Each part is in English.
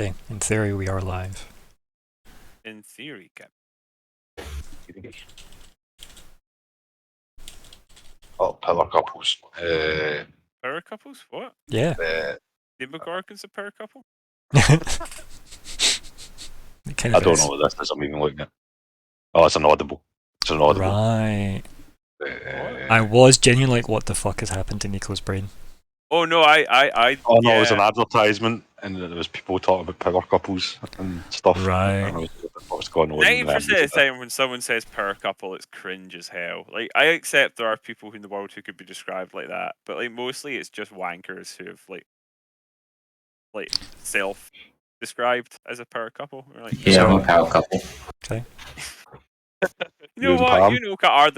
Okay, in theory we are live. In theory, Cap. Oh, power couples. Power couples? What? Yeah. Demogorgon's a power couple? It kind I of don't is. know what this is. I'm even looking at. Oh, it's an audible. It's an audible. Right. What? I was genuinely like, what the fuck has happened to Nico's brain? Oh no, Oh no, it was yeah. an advertisement, and there was people talking about power couples and stuff. Right. And I was like, what's going on? 90% of the time when someone says power couple, it's cringe as hell. Like, I accept there are people in the world who could be described like that, but like mostly it's just wankers who have like self-described as a power couple. Or, like, Yeah, I'm a power couple. Okay. you know You and what? Pam? You know what are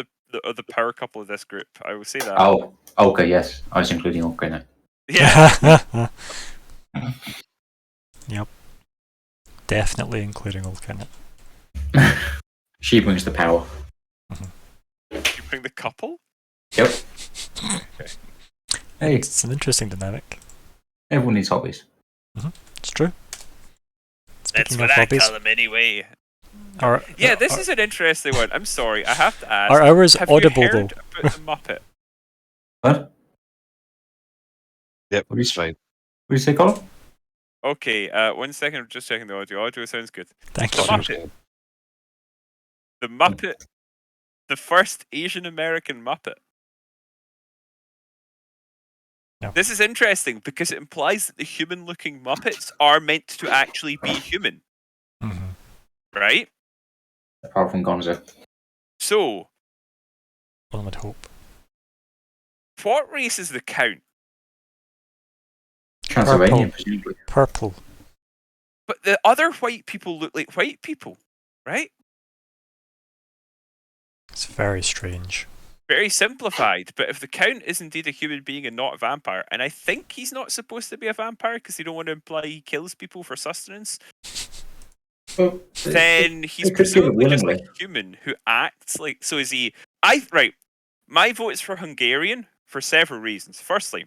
the power couple of this group. I will say that. Oh, okay, yes. I was including okay now. Yeah. Yep. Definitely including old Kenneth. She brings the power. You bring the couple? Yep. Hey, It's an interesting dynamic. everyone needs hobbies. It's true. That's Speaking what of I hobbies, call them anyway. are, Yeah, this is an interesting one. I'm sorry, I have to ask. are ours Have audible you though? heard about the Muppet? What? Yep, What do you it's fine. What do you say, Colin? Okay, 1 second. I'm just checking the audio. Audio sounds good. Thank The you. Muppet. The Muppet. The first Asian American Muppet. No. This is interesting because it implies that the human-looking Muppets are meant to actually be human, Mhm. right? Apart from Gonzo. So, One would hope. what race is the Count? Transylvanian, presumably. Purple. But the other white people look like white people, right? It's very strange. Very simplified, but if the Count is indeed a human being and not a vampire, and I think he's not supposed to be a vampire because they don't want to imply he kills people for sustenance, Well, then he's they could kill it presumably just a willingly. human who acts like. So is he? Right. My vote is for Hungarian for several reasons. Firstly,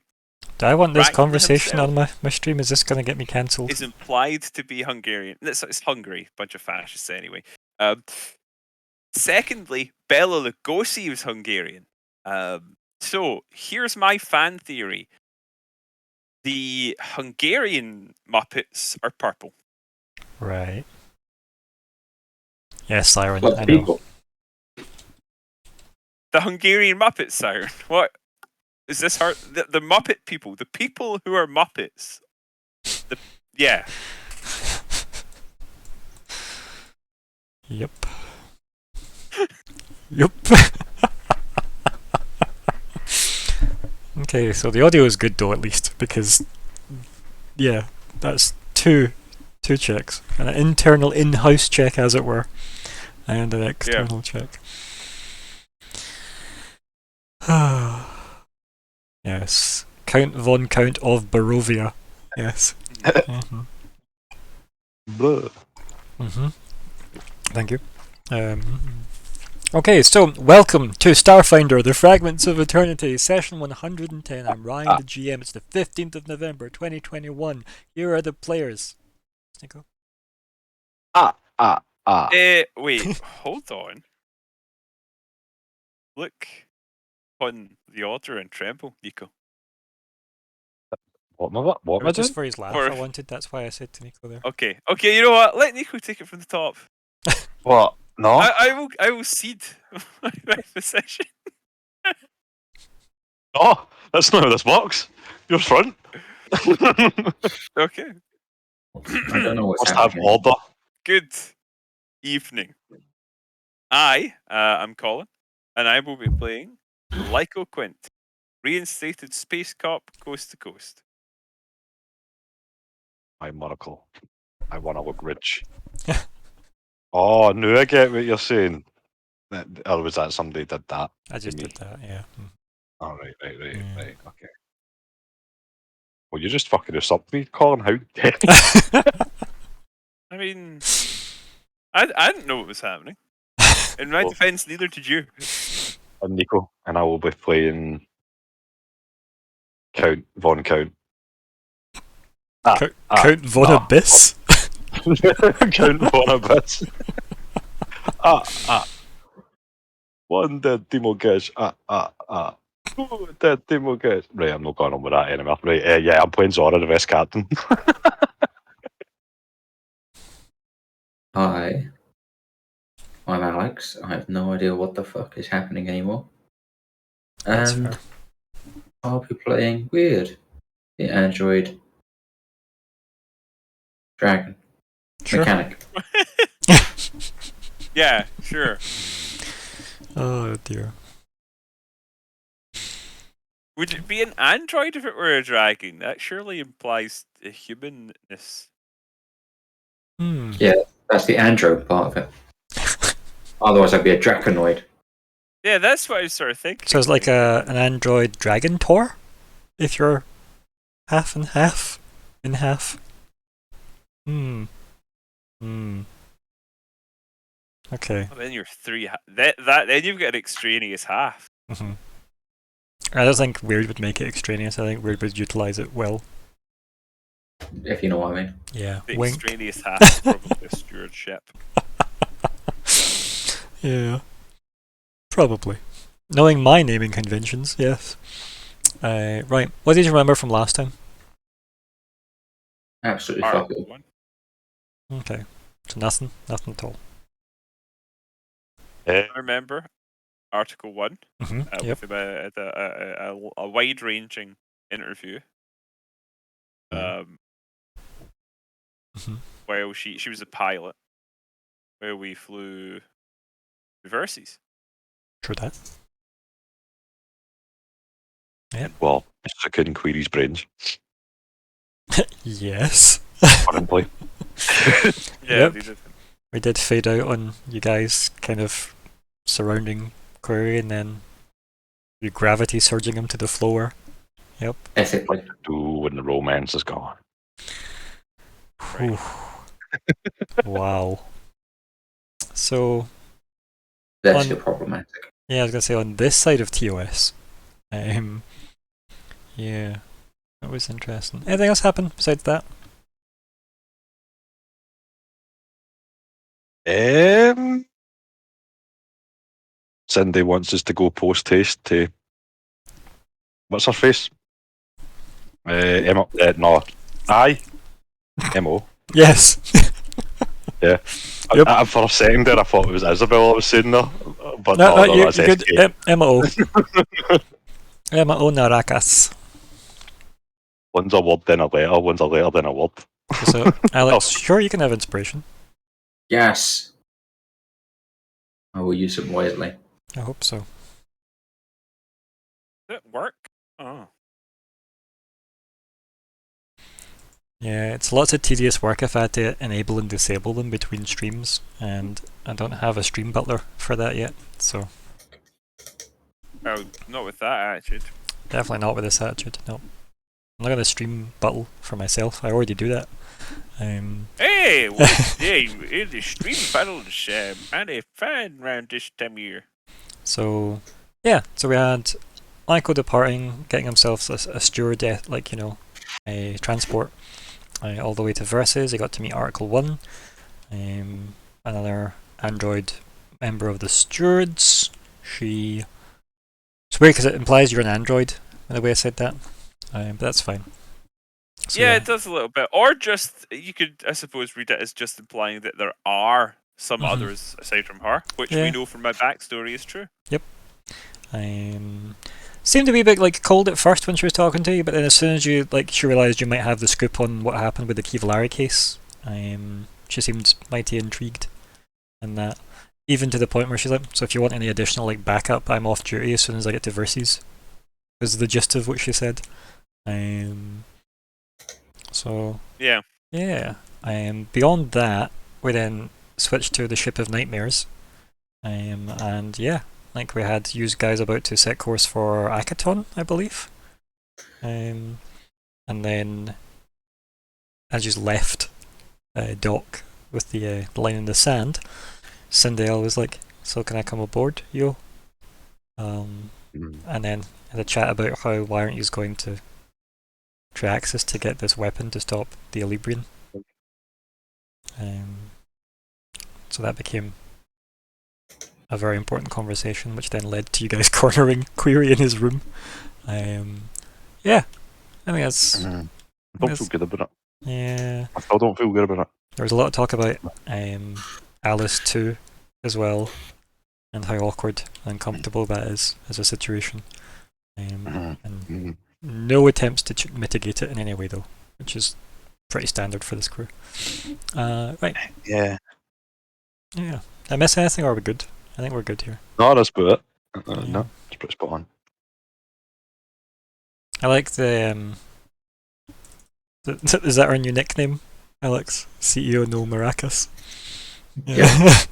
Do I want this Dracula conversation himself on my stream? Is this going to get me cancelled? is implied to be Hungarian. It's Hungary, bunch of fascists anyway. Secondly, Bela Lugosi was Hungarian. So here's my fan theory: the Hungarian Muppets are purple. Right. Yes, Siren, Lots I of know. people. The Hungarian Muppets, Siren. What is this? The Muppet people, the people who are Muppets. Yeah. Yep. Yep. Okay, so the audio is good though, at least, because yeah, that's two checks. An internal in-house check, as it were, and an external check. Yes. Count von Count of Barovia. Yes. Blah. Thank you. Okay, so welcome to Starfinder, the Fragments of Eternity, session 110. I'm Ryan, the GM. It's the 15th of November, 2021. Here are the players. Nico? Wait, hold on. Look on the altar and tremble, Nico. What am I It was doing? just for his laugh Or- I wanted, that's why I said to Nico there. Okay, you know what? Let Nico take it from the top. What? No? I will cede my position. Oh, that's not how this works. You're front. Okay. I don't know what's Must have happening. order. Good evening. I'm Colin, and I will be playing Lyco Quint, reinstated space cop coast to coast. My miracle. I want to look rich. Oh, no, I get what you're saying. Or was that somebody did that? I just me. did that, yeah. Oh, right, Yeah. right, okay. Well, you just fucking us up me, Colin. How dare I mean, I didn't know what was happening. In my Well- defense, neither did you. I'm Nico, and I will be playing Count Von Count. Count Von Abyss? Count one a bit. One dead Timo Gish. Two dead Timo Gish. Right, I'm not going on with that anymore. Right, yeah, I'm playing Zora, the best captain. Hi, I'm Alex. I have no idea what the fuck is happening anymore. That's And fair. I'll be playing Weird, the android dragon Sure. mechanic. Yeah, sure. Oh dear. Would it be an android if it were a dragon? That surely implies a humanness. Hmm. Yeah, that's the andro part of it. Otherwise, I'd be a draconoid. Yeah, that's what I was sort of thinking. So it's like an android dragon Tor, if you're half and half, in half. Hmm. Okay. Well, then you're three. Then you've got an extraneous half. I don't think Weird would make it extraneous. I think Weird would utilize it well. If you know what I mean. Yeah. The Wink. extraneous half is probably a stewardship. Yeah. Probably. Knowing my naming conventions, yes. Right. What did you remember from last time? Absolutely fuck Article it. one. Okay. So nothing at all. I remember Article 1 Yep. with a wide-ranging interview. While she was a pilot, where we flew reverses. True that. Yep. Well, I couldn't query his brains. Yes. Currently. Yeah, Yep. they did. We did fade out on you guys kind of surrounding Query and then your gravity surging him to the floor. Yep. Ethically. Do when the romance is gone. Whew. Wow. So That's On- your problematic. yeah, I was gonna say on this side of TOS. Yeah. That was interesting. Anything else happen besides that? Cindy wants us to go post haste to what's her face? Emma. No. Aye. Mo. Yes. Yeah. Yep. For a second there, I thought it was Isabel I was saying there, but No, no, you that's good. SK. MO. MO Narakas. One's a word, then a letter. One's a letter, then a word. So, Alex, sure you can have inspiration. Yes. I will use it wisely. I hope so. Did it work? Oh. Yeah, it's lots of tedious work if I had to enable and disable them between streams, and I don't have a stream butler for that yet, so Oh, not with that attitude. definitely not with this attitude, no. I'm not going to stream buttle for myself, I already do that. Hey, the stream battles mighty fun around this time of year. So, yeah, so we had Michael departing, getting himself a steward, a transport, all the way to Versus. He got to meet Article 1, another android member of the stewards. It's weird because it implies you're an android, in the way I said that, but that's fine. So, Yeah, it does a little bit. Or just, you could, I suppose, read it as just implying that there are some others aside from her, which Yeah. we know from my backstory is true. Seemed to be a bit cold at first when she was talking to you, but then as soon as she realised you might have the scoop on what happened with the Kivallari case, she seemed mighty intrigued, and that even to the point where she's like, "So if you want any additional backup, I'm off duty as soon as I get to Versus." Was the gist of what she said. So Yeah. beyond that, we then switched to the Ship of Nightmares, and yeah. We had you guys about to set course for Akaton, I believe. And then as you left dock with the line in the sand, Sindel was like, "So can I come aboard, yo?" And then had a chat about why aren't you going to Triaxis to get this weapon to stop the Elibrian. So that became a very important conversation, which then led to you guys cornering Query in his room. Yeah, I think that's... I don't feel good about it. Yeah. I still don't feel good about it. There was a lot of talk about Alice too, as well, and how awkward and uncomfortable that is as a situation. And no attempts to mitigate it in any way, though, which is pretty standard for this crew. Right. Yeah. Yeah. Did I miss anything, or are we good? I think we're good here. No, that's about it. Yeah. No, it's pretty spot on. I like the is that our new nickname, Alex? CEO No Maracas. Yeah.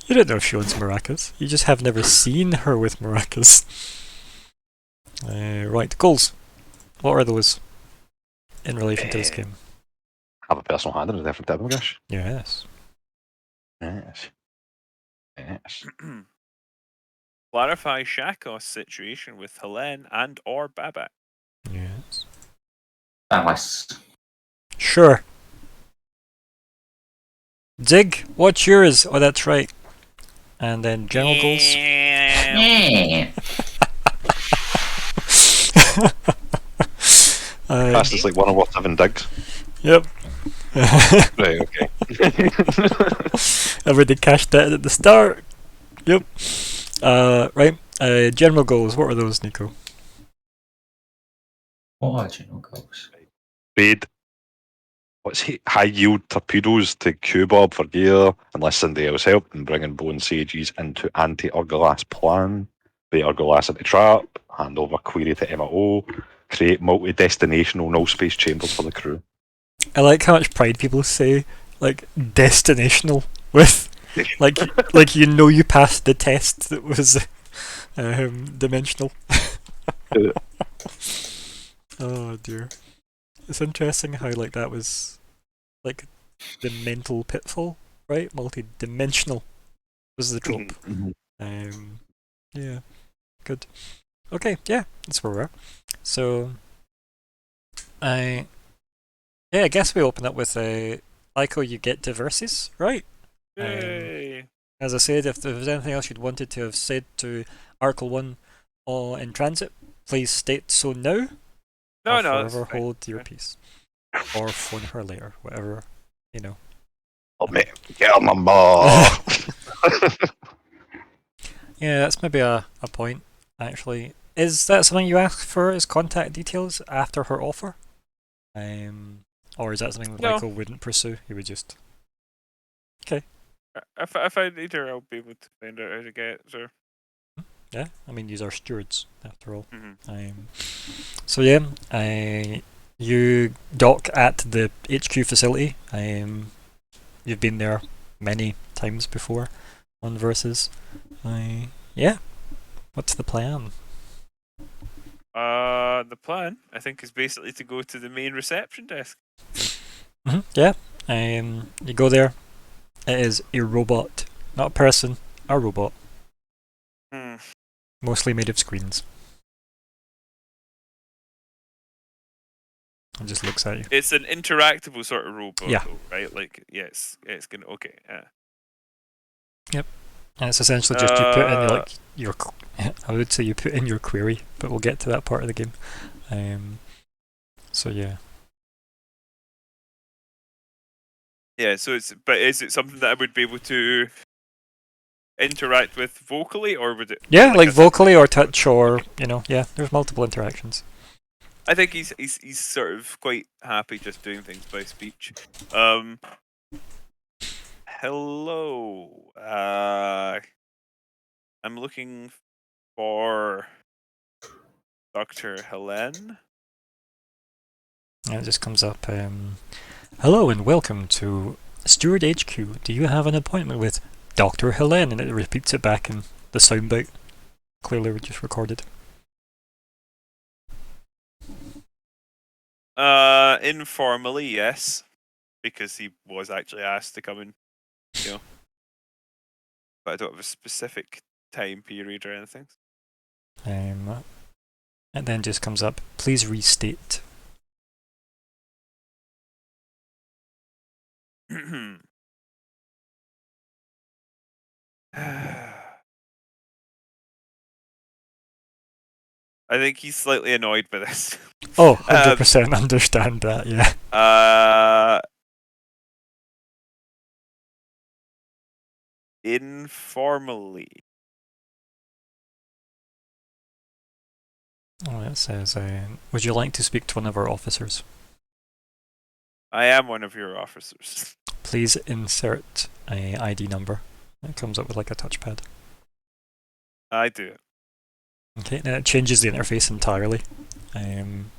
You don't know if she owns maracas. You just have never seen her with maracas. Right, goals. What are those in relation to this game? Have a personal hand in a different type of gosh. Yes. Yes. Yes. Clarify Shakos' situation with Helene and or Babak. Yes. Alice. Sure. Zig, what's yours? Oh, that's right. And then general goals. Yeah. Fast is like 1/7 digs. Yep. Right, okay. Everybody cashed that at the start. Yep. Right. General goals. What are those, Nico? What are general goals? Paid. What's he? High yield torpedoes to Q-Bob for gear, unless somebody else helped, and bringing Bone Sages into anti-Urglass plan. Bait Urglass into trap, hand over Query to MO, create multi-destinational null-space chambers for the crew. I like how much pride people say, like, destinational with, like you know you passed the test that was dimensional. Oh dear. It's interesting how like that was like the mental pitfall, right? Multi-dimensional was the trope. Yeah, good. Okay, yeah, that's where we are. So, I guess we open up with Aiko, you get to versus, right? Yay! As I said, if there was anything else you'd wanted to have said to Arcle 1 or in transit, please state so now. No, or no, that's forever fine. hold your peace. Or phone her later, whatever, you know. Oh, mate, get a number! Yeah, that's maybe a point, actually. Is that something you asked for as contact details after her offer? Or is that something that No. Michael wouldn't pursue? He would just... Okay. If I need her, I'll be able to find out how to get it, so. Yeah, I mean, these are stewards, after all. Mm-hmm. So yeah, you dock at the HQ facility. You've been there many times before on Versus. Yeah, what's the plan? The plan, I think, is basically to go to the main reception desk. Yeah, you go there. It is a robot, not a person, a robot. Mostly made of screens. It just looks at you. It's an interactable sort of robot, Yeah. though, right? Like, yes, it's gonna. Okay, yeah. Yep. And it's essentially just you put in like your. I would say you put in your query, but we'll get to that part of the game. So yeah. Yeah. So but is it something that I would be able to interact with vocally, or would it? Yeah, like a vocally or touch or yeah. There's multiple interactions. I think he's sort of quite happy just doing things by speech. Hello. I'm looking for Dr. Helene. And it just comes up. Hello and welcome to Steward HQ. Do you have an appointment with Dr. Helene? And it repeats it back in the soundbite. Clearly, we just recorded. Informally, yes, because he was actually asked to come in, but I don't have a specific time period or anything. And then just comes up. Please restate. I think he's slightly annoyed by this. Oh, 100% understand that, yeah. Informally. Oh, it says, would you like to speak to one of our officers? I am one of your officers. Please insert a ID number. It comes up with like a touchpad. I do. Okay, now it changes the interface entirely.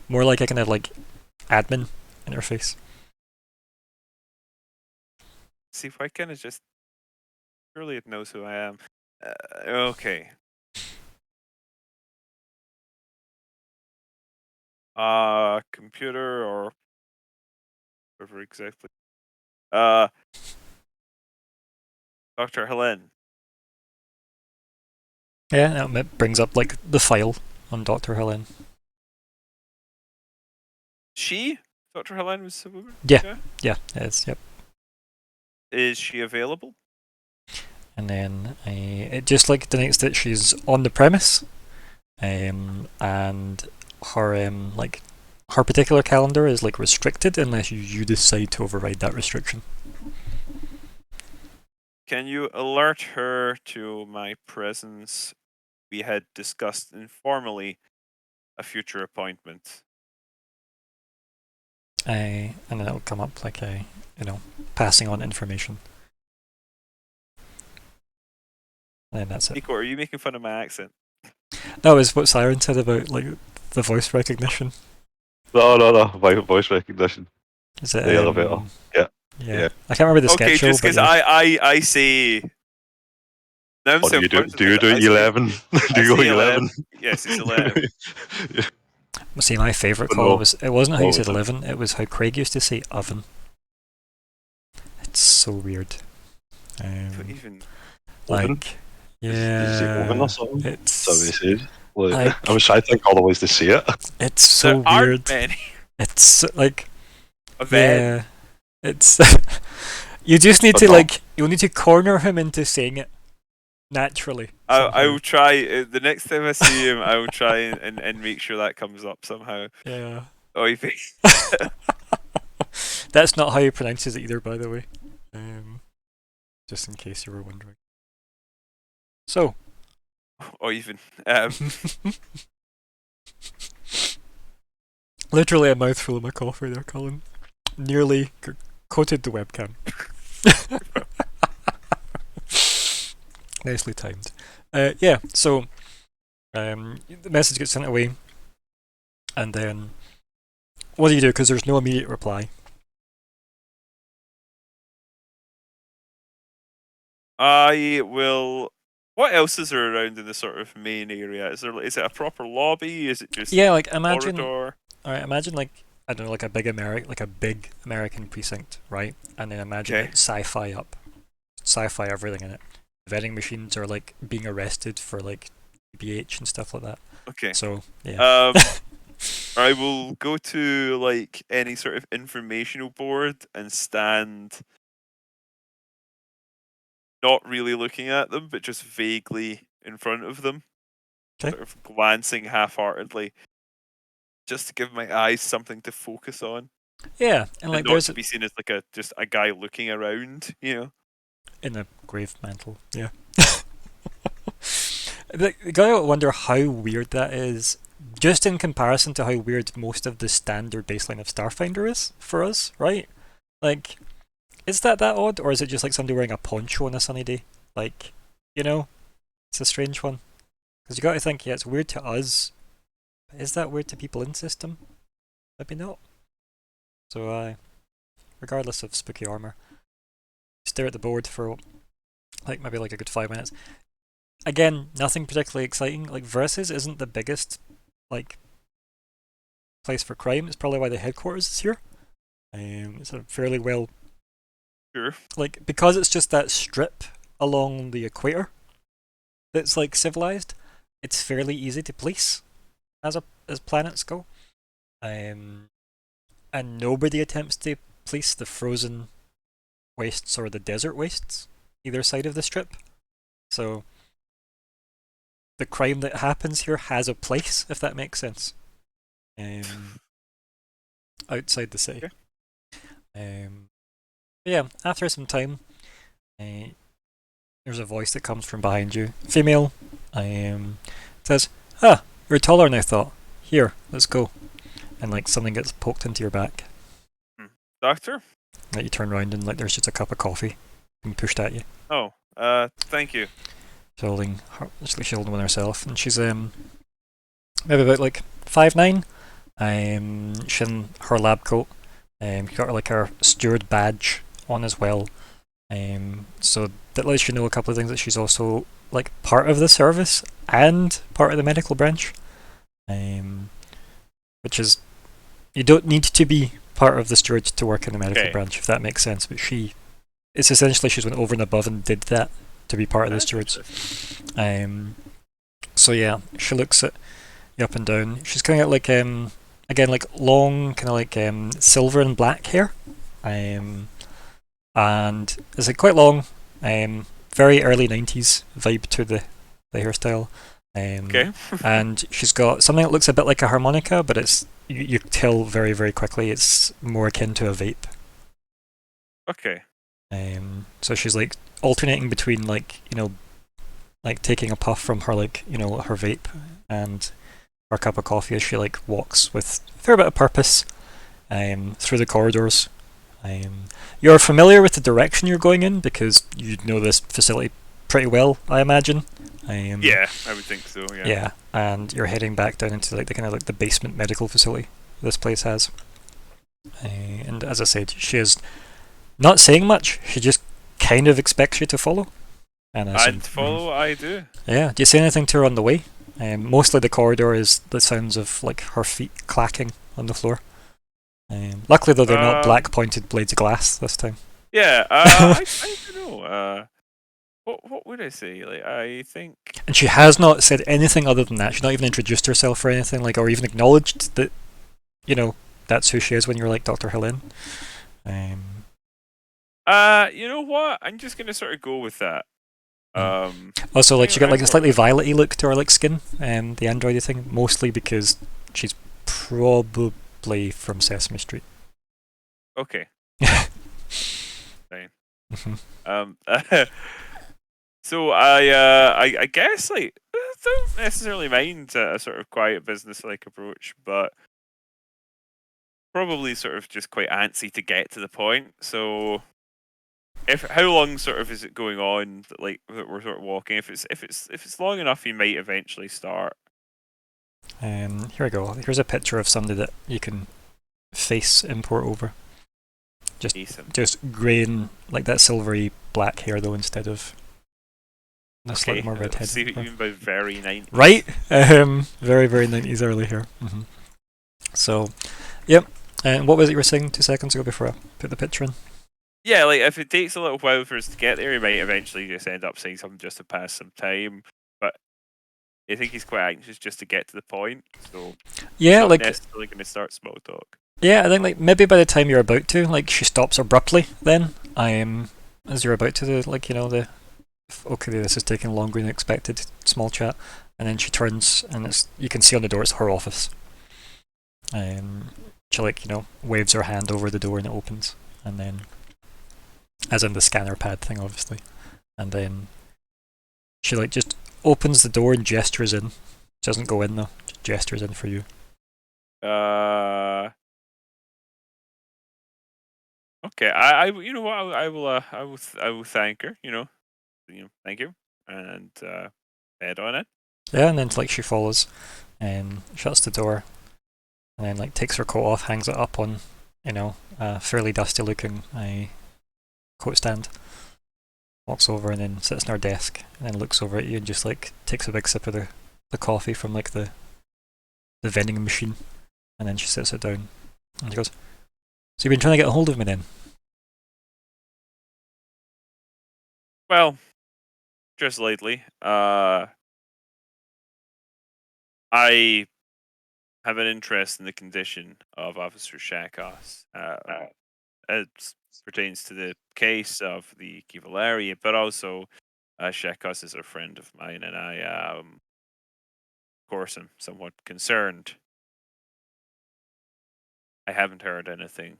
More like a kind of like admin interface. See, why can't it just... Surely it knows who I am. Okay. Computer or whatever exactly. Dr. Helen. Yeah, it brings up like the file on Dr. Helen. She? Dr. Helen was a woman? Yeah, it is, yep. Is she available? And then it just like denotes that she's on the premise, and her like her particular calendar is like restricted unless you decide to override that restriction. Can you alert her to my presence? We had discussed informally a future appointment. And then it'll come up like passing on information. And that's it. Nico, are you making fun of my accent? That was what Siren said about like the voice recognition. No. Voice recognition. Is it The elevator. Yeah. I can't remember the sketch Okay, show, just but because yeah. I say... Now I'm Or do saying you do words do you do I say- 11? Do you I go say 11? Yes, it's 11. See, my favourite But call no. was, it wasn't how What you was said it? 11, it was how Craig used to say oven. It's so weird. But even... Oven? Like, Did you say oven yeah, or something? it's That's what he said. Like, like- I was trying to think all the ways to say it. it's so there aren't weird. many. It's so, like, Event. yeah, it's you just need But to no. like, you'll need to corner him into saying it naturally. I somehow. will try, the next time I see him, I will try and make sure that comes up somehow. Yeah. Oh, you think? That's not how he pronounces it either, by the way. Just in case you were wondering. So. Or even... Literally a mouthful of my coffee there, Colin. Nearly coated the webcam. Nicely timed. Yeah, so the message gets sent away, and then what do you do? Because there's no immediate reply. I will... What else is there around in the sort of main area? Is it a proper lobby? Is it just Yeah, like imagine. corridor? Alright, imagine like I don't know, like a big American precinct, right? And then imagine Okay. it sci-fi up, sci-fi everything in it. Vending machines are like being arrested for like BH and stuff like that. Okay. So yeah. I will go to like any sort of informational board and stand not really looking at them, but just vaguely in front of them. Okay. Sort of glancing half-heartedly. Just to give my eyes something to focus on. Yeah, and like And not there's to be seen as like just a guy looking around, you know. in a grave mantle, yeah. You gotta wonder how weird that is, just in comparison to how weird most of the standard baseline of Starfinder is for us, right? Like, is that odd, or is it just like somebody wearing a poncho on a sunny day? Like, you know, it's a strange one. Because you gotta think, yeah, it's weird to us. But is that weird to people in system? Maybe not. So, regardless of spooky armor, stare at the board for like maybe like a good 5 minutes. Again, nothing particularly exciting. Like Versus isn't the biggest like place for crime. It's probably why the headquarters is here. It's a fairly well, Sure. like, because it's just that strip along the equator that's like civilized. It's fairly easy to police as planets go. And nobody attempts to police the frozen wastes or the desert wastes, either side of the strip. So the crime that happens here has a place, if that makes sense. Outside the city. Yeah, after some time, there's a voice that comes from behind you. Female. Says, "Ah, you're taller than I thought. Here, let's go." And like something gets poked into your back. Doctor? Like you turn around and like there's just a cup of coffee being pushed at you. Oh, thank you. She's holding one herself, and she's maybe about like 5'9". She's in her lab coat. Got like her steward badge on as well. So that lets you know a couple of things, that she's also like part of the service and part of the medical branch. Which is, you don't need to be part of the steward to work in the medical branch, if that makes sense. But it's essentially she's went over and above and did that to be part of the stewards. So yeah, she looks at you up and down. She's kind of like again like long kind of like silver and black hair, and it's like quite long, very early 90s vibe to the hairstyle. And she's got something that looks a bit like a harmonica, but it's you tell very, very quickly it's more akin to a vape. Okay. So she's like alternating between like, you know, like taking a puff from her, like, you know, her vape and her cup of coffee as she like walks with a fair bit of purpose through the corridors. You're familiar with the direction you're going in because you know this facility pretty well, I imagine. Yeah, I would think so. Yeah. Yeah, and you're heading back down into like the kind of like the basement medical facility this place has. And as I said, she is not saying much. She just kind of expects you to follow. And follow what I do. Yeah. Do you say anything to her on the way? Mostly the corridor is the sounds of like her feet clacking on the floor. Luckily though, they're not black pointed blades of glass this time. Yeah. I don't know. What would I say? Like, I think. And she has not said anything other than that. She's not even introduced herself or anything, like, or even acknowledged that, you know, that's who she is when you're like Dr. Helene. You know what? I'm just gonna sort of go with that. Also, like, she got like a slightly violet-y look to her like skin, the android thing, mostly because she's probably from Sesame Street. Okay. Fine. So I guess like I don't necessarily mind a sort of quiet business-like approach, but probably sort of just quite antsy to get to the point. So, how long sort of is it going on that like that we're sort of walking? If it's long enough, you might eventually start. Here we go. Here's a picture of somebody that you can face import over. Just graying like that silvery black hair though instead of. That's Okay, like more redhead. See what you mean by very 90s. Right? Very, very 90s early hair. So, yep. And what was it you were saying 2 seconds ago before I put the picture in? Yeah, like if it takes a little while for us to get there, he might eventually just end up saying something just to pass some time. But I think he's quite anxious just to get to the point. So yeah, not like necessarily going to start small talk. Yeah, I think like maybe by the time you're about to, like she stops abruptly. Then as you're about to, like, you know, okay, this is taking longer than expected. Small chat, and then she turns, and you can see on the door it's her office. She like, you know, waves her hand over the door and it opens, and then, as in the scanner pad thing, obviously, and then she like just opens the door and gestures in. She doesn't go in though. Just gestures in for you. Okay, I you know what I will thank her. You know, thank you, and head on it. Yeah, and then like she follows, and shuts the door, and then like takes her coat off, hangs it up on, you know, a fairly dusty looking coat stand. Walks over and then sits on her desk, and then looks over at you and just like takes a big sip of the coffee from like the vending machine, and then she sits it down, and she goes, "So you've been trying to get a hold of me then?" Well, just lately, I have an interest in the condition of Officer Shakos. It's pertains to the case of the Kivalari, but also Shekos is a friend of mine, and I, of course, am somewhat concerned. I haven't heard anything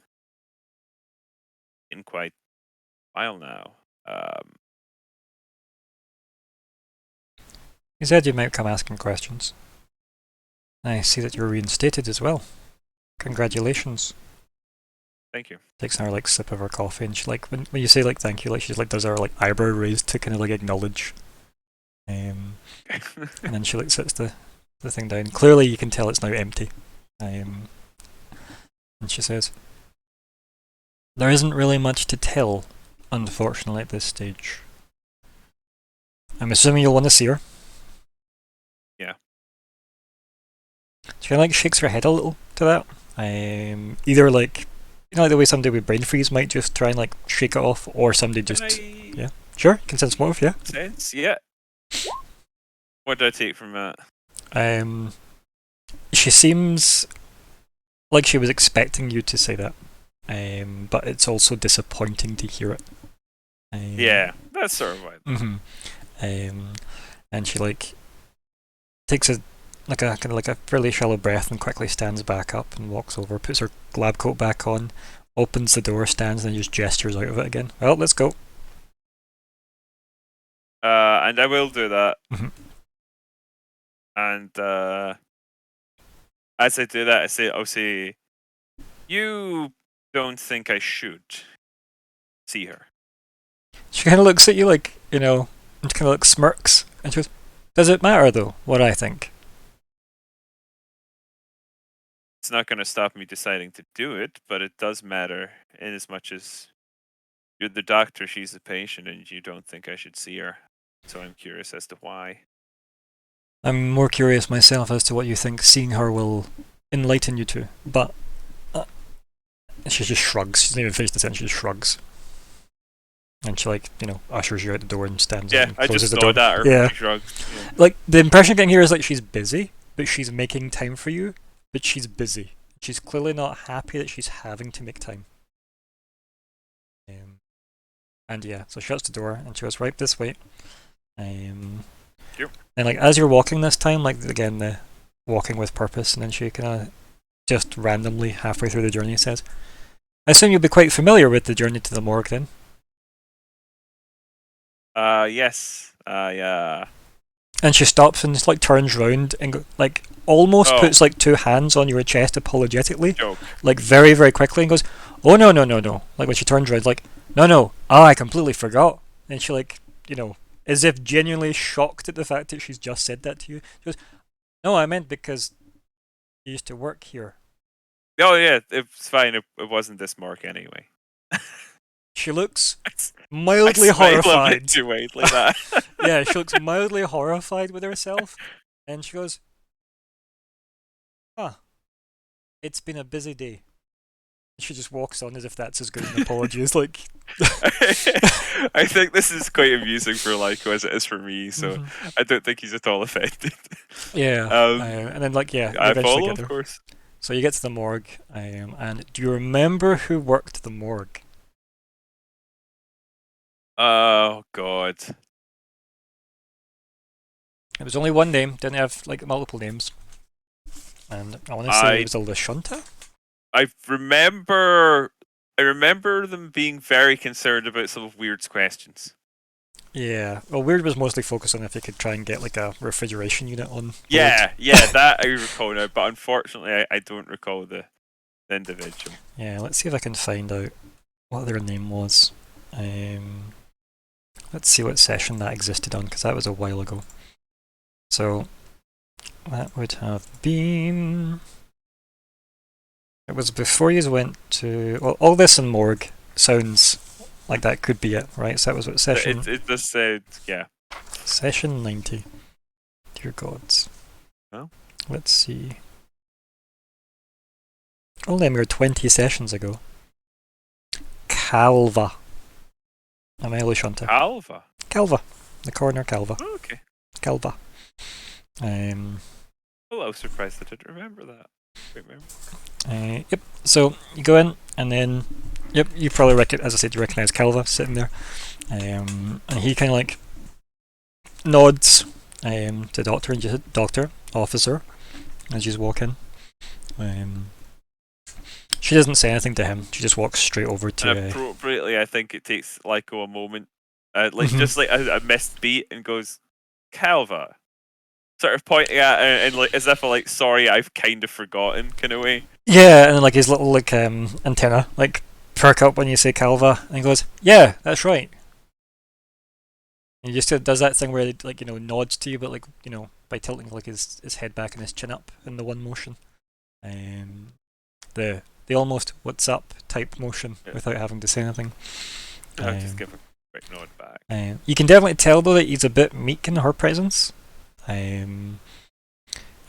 in quite a while now. You said you might come asking questions. I see that you're reinstated as well. Congratulations. Thank you. Takes another like sip of her coffee, and she like when you say like thank you, like she's like does her like eyebrow raised to kind of like acknowledge. And then she like sits the thing down. Clearly, you can tell it's now empty. And she says, "There isn't really much to tell, unfortunately, at this stage. I'm assuming you'll want to see her." Yeah. She kind of like shakes her head a little to that. Either like like the way somebody with brain freeze might just try and like shake it off, or somebody just yeah, sure, can sense motive, yeah. Sense, yeah. What do I take from that? She seems like she was expecting you to say that, but it's also disappointing to hear it. Yeah, that's sort of what. And she like takes a kind of like a fairly shallow breath and quickly stands back up and walks over, puts her lab coat back on, opens the door, stands, and then just gestures out of it again. Well, let's go. And I will do that. Mhm. And as I do that, I'll say, you don't think I should see her? She kind of looks at you like, and kind of like smirks, and she goes, "Does it matter though, what I think?" It's not going to stop me deciding to do it, but it does matter in as much as you're the doctor, she's the patient, and you don't think I should see her. So I'm curious as to why. I'm more curious myself as to what you think seeing her will enlighten you to, but she just shrugs. She doesn't even finish the sentence, she just shrugs. And she ushers you out the door and stands up and I closes just the door. thought that, or Yeah. she shrugged. Yeah. Like, the impression I'm getting here is like she's busy, but she's making time for you, but she's busy. She's clearly not happy that she's having to make time. And yeah, so she shuts the door and she goes, "Right, this way." Yep. And like as you're walking this time, like again the walking with purpose, and then she kind of just randomly halfway through the journey says, "I assume you'll be quite familiar with the journey to the morgue then?" Yes. Yeah. And she stops and just like turns round and like almost puts like two hands on your chest apologetically, Joke. like very very quickly, and goes, "Oh no no no no!" Like when she turns around, like, "No, I completely forgot." And she like as if genuinely shocked at the fact that she's just said that to you. She goes, "No, I meant because you used to work here." Oh yeah, it's fine. It wasn't this mark anyway. She looks I mildly smile a bit horrified. too widely that. Yeah, she looks mildly horrified with herself, and she goes, "Huh, it's been a busy day." She just walks on as if that's as good an apology as like. I think this is quite amusing for Lyko as it is for me, so I don't think he's at all offended. Yeah, and then like you I eventually follow, get of there. course. So you get to the morgue, and do you remember who worked the morgue? Oh God. It was only one name, didn't have like multiple names, and I want to say it was a Lashunta. I remember them being very concerned about some of Weird's questions. Yeah, well, Weird was mostly focused on if you could try and get like a refrigeration unit on board. Yeah, that I recall now, but unfortunately I don't recall the individual. Yeah, let's see if I can find out what their name was. Let's see what session that existed on, because that was a while ago. So, that would have been... It was before you went to... Well, all this in morgue sounds like that could be it, right? So that was what session... It just said, yeah. Session 90. Dear gods. Oh. Let's see. Only a mere 20 sessions ago. Calva. Ameli Shunta. Alva? Calva. The coroner Calva. Oh, okay. Calva. Well, I was surprised I didn't remember that. Yep. So you go in, and then Yep, you probably as I said, you recognise Calva sitting there, and he kind of like nods to Doctor and just Doctor Officer as you walk in. She doesn't say anything to him. She just walks straight over to. And appropriately, I think it takes Lyko a moment, Mhm. just like a missed beat, and goes, "Calva," sort of pointing at her, and like as if like, "Sorry, I've kind of forgotten," kind of way. Yeah, and his little like antenna like perk up when you say Calva, and he goes, "Yeah, that's right." And he just does that thing where he like nods to you, but like by tilting like his head back and his chin up in the one motion. The almost "what's up" type motion without having to say anything. I'll just give a quick nod back. You can definitely tell though that he's a bit meek in her presence. And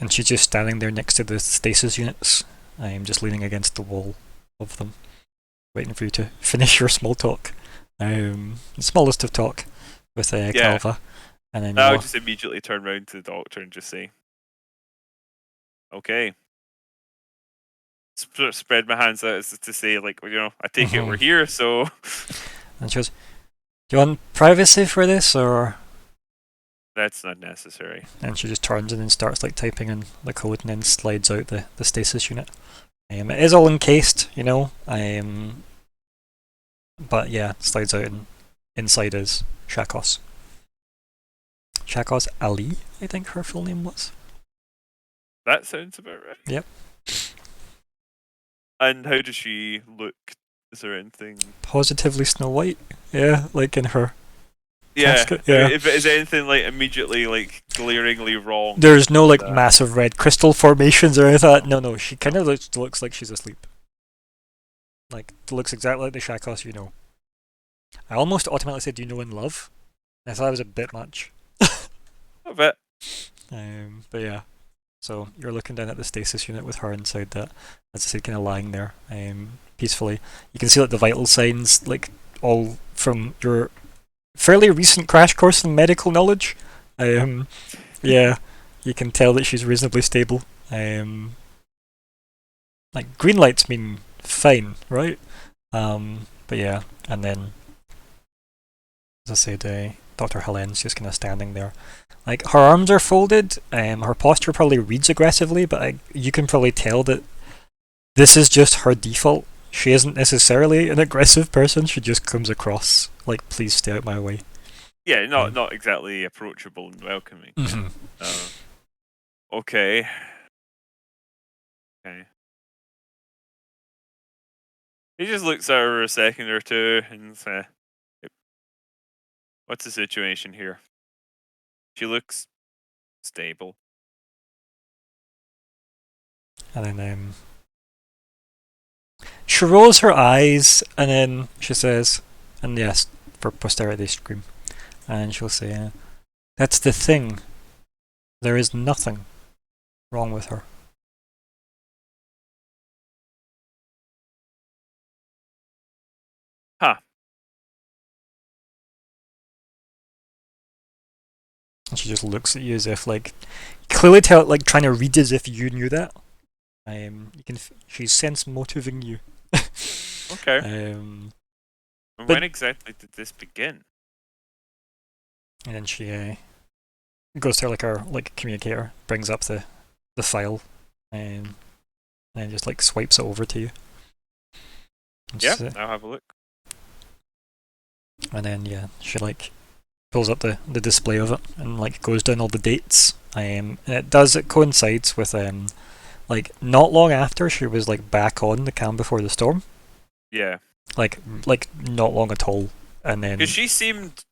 she's just standing there next to the stasis units, just leaning against the wall of them, waiting for you to finish your small talk. The smallest of talk with Calva. And then I'll just immediately turn around to the Doctor and just say, "Okay." Spread my hands out as to say, like, I take it we're here, so. And she goes, "Do you want privacy for this, or?" That's not necessary. And she just turns and then starts like typing in the code and then slides out the stasis unit. It is all encased, but yeah, slides out and inside is Shakos. Shakos Ali, I think her full name was. That sounds about right. Yep. And how does she look? Is there anything? Positively Snow White. Yeah, like in her. Yeah. Casket. Yeah. If it is anything like immediately like glaringly wrong. There's no like massive red crystal formations or anything like that. No, she kind of looks like she's asleep. Like looks exactly like the Shakos you know. I almost automatically said, "Do you know in love?" I thought that was a bit much. A bit. But yeah. So you're looking down at the stasis unit with her inside that, as I said, kind of lying there, peacefully. You can see like the vital signs, like all from your fairly recent crash course in medical knowledge. Yeah, you can tell that she's reasonably stable. Like green lights mean fine, right? But yeah, and then as I said, Dr. Helen's just kind of standing there. Like her arms are folded. Her posture probably reads aggressively, but you can probably tell that this is just her default. She isn't necessarily an aggressive person. She just comes across like, "Please stay out my way." Yeah, not exactly approachable and welcoming. Mm-hmm. Okay. He just looks at her a second or two and says, "What's the situation here?" She looks stable. And then she rolls her eyes, and then she says, and yes, for posterity scream, and she'll say, "That's the thing. There is nothing wrong with her." Huh. And she just looks at you as if, like, clearly like trying to read as if you knew that. She's sense motivating you. Okay. And when exactly did this begin? then she goes to her communicator, brings up the file, and then just like swipes it over to you. Yeah, I'll have a look. And then she like pulls up the display of it and like goes down all the dates. And it coincides with like not long after she was like back on the Calm Before the Storm. Yeah. Like not long at all. And then because she seemed,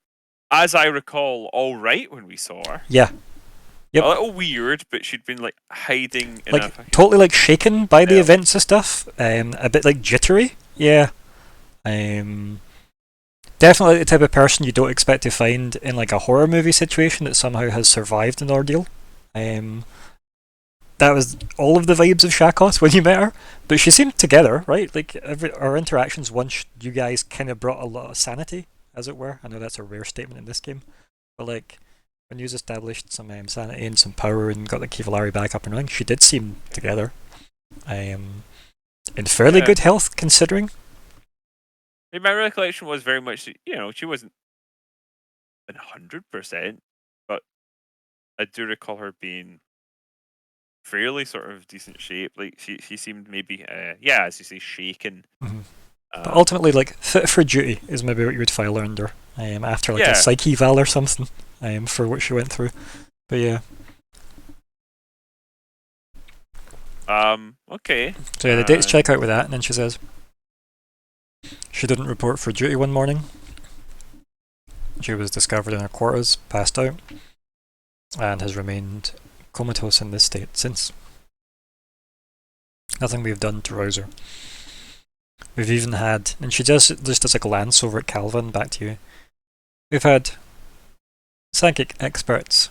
as I recall, all right when we saw her. Yeah. Yep. A little weird, but she'd been like hiding in like totally like shaken by the events and stuff. A bit like jittery. Yeah. Definitely the type of person you don't expect to find in like a horror movie situation that somehow has survived an ordeal. That was all of the vibes of Shakos when you met her, but she seemed together, right? Like our interactions once you guys kind of brought a lot of sanity, as it were. I know that's a rare statement in this game, but like when you established some sanity and some power and got the Kivalari back up and running, she did seem together. In fairly good health considering. My recollection was very much, she wasn't 100%, but I do recall her being fairly sort of decent shape. Like she seemed maybe, as you say, shaken. Mhm. But ultimately, like, fit for duty is maybe what you would file her under. After like a psych eval or something. For what she went through. But yeah. Okay. So yeah, the dates check out with that, and then she says she didn't report for duty one morning. She was discovered in her quarters, passed out, and has remained comatose in this state since. Nothing we've done to rouse her. We've even had, and she just does a glance over at Calvin, back to you. We've had psychic experts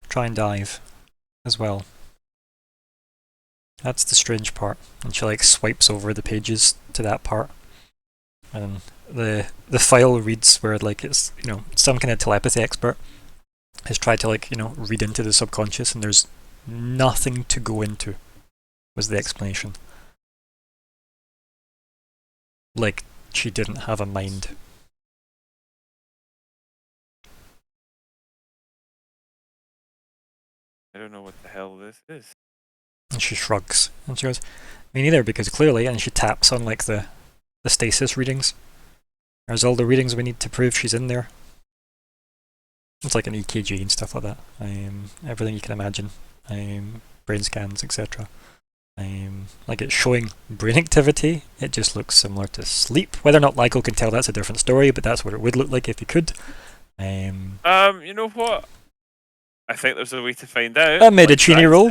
try and dive as well. That's the strange part. And she like swipes over the pages to that part. And the file reads where like it's, some kind of telepathy expert has tried to like, read into the subconscious, and there's nothing to go into, was the explanation. Like, she didn't have a mind. I don't know what the hell this is. And she shrugs, and she goes, me neither, because clearly, and she taps on like the stasis readings. There's all the readings we need to prove she's in there. It's like an EKG and stuff like that. Everything you can imagine. Brain scans, etc. Like it's showing brain activity. It just looks similar to sleep. Whether or not Lyko can tell, that's a different story, but that's what it would look like if he could. You know what? I think there's a way to find out. A Medicini roll.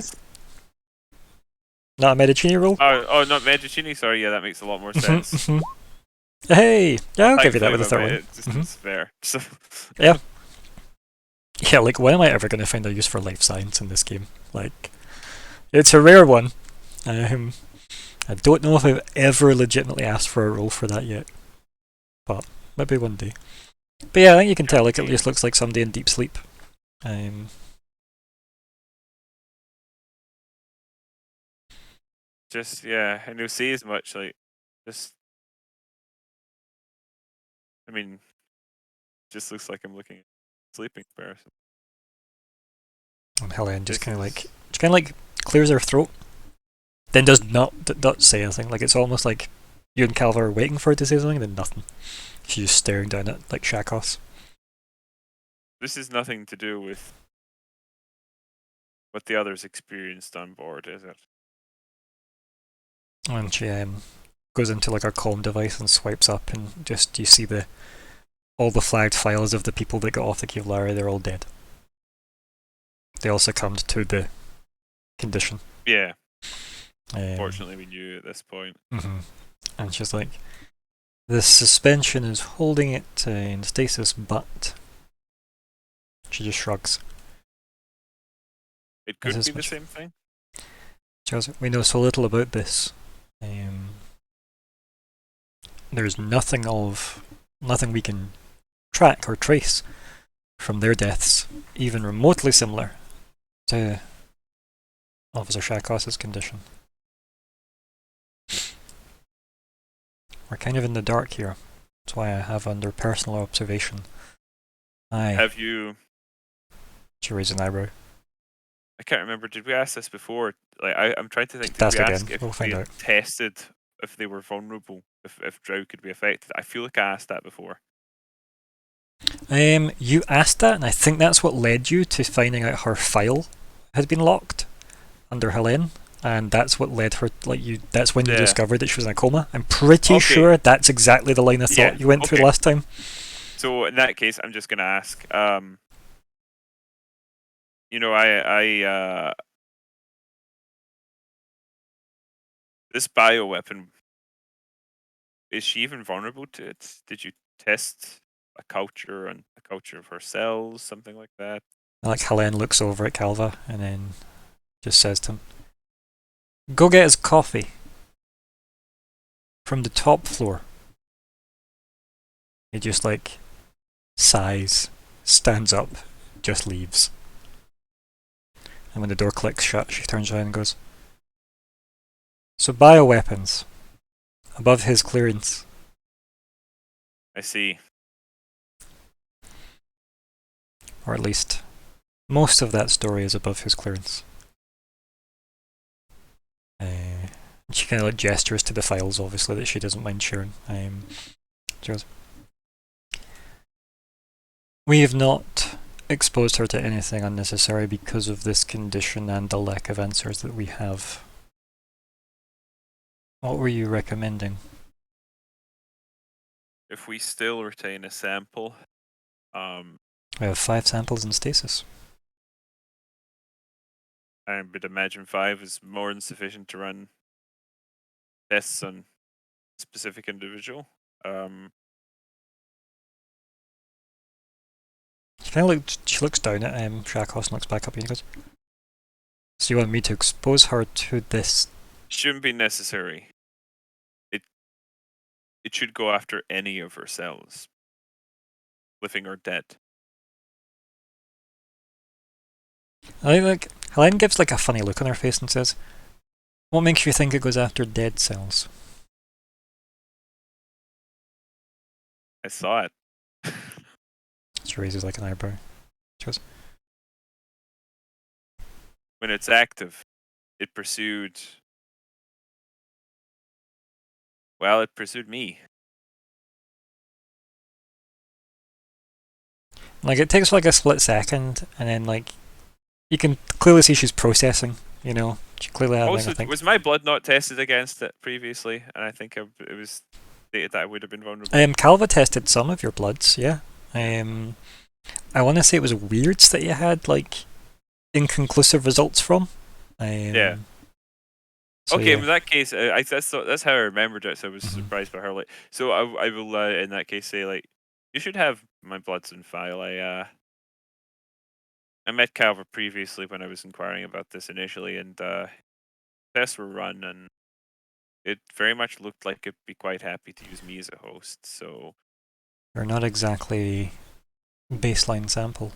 Not a Medicini roll? Oh, not Medicini. Sorry, yeah, that makes a lot more sense. Hey, yeah, I'll give you that with the third one. It's fair. So. Yeah. Yeah, like, when am I ever going to find a use for life science in this game? Like, it's a rare one. I don't know if I've ever legitimately asked for a roll for that yet. But, maybe one day. But yeah, I think you can tell, like, it just looks like somebody in deep sleep. Just, yeah, and you'll see as much, like, just... I mean, just looks like I'm looking at a sleeping person. And Helen just kind of like clears her throat, then does not say anything. Like it's almost like you and Calva are waiting for her to say something, and then nothing. She's just staring down at like Shakos. This is nothing to do with what the others experienced on board, is it? And she goes into like a comm device and swipes up, and just you see all the flagged files of the people that got off the Kevlara. They're all dead. They all succumbed to the condition. Yeah. Fortunately, we knew at this point. And she's like, the suspension is holding it in stasis, but she just shrugs. It could be the same thing. She goes, we know so little about this. There's nothing we can track or trace from their deaths, even remotely similar to Officer Shakos' condition. We're kind of in the dark here. That's why I have under personal observation. Have you... She raised an eyebrow. I can't remember, did we ask this before? Like, I'm trying to think, did we ask again. if we'll find out. Tested if they were vulnerable, if Drow could be affected? I feel like I asked that before. You asked that, and I think that's what led you to finding out her file had been locked under Helene, and that's what led her, that's when you discovered that she was in a coma. I'm pretty sure that's exactly the line of thought you went through last time. So in that case, I'm just going to ask, this bioweapon, is she even vulnerable to it? Did you test a culture and a culture of her cells, something like that? Like Helene looks over at Calva and then just says to him, go get his coffee from the top floor. He just sighs, stands up, just leaves. And when the door clicks shut, she turns around and goes, so bioweapons, above his clearance. I see. Or at least most of that story is above his clearance. She kind of like gestures to the files, obviously, that she doesn't mind sharing. We have not exposed her to anything unnecessary because of this condition and the lack of answers that we have. What were you recommending? If we still retain a sample, We have 5 samples in stasis. I would imagine 5 is more than sufficient to run tests on specific individual. She looks down at Shakos and looks back up at you and goes, so you want me to expose her to this? Shouldn't be necessary. It should go after any of her cells, living or dead. I think like Helene gives like a funny look on her face and says, what makes you think it goes after dead cells? I saw it. She raises like an eyebrow. She goes, When it's active, it pursued. Well, it pursued me. like it takes like a split second, and then like you can clearly see she's processing. You know, she clearly having. Also, I think. was my blood not tested against it previously? And I think it was stated that I would have been vulnerable. Calva tested some of your bloods. Yeah. I want to say it was weirds that you had like inconclusive results from. Yeah. So, Okay, yeah. in that case, that's how I remembered it. So I was surprised by her. Like, so I will in that case say like, you should have my bloods in file. I met Calva previously when I was inquiring about this initially, and tests were run, and it very much looked like it'd be quite happy to use me as a host. So You're not exactly baseline sample.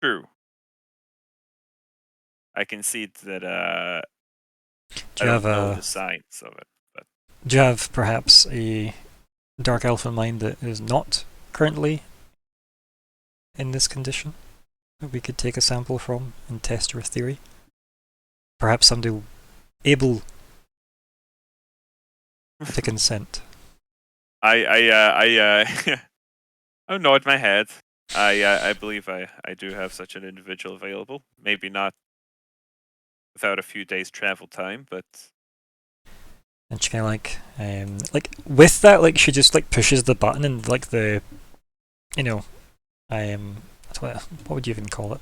true. I concede that Do I you don't have know a? the science of it, but Do you have perhaps a dark elf in mind that is not currently in this condition that we could take a sample from and test your theory? Perhaps somebody able to consent. I'll nod my head. I believe I do have such an individual available. Maybe not without a few days travel time, but And she kind of like with that, like she just like pushes the button and like the, you know, what would you even call it?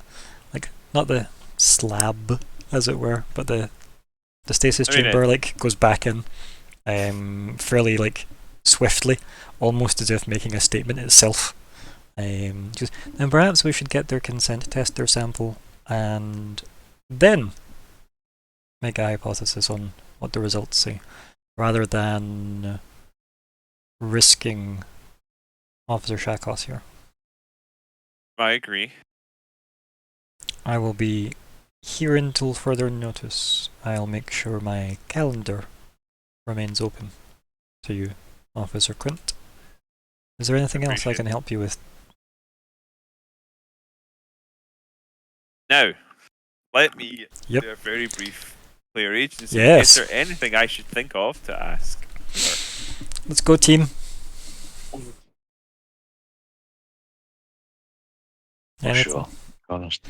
Like not the slab, as it were, but the stasis chamber like goes back in, fairly like swiftly, almost as if making a statement itself. Just, then perhaps we should get their consent, test their sample, and then make a hypothesis on what the results say, rather than risking Officer Shakos here. I agree. I will be here until further notice. I'll make sure my calendar remains open to you, Officer Quint. Is there anything else I can help you with? Now, let me Yep. do a very brief player agency. Yes. Is there anything I should think of to ask her? Let's go, team. Sure, honest.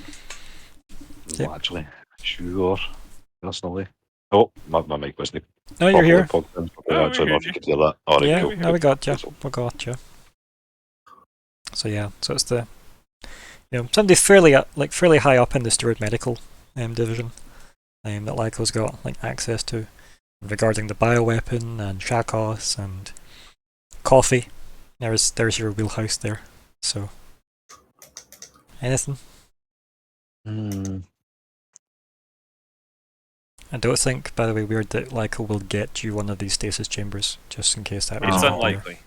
Yep. Actually, sure, personally. Oh, my mic wasn't. No, you're here. I actually know if you could hear that. All right, Yeah, cool. no, we got you. We got you. So yeah, so it's the, somebody fairly high up in the steward medical division that Lyco's got like access to regarding the bioweapon and Shakos and coffee. There's your wheelhouse there. So anything? I don't think, by the way, weird that Lyco will get you one of these stasis chambers, just in case that. It's unlikely.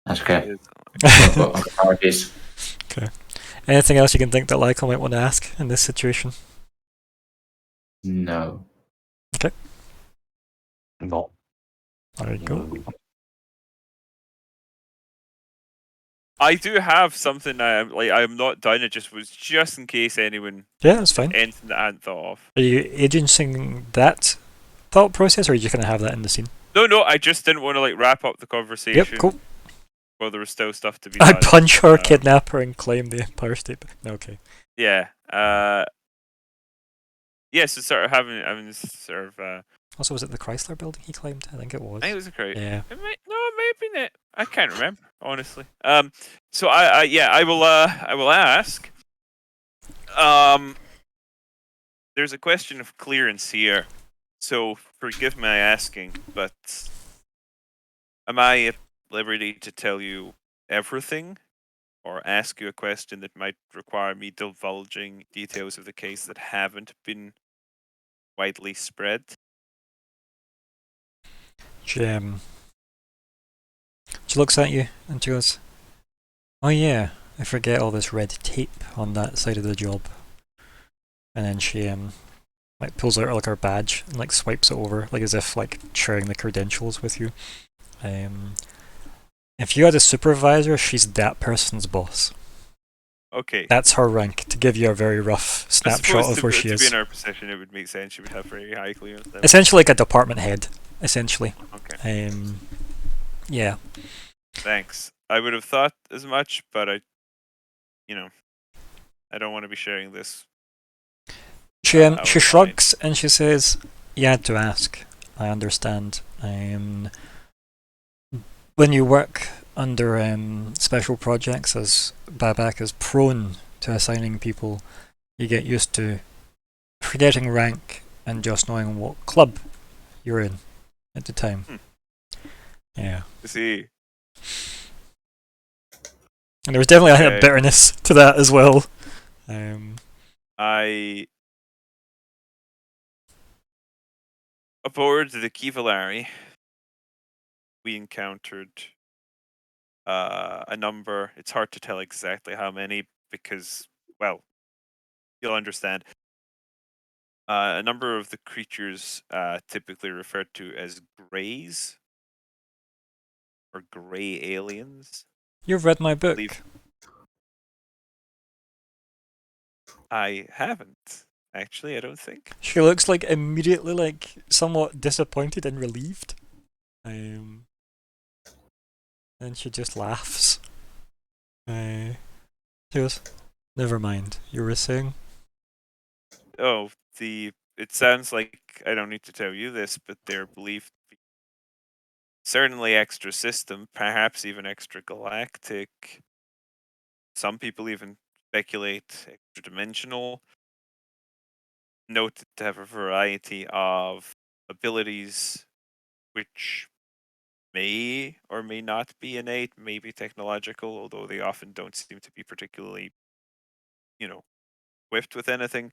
That's okay. Okay. Anything else you can think that Lyco might want to ask in this situation? No. Okay. No. There you go. I do have something I'm not done. It just was just in case anyone Yeah, that's fine. anything that I hadn't thought of. Are you agencing that thought process, or are you just going to have that in the scene? No, I just didn't want to wrap up the Yep, conversation cool. while there was still stuff to be I done. punch her, kidnap her, and claim the Empire State. No, okay. Yeah. Yeah, so sort of having this sort of Also, was it the Chrysler building he claimed? I think it was. I think it was a crowd. Yeah. It may have been it. I can't remember, honestly. So I will ask. There's a question of clearance here, so forgive my asking, but am I at liberty to tell you everything, or ask you a question that might require me divulging details of the case that haven't been widely spread? She looks at you and she goes, "Oh yeah, I forget all this red tape on that side of the job." And then she like pulls out like her badge and like swipes it over, like as if like sharing the credentials with you. If you had a supervisor, she's that person's boss. Okay. That's her rank, to give you a very rough snapshot of where she To be is. in our position, it would make sense she would have very high clearance level. Essentially like a department head, essentially. Okay. Yeah. Thanks. I would have thought as much, but I don't want to be sharing this. She out shrugs and she says, "You had to ask. I understand. When you work under special projects, as Babak is prone to assigning people, you get used to forgetting rank and just knowing what club you're in at the time." Yeah. See. And there was definitely a Okay. bitterness to that as well. Aboard the Kivalari, we encountered a number. It's hard to tell exactly how many because, well, you'll understand. A number of the creatures typically referred to as greys or grey aliens. You've read my book. I haven't, actually, I don't think. She looks like immediately like somewhat disappointed and relieved. Then she just laughs. She goes, "Never mind, you were saying?" Oh, it sounds like I don't need to tell you this, but they're believed to be certainly extra system, perhaps even extra galactic. Some people even speculate extra dimensional. Noted to have a variety of abilities which may or may not be innate, may be technological, although they often don't seem to be particularly, equipped with anything,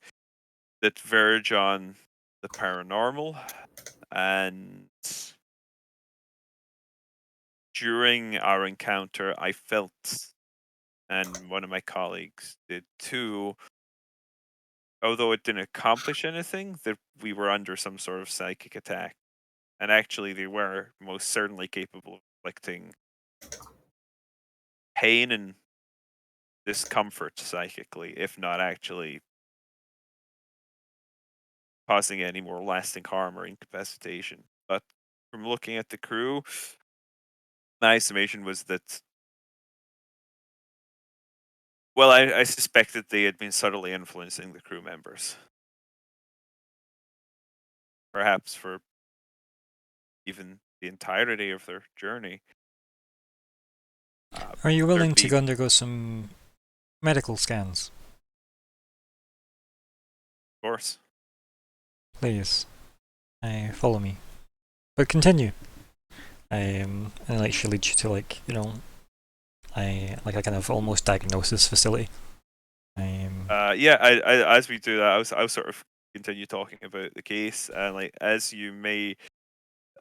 that verge on the paranormal. And during our encounter, I felt, and one of my colleagues did too, although it didn't accomplish anything, that we were under some sort of psychic attack. And actually, they were most certainly capable of inflicting pain and discomfort psychically, if not actually causing any more lasting harm or incapacitation. But from looking at the crew, my estimation was that, well, I suspected they had been subtly influencing the crew members. Perhaps for even the entirety of their journey. Are you willing there'd to be- go undergo some medical scans? Of course. Please. Follow me. But continue. And like she leads you to like, like a kind of almost diagnosis facility. Yeah, I as we do that, I'll sort of continue talking about the case, and like as you may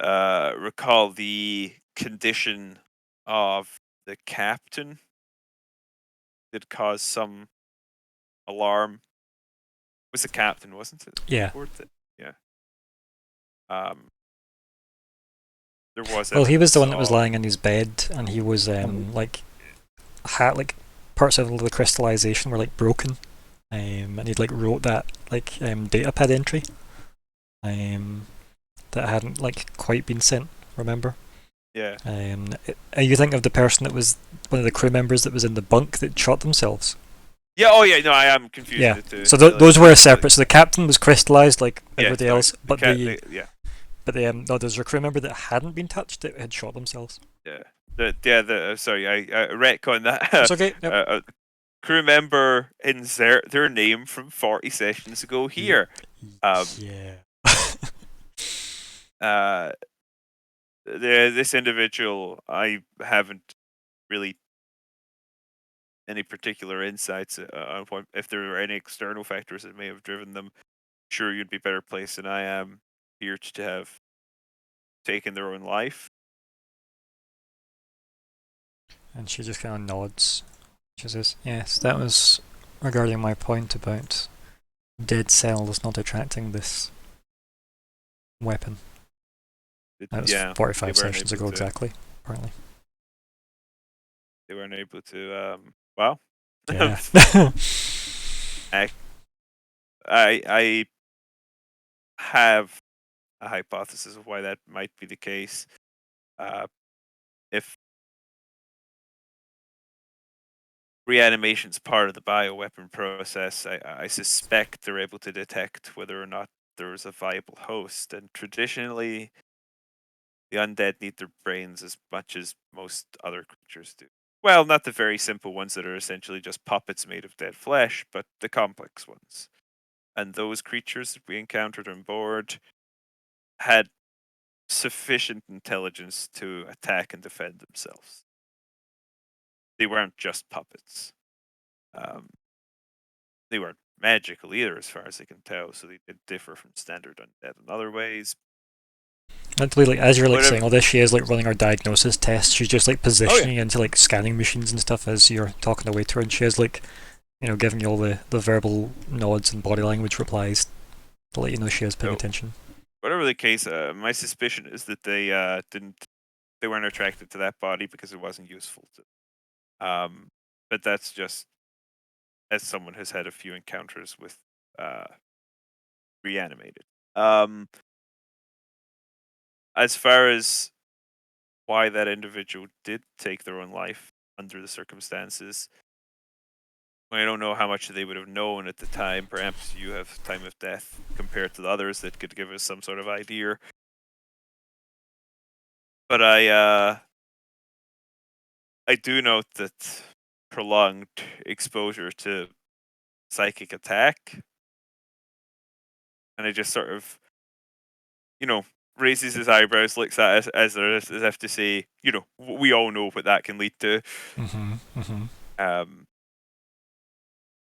recall, the condition of the captain did cause some alarm. It was the captain, wasn't it? Yeah. Yeah. There was. Well, he was the one that was saw- lying in his bed, and he was like had like parts of the crystallization were like broken, and he'd like wrote that like datapad entry, that hadn't like quite been sent. Remember? Yeah. You think of the person that was one of the crew members that was in the bunk that shot themselves. Yeah. Oh yeah. No, I am confused. Yeah. The two. So Like, those were separate. So the captain was crystallized like yeah, everybody sorry, else, but yeah. but no, there's a crew member that hadn't been touched that had shot themselves. Yeah. Sorry, I retcon that. It's okay. Yep. Crew member insert their name from 40 sessions ago here. Yeah. This individual, I haven't really any particular insights on if there were any external factors that may have driven them. Sure, you'd be better placed than I am here to have taken their own life. And she just kind of nods. She says, "Yes, that was regarding my point about dead cells not attracting this weapon." That was Yeah, 45 they weren't sessions able ago to- exactly, apparently. They weren't able to. Well, Yeah. I have a hypothesis of why that might be the case. If reanimation's part of the bioweapon process, I suspect they're able to detect whether or not there is a viable host. And traditionally, the undead need their brains as much as most other creatures do. Well, not the very simple ones that are essentially just puppets made of dead flesh, but the complex ones. And those creatures that we encountered on board had sufficient intelligence to attack and defend themselves. They weren't just puppets. They weren't magical either, as far as I can tell, so they did differ from standard undead in other ways. Actually, like as you're like Whatever. saying all this, she is like running her diagnosis tests. She's just like positioning Oh, into like scanning machines and stuff as you're talking away to her, and she is like, giving you all the verbal nods and body language replies to let you know she is paying So- attention. Whatever the case, my suspicion is that they weren't attracted to that body because it wasn't useful to. But that's just as someone has had a few encounters with reanimated. As far as why that individual did take their own life under the circumstances, I don't know how much they would have known at the time. Perhaps you have time of death compared to the others that could give us some sort of idea. But I do note that prolonged exposure to psychic attack, and it just sort of, raises his eyebrows, looks at us as if to say, we all know what that can lead to.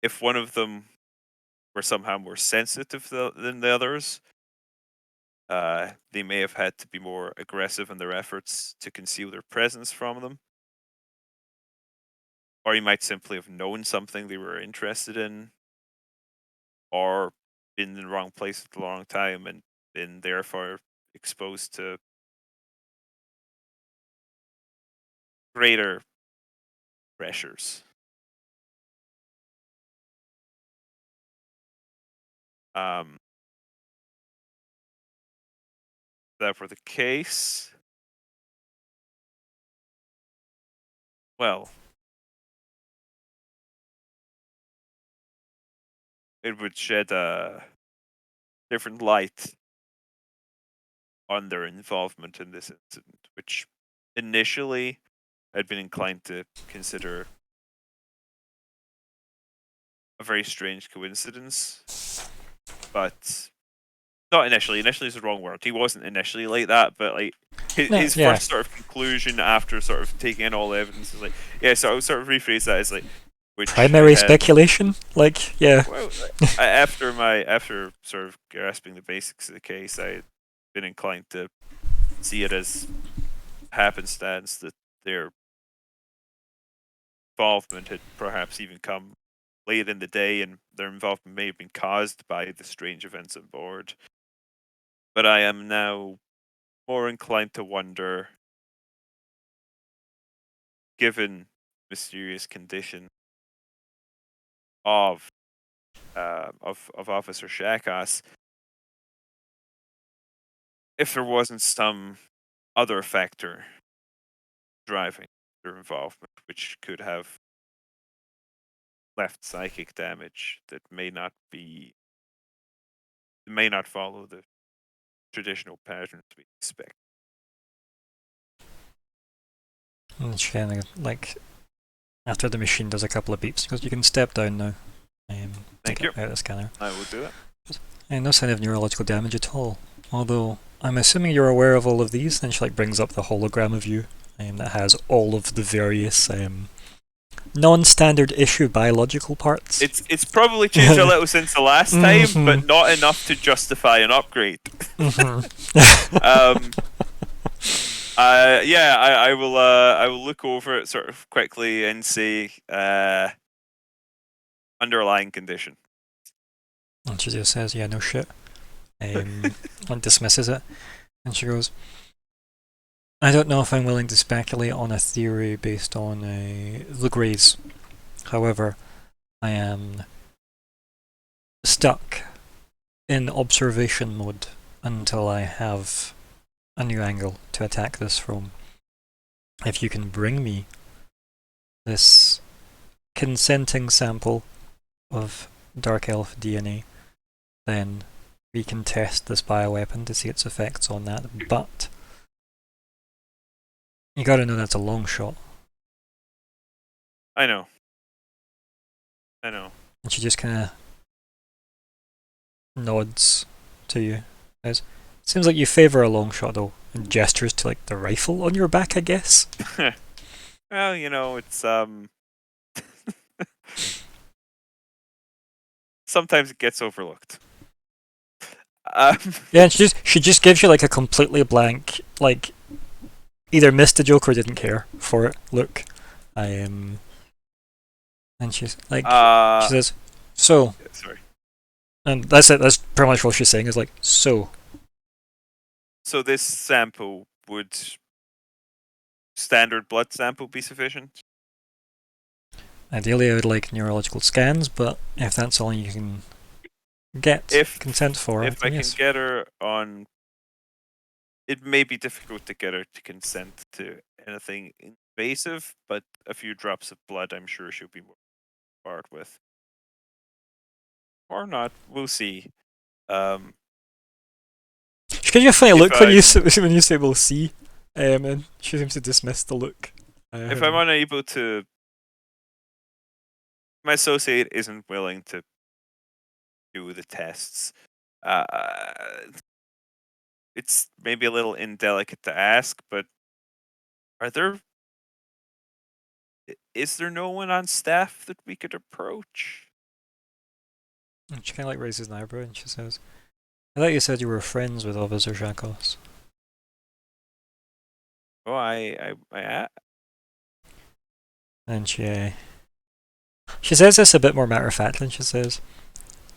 If one of them were somehow more sensitive than the others, they may have had to be more aggressive in their efforts to conceal their presence from them. Or you might simply have known something they were interested in, or been in the wrong place at the wrong time and been therefore exposed to greater pressures. If that were the case, well, it would shed a different light on their involvement in this incident, which initially I'd been inclined to consider a very strange coincidence, but not initially. Initially is the wrong word. He wasn't initially like that, but like his Yeah. first sort of conclusion after sort of taking in all the evidence is like, yeah. So I would sort of rephrase that as like, which Primary I had- speculation, like yeah. Well, after sort of grasping the basics of the case, I had been inclined to see it as happenstance that their involvement had perhaps even come late in the day, and their involvement may have been caused by the strange events on board. But I am now more inclined to wonder, given mysterious condition of Officer Shakas, if there wasn't some other factor driving their involvement, which could have left psychic damage that may not follow the traditional patterns we expect. And she kind of, like, after the machine does a couple of beeps, she goes, "You can step down now." Thank Take you. it out of the scanner. I will do it. And no sign of neurological damage at all. Although, I'm assuming you're aware of all of these. Then she like brings up the hologram of you that has all of the various non-standard issue biological parts. It's probably changed a little since the last time, but Mhm. not enough to justify an upgrade. Yeah, I will look over it sort of quickly and say underlying condition. And she just says, "Yeah, no shit," and dismisses it. And she goes, "I don't know if I'm willing to speculate on a theory based on the Greys. However, I am stuck in observation mode until I have a new angle to attack this from. If you can bring me this consenting sample of Dark Elf DNA, then we can test this bioweapon to see its effects on that. But you gotta know that's a long shot." I know. And she just kind of nods to you. Says, "Seems like you favour a long shot though," and gestures to like the rifle on your back, I guess. Well, it's sometimes it gets overlooked. Yeah, and she just gives you like a completely blank, like either missed the joke or didn't care for it. Look, and she's like, she says, "So," sorry. and that's it. That's pretty much what she's saying. Is like, "So." So this sample would standard blood sample be sufficient? Ideally, I would like neurological scans, but if that's all you can get consent for, if I then can yes. get her on, it may be difficult to get her to consent to anything invasive, but a few drops of blood, I'm sure she'll be more hard with, or not. We'll see. She gives you a funny If look when I- you when you say "we'll see," and she seems to dismiss the look. If I'm unable to, my associate isn't willing to do the tests. It's maybe a little indelicate to ask, but is there no one on staff that we could approach? And she kind of like raises an eyebrow and she says, "I thought you said you were friends with Officer Shakos." Oh, And she says this a bit more matter of factly. And she says,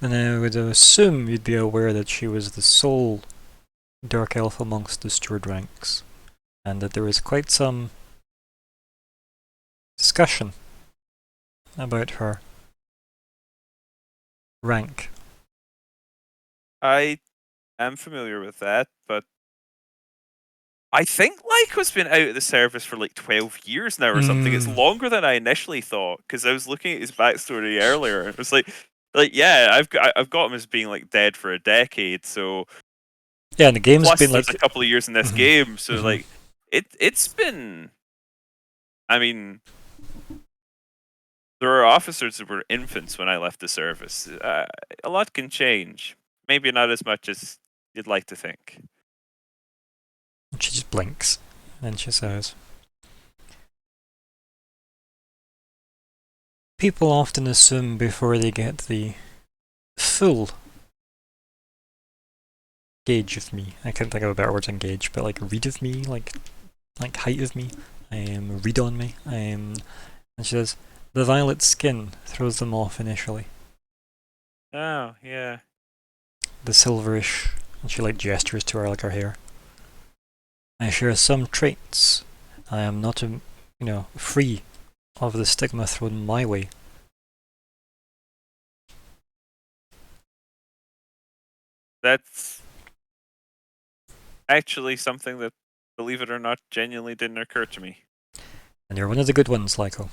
"And I would assume you'd be aware that she was the sole Dark Elf amongst the steward ranks, and that there was quite some discussion about her rank." I am familiar with that, but I think Lyco's been out of the service for like 12 years now or something. It's longer than I initially thought, because I was looking at his backstory earlier, and it was like yeah, I've got him as being like dead for a decade. So Yeah, and the game's plus been there's like a couple of years in this game, so like it's been. I mean, there are officers that were infants when I left the service. A lot can change. Maybe not as much as you'd like to think. she just blinks, and she says, "People often assume before they get the full gauge of me. I can't think of a better word than gauge, but like read of me, like height of me, read on me." And she says, "The violet skin throws them off initially. Oh, yeah. The silverish," and she like gestures to her like her hair. "I share some traits. I am not free of the stigma thrown my way. That's actually something that, believe it or not, genuinely didn't occur to me. And you're one of the good ones, Lyko.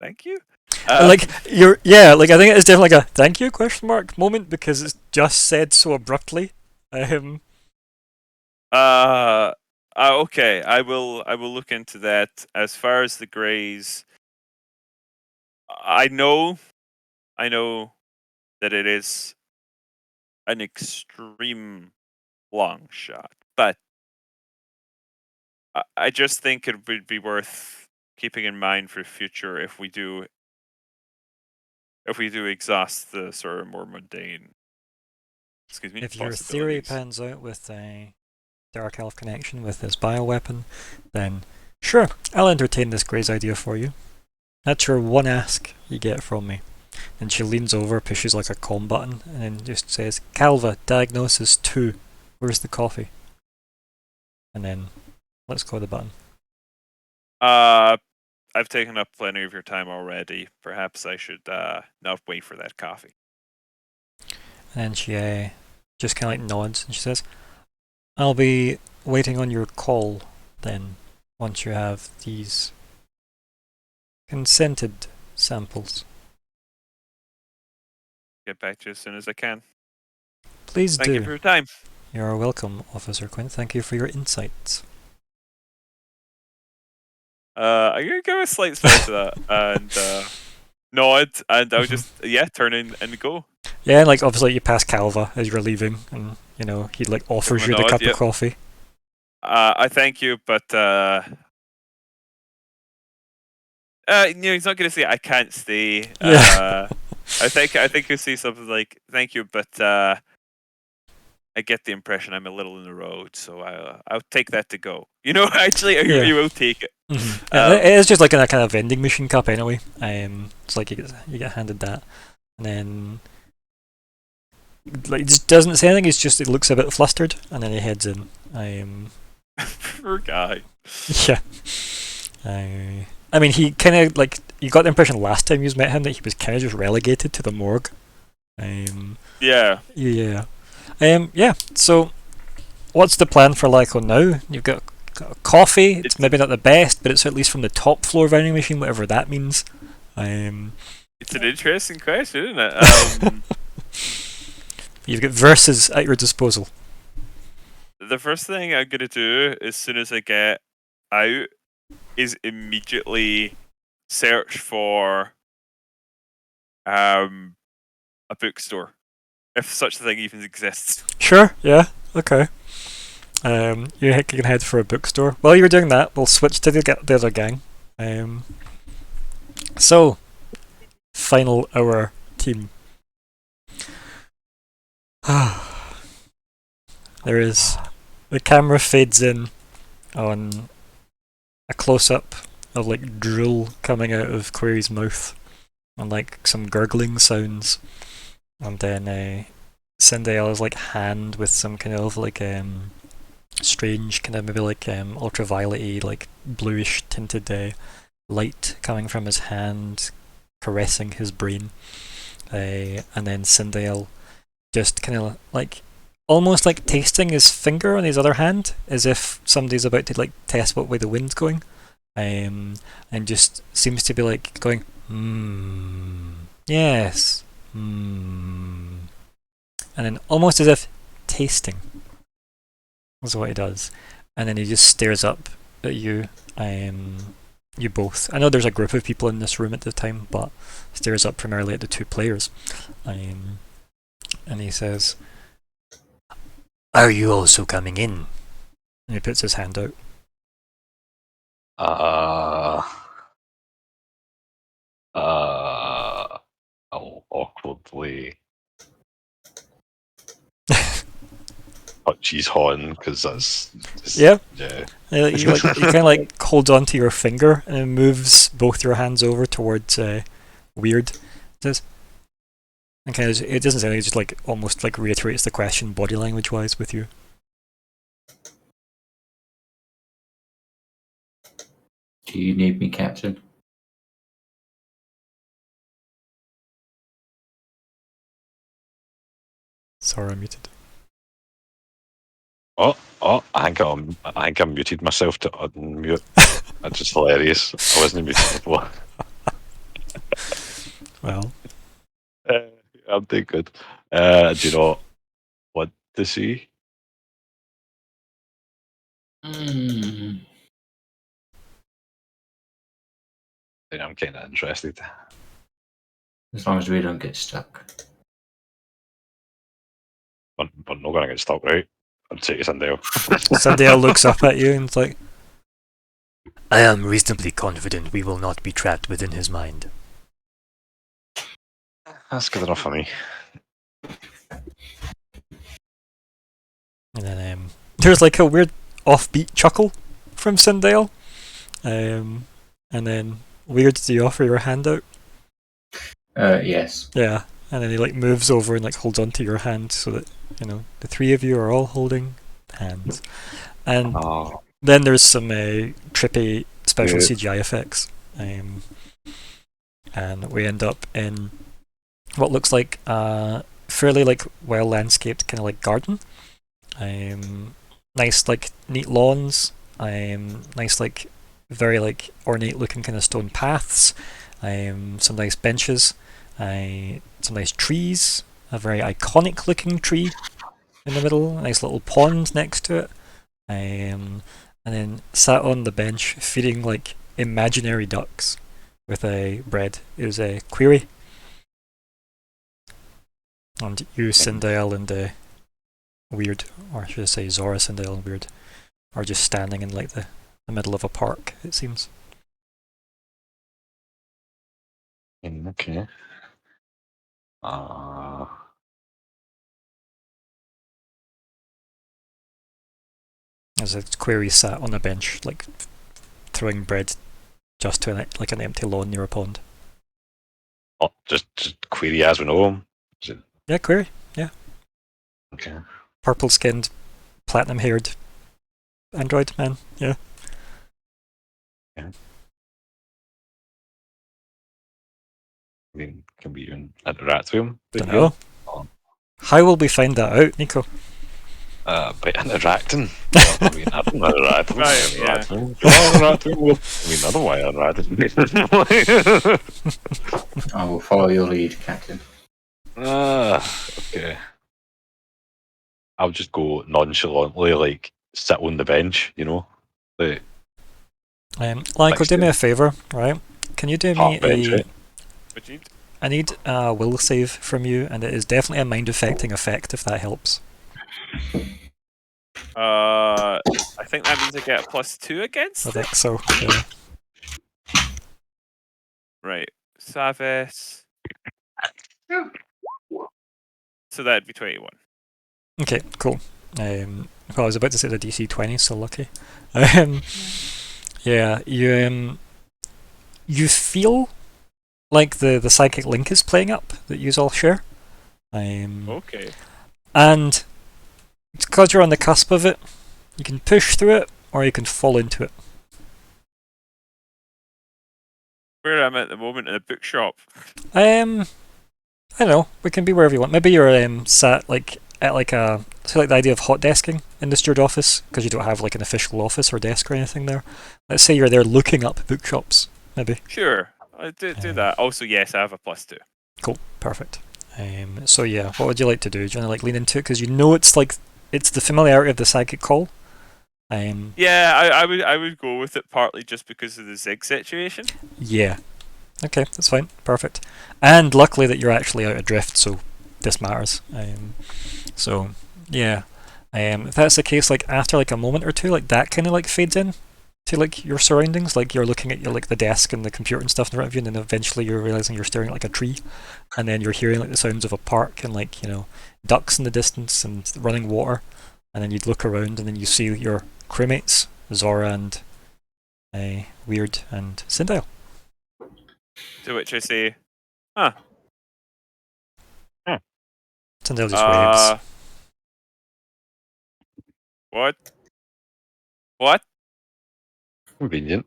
Thank you. Like like I think it's definitely like a thank you question mark moment because it's just said so abruptly. Okay. I will look into that. As far as the Greys, I know that it is an extreme long shot, but I just think it would be worth keeping in mind for future if we do exhaust the sort of more mundane, If your theory possibilities. pans out with a Dark Elf connection with this bioweapon, then sure, I'll entertain this Grey's idea for you. That's your one ask you get from me. And she leans over, pushes like a calm button, and then just says, Calva, diagnosis 2. Where's the coffee? And then let's go to the button. I've taken up plenty of your time already. Perhaps I should not wait for that coffee. And then she just kind of like nods and she says, I'll be waiting on your call then, once you have these consented samples. Get back to you as soon as I can. Please Thank you for do. your time. You're welcome, Officer Quinn. Thank you for your insights. I'm gonna give a slight smile to that and nod, and I'll just turn in and go. Yeah, and like obviously you pass Calva as you're leaving, and you know he like Give him offers a you the nod. cup Yep. of coffee. I thank you, but he's not gonna say I can't stay. Yeah. I think he'll say something like "Thank you," but I get the impression I'm a little in the road, so I'll take that to go. You know, actually, Yeah. you will take it. It is just like in a kind of vending machine cup anyway. It's like you get handed that, and then like just doesn't say anything. It looks a bit flustered, and then he heads in. Poor guy. Yeah. I mean, he kind of like you got the impression last time you met him that he was kind of just relegated to the morgue. Yeah. Yeah. Yeah. So, what's the plan for Lyco now? You've got coffee. It's maybe not the best, but it's at least from the top floor vending machine, whatever that means. It's an interesting question, isn't it? You've got verses at your disposal. The first thing I'm gonna do as soon as I get out is immediately search for a bookstore, if such a thing even exists. Sure. Yeah. Okay. You can head for a bookstore. While you're doing that, we'll switch to the other gang. So, final hour team. There is the camera fades in on a close up of like drool coming out of Query's mouth and like some gurgling sounds, and then Cinderella's like hand with some kind of like strange kind of maybe like ultraviolet-y like bluish tinted light coming from his hand caressing his brain, and then Cinderella just kind of like almost like tasting his finger on his other hand as if somebody's about to like test what way the wind's going, and just seems to be like going yes, and then almost as if tasting is what he does, and then he just stares up at you, you both. I know there's a group of people in this room at the time, but stares up primarily at the two players, and he says, "Are you also coming in?" And he puts his hand out. I'll awkwardly touch his horn because that's Yeah. yeah. You kind of like holds onto your finger and it moves both your hands over towards Weird. It says, and kind of it doesn't say anything, it just like almost like reiterates the question body language wise with you. Do you need me, Captain? Sorry, I'm muted. Oh, I think I muted myself to unmute. That's just hilarious. I wasn't muted before. Well, I'm doing good. Do you know what to see? Mm. I'm kind of interested. As long as we don't get stuck. We're not going to get stuck, right? I'd say to Sindel. Sindel looks up at you and it's like, I am reasonably confident we will not be trapped within his mind. That's good enough for me. And then there's like a weird offbeat chuckle from Sindel. And then, weird, do you offer your hand out? Yes. Yeah. And then he like moves over and like holds onto your hand so that, the three of you are all holding hands. And Oh, then there's some trippy special Yeah. CGI effects. And we end up in what looks like a fairly like well landscaped kind of like garden. Nice like neat lawns. Nice like very like ornate looking kind of stone paths. Some nice benches. Some nice trees. A very iconic looking tree in the middle. A nice little pond next to it. And then sat on the bench feeding like imaginary ducks with a bread. It was a query. And you, Sindel, and Weird, or should I say Zora, Sindel, and Weird, are just standing in like the middle of a park, it seems. okay. As a query sat on a bench, like throwing bread just to an empty lawn near a pond. Oh, just query as we know him. Is it Yeah, query. Yeah, okay? purple skinned, platinum haired android man. Yeah. I mean, can we even interact with him? Don't know. How will we find that out, Nico? By interacting. I mean, I don't interact. Right, yeah. Interacting. I mean, I don't want to interact. I will follow your lead, Captain. Okay. I'll just go nonchalantly, like, sit on the bench, Like, Lyco, do me a favour, right? Can you do me park bench, right? Would you? I need a will save from you, and it is definitely a mind affecting effect if that helps. I think that means I get a +2 against I it. think so. Yeah. Right. Savis. So that'd be 21. Okay, cool. Well, I was about to say the DC 20, so lucky. Yeah, you feel like the psychic link is playing up that you all share. Okay. And it's because you're on the cusp of it. You can push through it, or you can fall into it. Where I'm at the moment in a bookshop. I don't know. We can be wherever you want. Maybe you're sat like at like a say like the idea of hot desking in the steward office because you don't have like an official office or desk or anything there. Let's say you're there looking up bookshops. Maybe. Sure. I do that. Also, yes, I have a +2. Cool. Perfect. So yeah, what would you like to do? Do you want to like lean into it because you know it's like it's the familiarity of the psychic call. Yeah, I would go with it partly just because of the Zig situation. Yeah. Okay, that's fine. Perfect. And luckily that you're actually out adrift, so this matters. So yeah. If that's the case, like after like a moment or two, like that kind of like fades in to like your surroundings. Like you're looking at your like the desk and the computer and stuff in front of you, and then eventually you're realizing you're staring at like a tree, and then you're hearing like the sounds of a park and like ducks in the distance and running water, and then you'd look around and then you see your crewmates, Zora and Weird and Sindel. To which I say, huh. Sindel just waves. What? What? Convenient.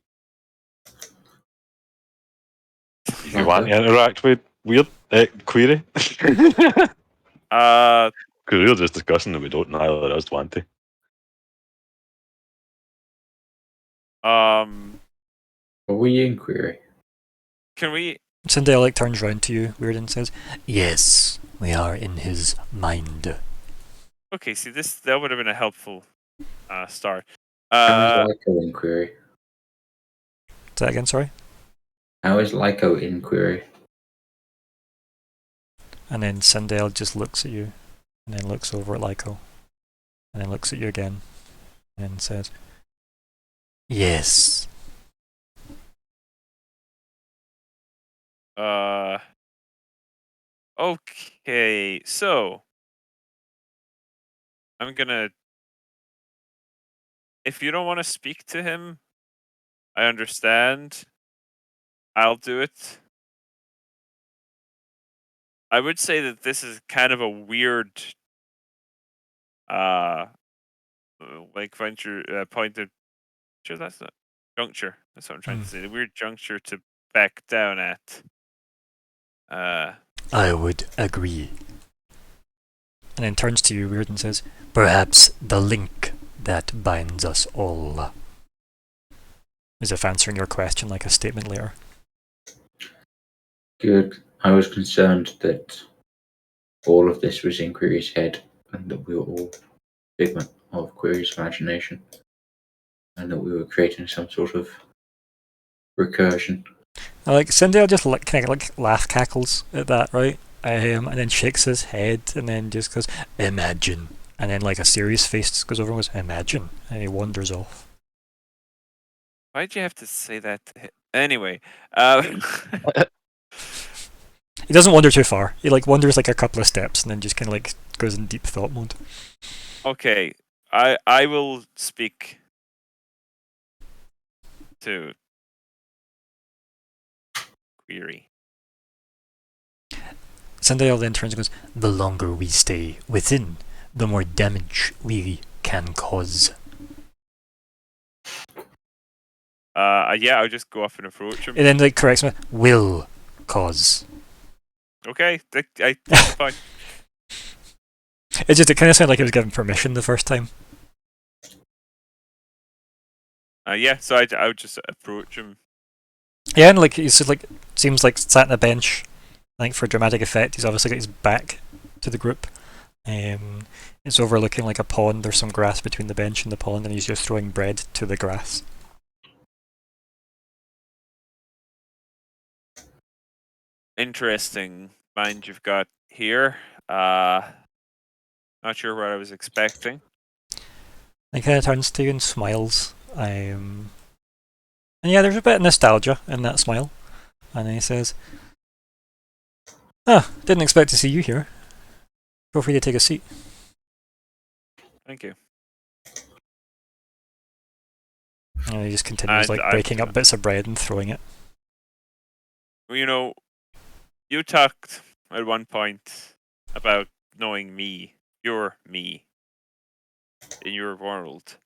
If you want to interact with weird query, because we were just discussing that we don't neither of us want to. Are we in query? Can we? Sindel turns round to you, weird, and says, "Yes, we are in his mind." Okay, see that would have been a helpful start. How is Lyco in query? Say that again, sorry. How is Lyco in query? And then Sindel just looks at you, and then looks over at Lyco, and then looks at you again, and says, "Yes." Okay, so I'm gonna. If you don't want to speak to him, I understand. I'll do it. I would say that this is kind of a weird, like venture pointed. Sure, that's not juncture. That's what I'm trying to say. The weird juncture to back down at. I would agree. And then turns to you, weird, and says, "Perhaps the link that binds us all." As if answering your question like a statement later. Good. I was concerned that all of this was in Query's head and that we were all figment of Query's imagination and that we were creating some sort of recursion. Sindel just kind of laugh cackles at that, right? And then shakes his head and then just goes, "Imagine." And then a serious face goes over and goes, "Imagine." And he wanders off. Why'd you have to say that? Anyway, He doesn't wander too far. He wanders a couple of steps and then just kind of goes in deep thought mode. Okay, I will speak to Query. Sindel then turns and goes, "The longer we stay within, the more damage we can cause." Yeah, I'll just go off and approach him. And then corrects me, "Will cause." Okay, that's fine. It kind of sounded like he was given permission the first time. Yeah, so I would just approach him. Yeah, and he's just seems sat on a bench. I think for dramatic effect, he's obviously got his back to the group. It's overlooking a pond. There's some grass between the bench and the pond, and he's just throwing bread to the grass. Interesting mind you've got here. Not sure what I was expecting. He kind of turns to you and smiles. And yeah, there's a bit of nostalgia in that smile. And then he says, "Ah, didn't expect to see you here. Feel free to take a seat." Thank you. And he just continues And breaking up bits of bread and throwing it. Well, you talked at one point about knowing me, your me, in your world.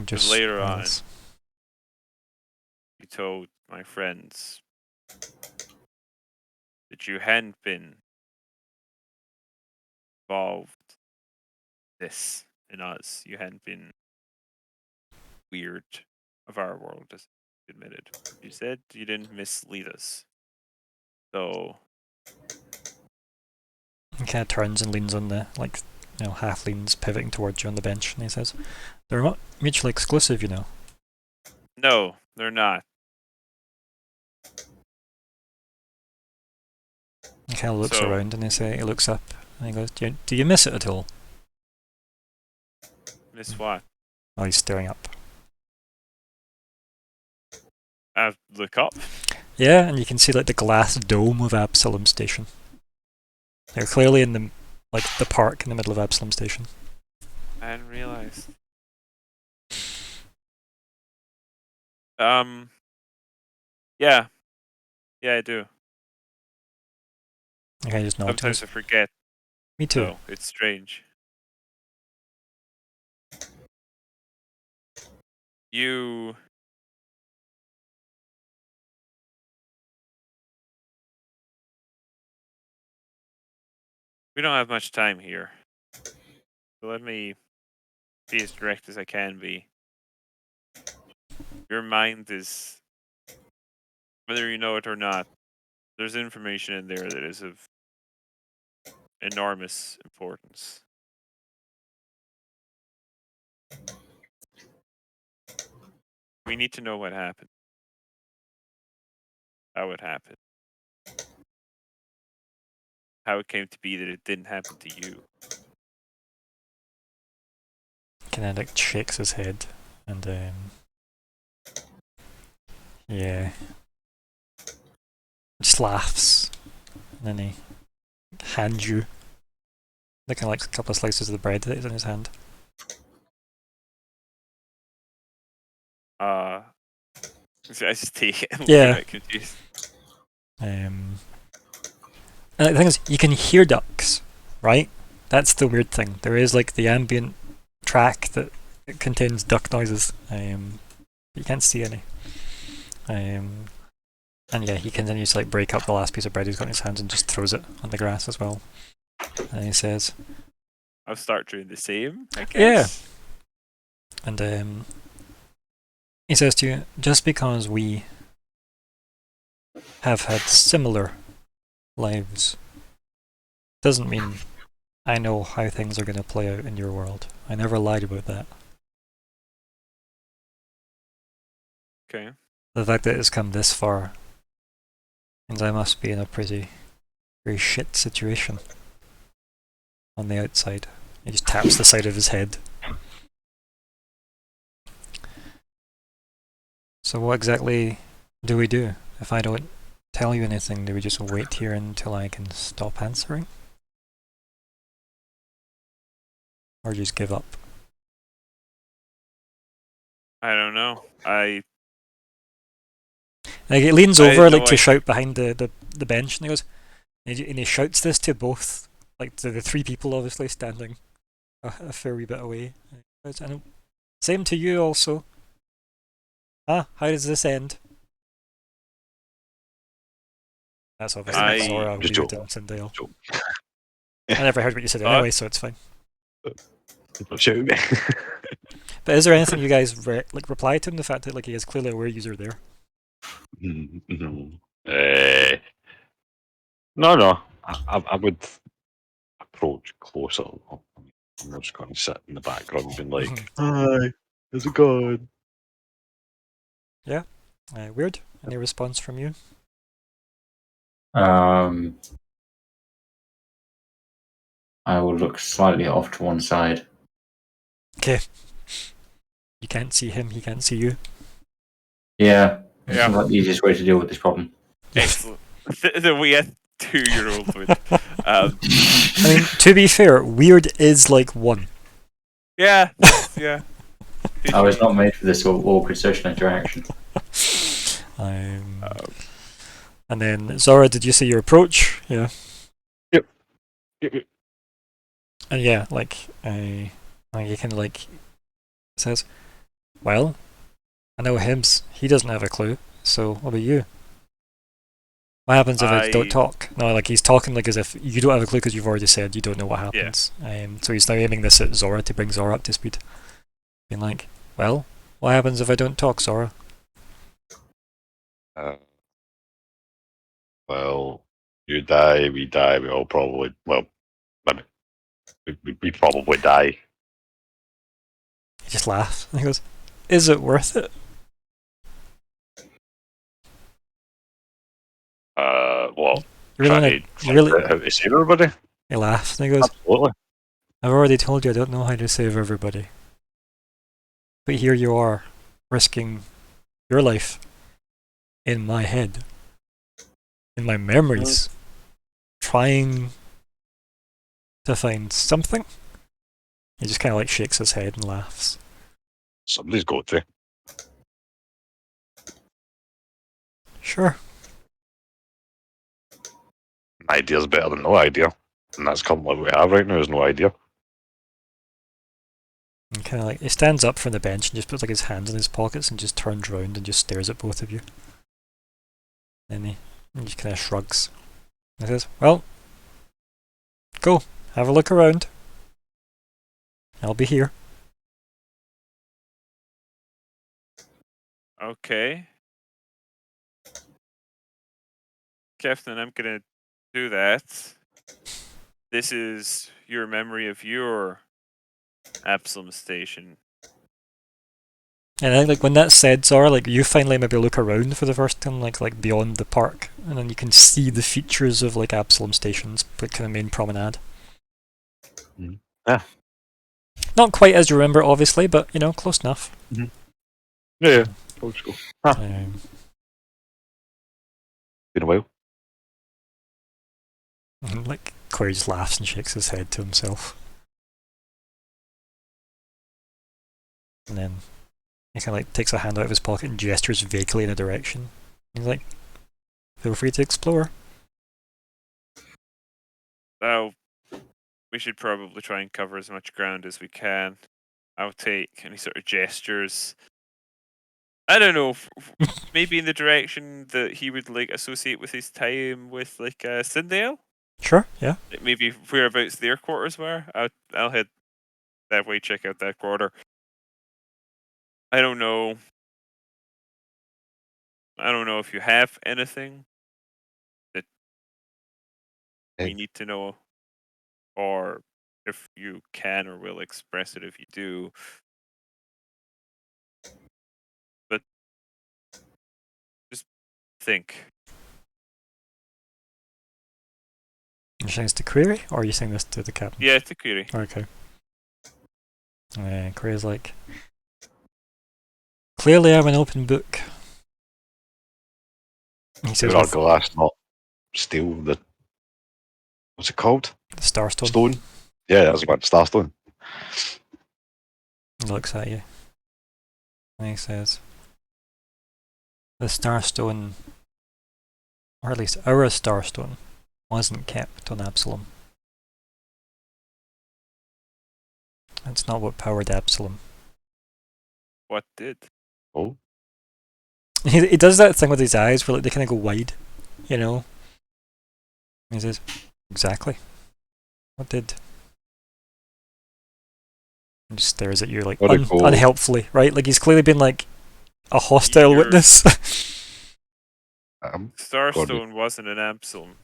Just later on, smiles. you told my friends that you hadn't been involved this in us. You hadn't been weird of our world, as you admitted. You said you didn't mislead us. So He kind of turns and leans on the, half leans, pivoting towards you on the bench, and he says, "They're not mutually exclusive, you know." no, they're not. He kind of looks So- around and he looks up and he goes, Do you miss it at all?" Miss what? Oh, he's staring up. I look up. Yeah, and you can see the glass dome of Absalom Station. They're clearly in the park in the middle of Absalom Station. I didn't realize. Yeah. Yeah, I do. Okay, just nods. Sometimes I forget. Me too. So it's strange. You We don't have much time here. So let me be as direct as I can be. Your mind is, whether you know it or not, there's information in there that is of enormous importance. We need to know what happened. How it happened. How it came to be that it didn't happen to you. Kinetic shakes his head and yeah, just laughs, and then he hands you looking like a couple of slices of the bread that is in his hand. So I just take it and look Yeah. a bit confused. And the thing is, you can hear ducks, right? That's the weird thing. There is like the ambient track that contains duck noises. You can't see any. And yeah, he continues to like break up the last piece of bread he's got in his hands and just throws it on the grass as well. And he says, I'll start doing the same, I Yeah. guess. and he says to you, just because we have had similar lives doesn't mean I know how things are going to play out in your world. I never lied about that. Okay. The fact that it's come this far means I must be in a pretty shit situation on the outside. He just taps the side of his head. So what exactly do we do? If I don't tell you anything, do we just wait here until I can stop answering? Or just give up? I don't know. Like he leans I over had no like to idea. shout behind the bench and he goes, and he shouts this to both, like to the three people obviously standing a fair wee bit away. He goes, "And same to you also. How does this end?" That's obviously I- Zora, Just Weird, joke. and Sindale. Joke. I never heard what you said Oh. anyway, so it's fine. Don't shoot me. But is there anything you guys like reply to him? The fact that like he is clearly aware you're there. No. I would approach closer. I'm not just going to sit in the background being like, "Hi, how's it going?" Weird. Any response from you? I will look slightly off to one side. Okay. You can't see him. He can't see you. Yeah, it Yeah. seems like the easiest way to deal with this problem. Excellent. The way a 2-year-old would. I mean, to be fair, Weird is like 1. Yeah. Yeah. I was not made for this awkward social interaction. And then Zora, did you see your approach? Yeah. Yep. And yeah, like you kind of like says, well, I know Hibbs. He doesn't have a clue. So what about you? What happens if I don't talk? No, like he's talking like as if you don't have a clue because you've already said you don't know what happens. So he's now aiming this at Zora to bring Zora up to speed. Being like, well, what happens if I don't talk, Zora? Well, you die, we die, we all probably, well, we probably die. He just laughs and he goes, is it worth it? What? You really How to save everybody? He laughs and he goes, Absolutely. I've already told you I don't know how to save everybody. But here you are, risking your life in my head, in my memories, trying to find something. He just kind of like shakes his head and laughs. Somebody's got to. Sure. An idea's better than no idea. And that's currently what we have right now is no idea. And kind of like he stands up from the bench and just puts like his hands in his pockets and just turns around and just stares at both of you. Then he just kind of shrugs. And says, well, Go. Have a look around. I'll be here. Okay. Captain, I'm gonna do that. This is your memory of your Absalom station. And I think like when that's said, Zara, like you finally maybe look around for the first time, like beyond the park, and then you can see the features of like Absalom stations, like kind of main promenade. Yeah. Not quite as you remember, obviously, but you know, close enough. Yeah. Old school. Um, Been a while. and, like Corey just laughs and shakes his head to himself, and then he kind of like takes a hand out of his pocket and gestures vaguely in a direction. He's like, "Feel free to explore." Oh, we should probably try and cover as much ground as we can. I'll take any sort of gestures. I don't know, maybe in the direction that he would like associate with his time with like Sindale. Sure, yeah. Like, maybe whereabouts their quarters were. I'll head that way, check out that quarter. I don't know. I don't know if you have anything that we need to know, or if you can or will express it if you do. But just think. You're saying this to Query, or are you saying this to the captain? Yeah, it's a query. Okay. Query's like, clearly I'm an open book. He says Our with glass, not steel. The what's it called? the Starstone. Stone. Yeah, that's about Starstone. He looks at you. And he says, the Starstone, or at least our Starstone, wasn't kept on Absalom. That's not what powered Absalom. What did? Oh, He does that thing with his eyes where like they kind of go wide, you know? He says, exactly. What did? And just stares at you like Gotta go. unhelpfully, right? Like he's clearly been like a hostile You're- witness. Starstone wasn't an Absalom.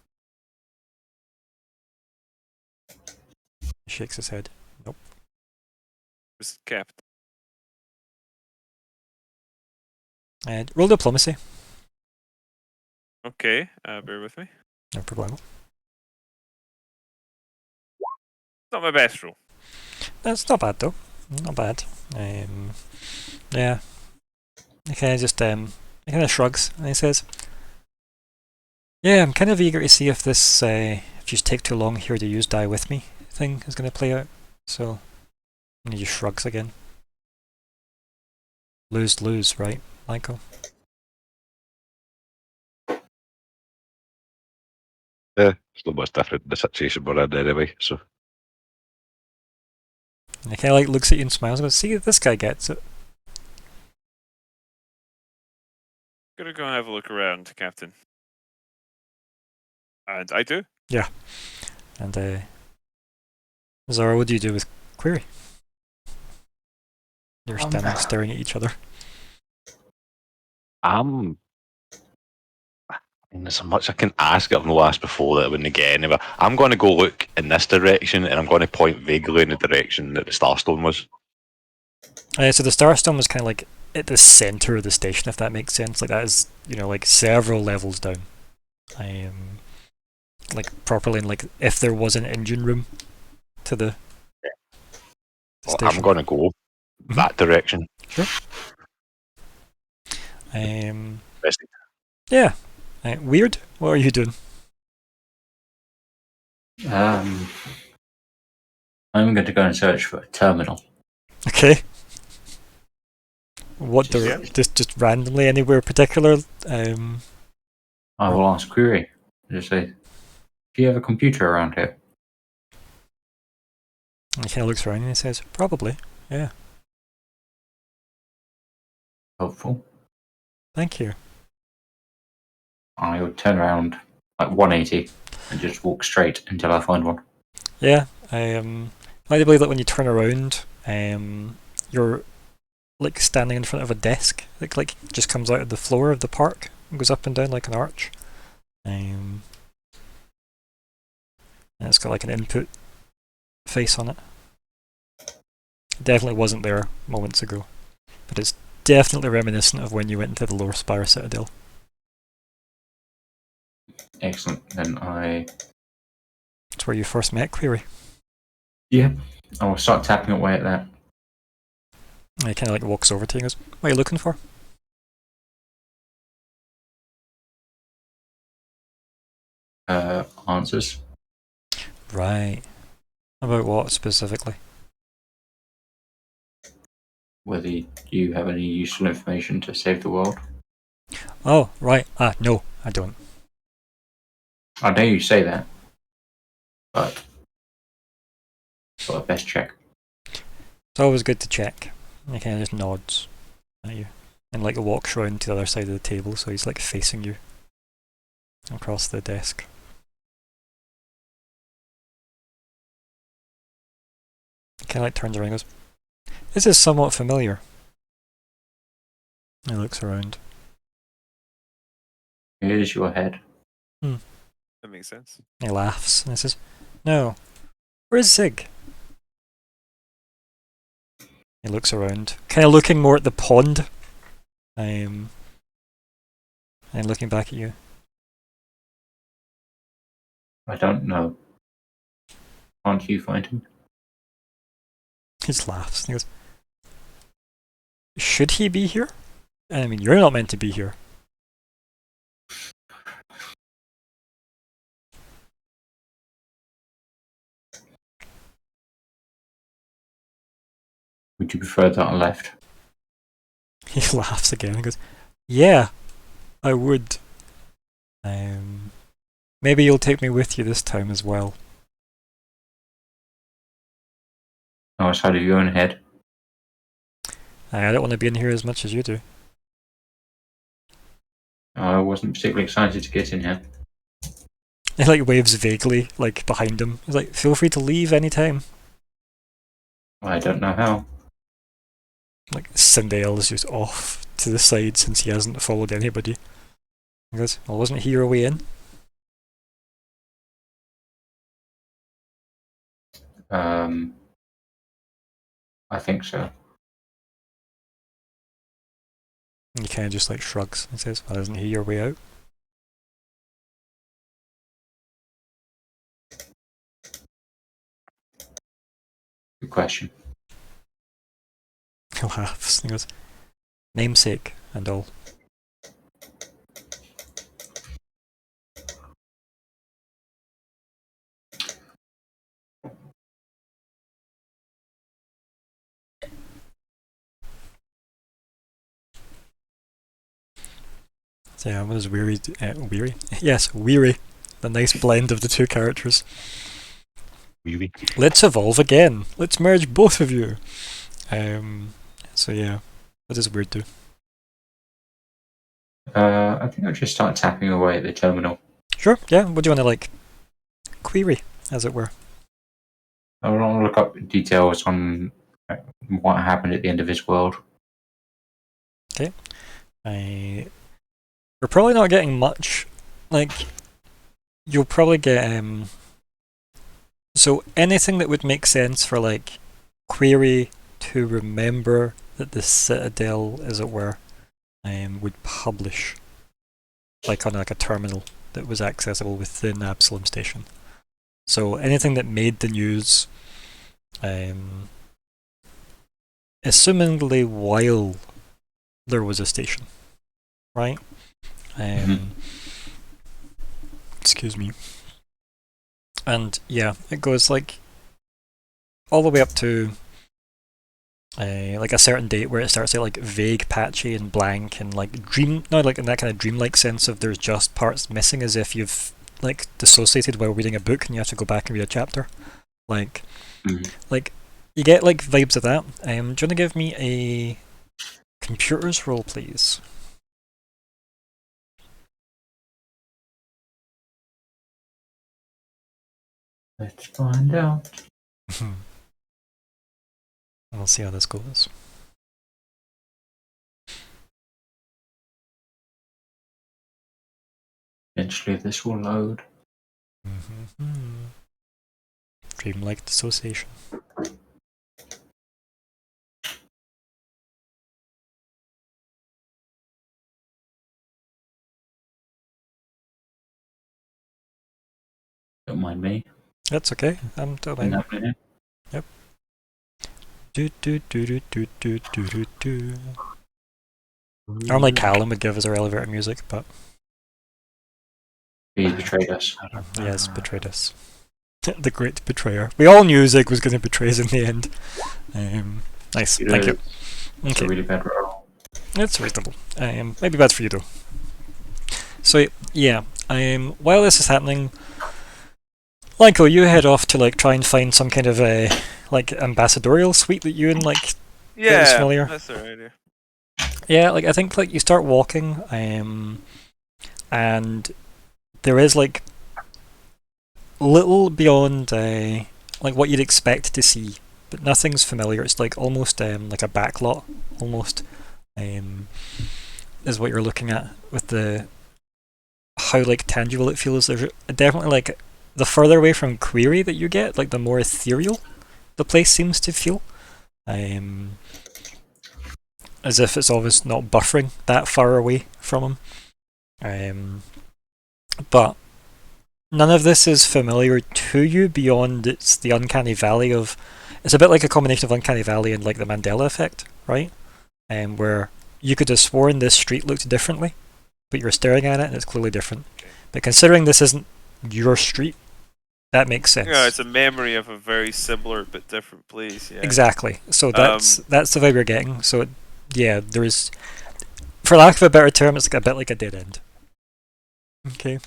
He shakes his head. Nope. It was kept. And roll diplomacy. Okay, bear with me. No problem. Not my best roll. That's not bad though. Not bad. Yeah. He kind of just he kind of shrugs and he says, "Yeah, I'm kind of eager to see if this if you take too long here to use die with me thing is going to play out." So, and he just shrugs again. Lose, right, Michael? yeah, it's not much different in the situation we're in anyway. So And he kind of like looks at you and smiles and goes, "See if this guy gets it." Gonna go and have a look around, Captain. And I do. And Zara, what do you do with Query? You're standing staring at each other. there's so much I can ask. I've not asked before that I wouldn't get anywhere. I'm going to go look in this direction, and I'm going to point vaguely in the direction that the Starstone was. So the Starstone was kind of like at the center of the station, if that makes sense. Like that is, you know, like several levels down. Like properly, in like if there was an engine room to the Well, station. I'm going to go that direction. Sure. Um. Investigate. Yeah. Weird. What are you doing? I'm going to go and search for a terminal. Okay. What Yeah. just randomly anywhere particular? I will ask Query. Just say, do you have a computer around here? And he kind of looks around and he says, "Probably. Yeah. Helpful. Thank you." I would turn around like 180 and just walk straight until I find one. Yeah, I believe that when you turn around, you're like standing in front of a desk, like just comes out of the floor of the park and goes up and down like an arch. And it's got like an input face on it. It definitely wasn't there moments ago, but it's definitely reminiscent of when you went into the Lower Spire Citadel. Excellent. Then It's where you first met Query. yeah, I will start tapping away at that. And he kind of like walks over to you and goes, "What are you looking for?" Answers. Right. About what specifically? Whether you have any useful information to save the world. Oh, right. No, I don't. I know you say that, but got a best check. It's always good to check. And he kind of just nods at you and like walks around to the other side of the table, so he's like facing you across the desk. He kind of like turns around and goes, "This is somewhat familiar." He looks around. Here's your head. That makes sense. He laughs and he says, "No, where's Zig?" He looks around, kind of looking more at the pond, and looking back at you. I don't know. Can't you find him? He just laughs and he goes, "Should he be here? I mean, you're not meant to be here." Would you prefer that I left? He laughs again and goes, "Yeah, I would. Maybe you'll take me with you this time as well." Outside of your own head. I don't want to be in here as much as you do. I wasn't particularly excited to get in here. He like waves vaguely, like behind him. He's like, "Feel free to leave anytime." I don't know how. Like Sindel is just off to the side since he hasn't followed anybody. He goes, "Well, wasn't he your way in?" I think so. And he kind of just like shrugs and says, "Well, isn't he your way out?" Good question. He laughs and he goes, "Namesake and all." So yeah, I was weary. Weary? Yes, weary. The nice blend of the two characters. Really? Let's evolve again. Let's merge both of you. So yeah, what does weird do? I think I'll just start tapping away at the terminal. Sure, yeah. What do you want to like query, as it were? I want to look up details on what happened at the end of his world. We're probably not getting much. Like, you'll probably get so anything that would make sense for like query to remember that the Citadel, as it were, would publish like on like a terminal that was accessible within Absalom Station. So anything that made the news, assumingly while there was a station, right? Excuse me. And yeah, it goes like all the way up to like a certain date where it starts to like vague, patchy, and blank, and like not like in that kind of dreamlike sense of there's just parts missing, as if you've like dissociated while reading a book and you have to go back and read a chapter. Like, like you get like vibes of that. Do you want to give me a computers roll, please? Let's find out. We'll see how this goes. Eventually this will load. Dreamlike dissociation. Don't mind me. That's okay. I'm Been doing. happening here. Do do do do do do do do do. Normally Callum would give us our elevator music, but He's betrayed us. he has betrayed us. The great betrayer. We all knew Zig was going to betray us in the end. Nice, thank you. It's a really bad roll. It's reasonable. Maybe bad for you though. So yeah, while this is happening, Lyko, you head off to like try and find some kind of a like ambassadorial suite that you and like Yeah, familiar. that's the idea. Yeah, like I think like you start walking, and there is like little beyond like what you'd expect to see, but nothing's familiar. It's like almost like a backlot, almost is what you're looking at with the how like tangible it feels. There's definitely like the further away from Query that you get, like the more ethereal the place seems to feel. As if it's always not buffering that far away from him. But none of this is familiar to you beyond it's the uncanny valley of. It's a bit like a combination of uncanny valley and like the Mandela effect, right? Where you could have sworn this street looked differently, but you're staring at it and it's clearly different. But considering this isn't your street, that makes sense. Yeah, it's a memory of a very similar but different place. Yeah. Exactly. So that's the vibe you're getting. So yeah, there is, for lack of a better term, it's like a bit like a dead end. Okay.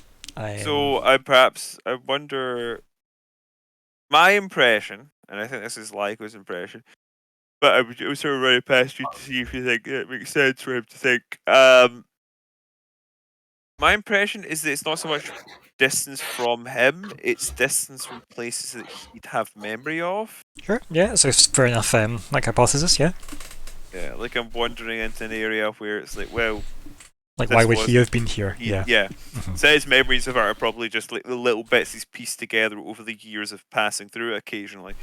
So I wonder. My impression, and I think this is Lyko's impression, but I would sort of run it past you to see if you think it makes sense for him to think. My impression is that it's not so much distance from him; it's distance from places that he'd have memory of. Sure. Yeah. So it's fair enough. Like hypothesis. Yeah. Yeah, like I'm wandering into an area where it's like, well, Like this why would he wasn't- have been here? Yeah. Yeah. Mhm. So his memories of it are probably just like the little bits he's pieced together over the years of passing through it occasionally.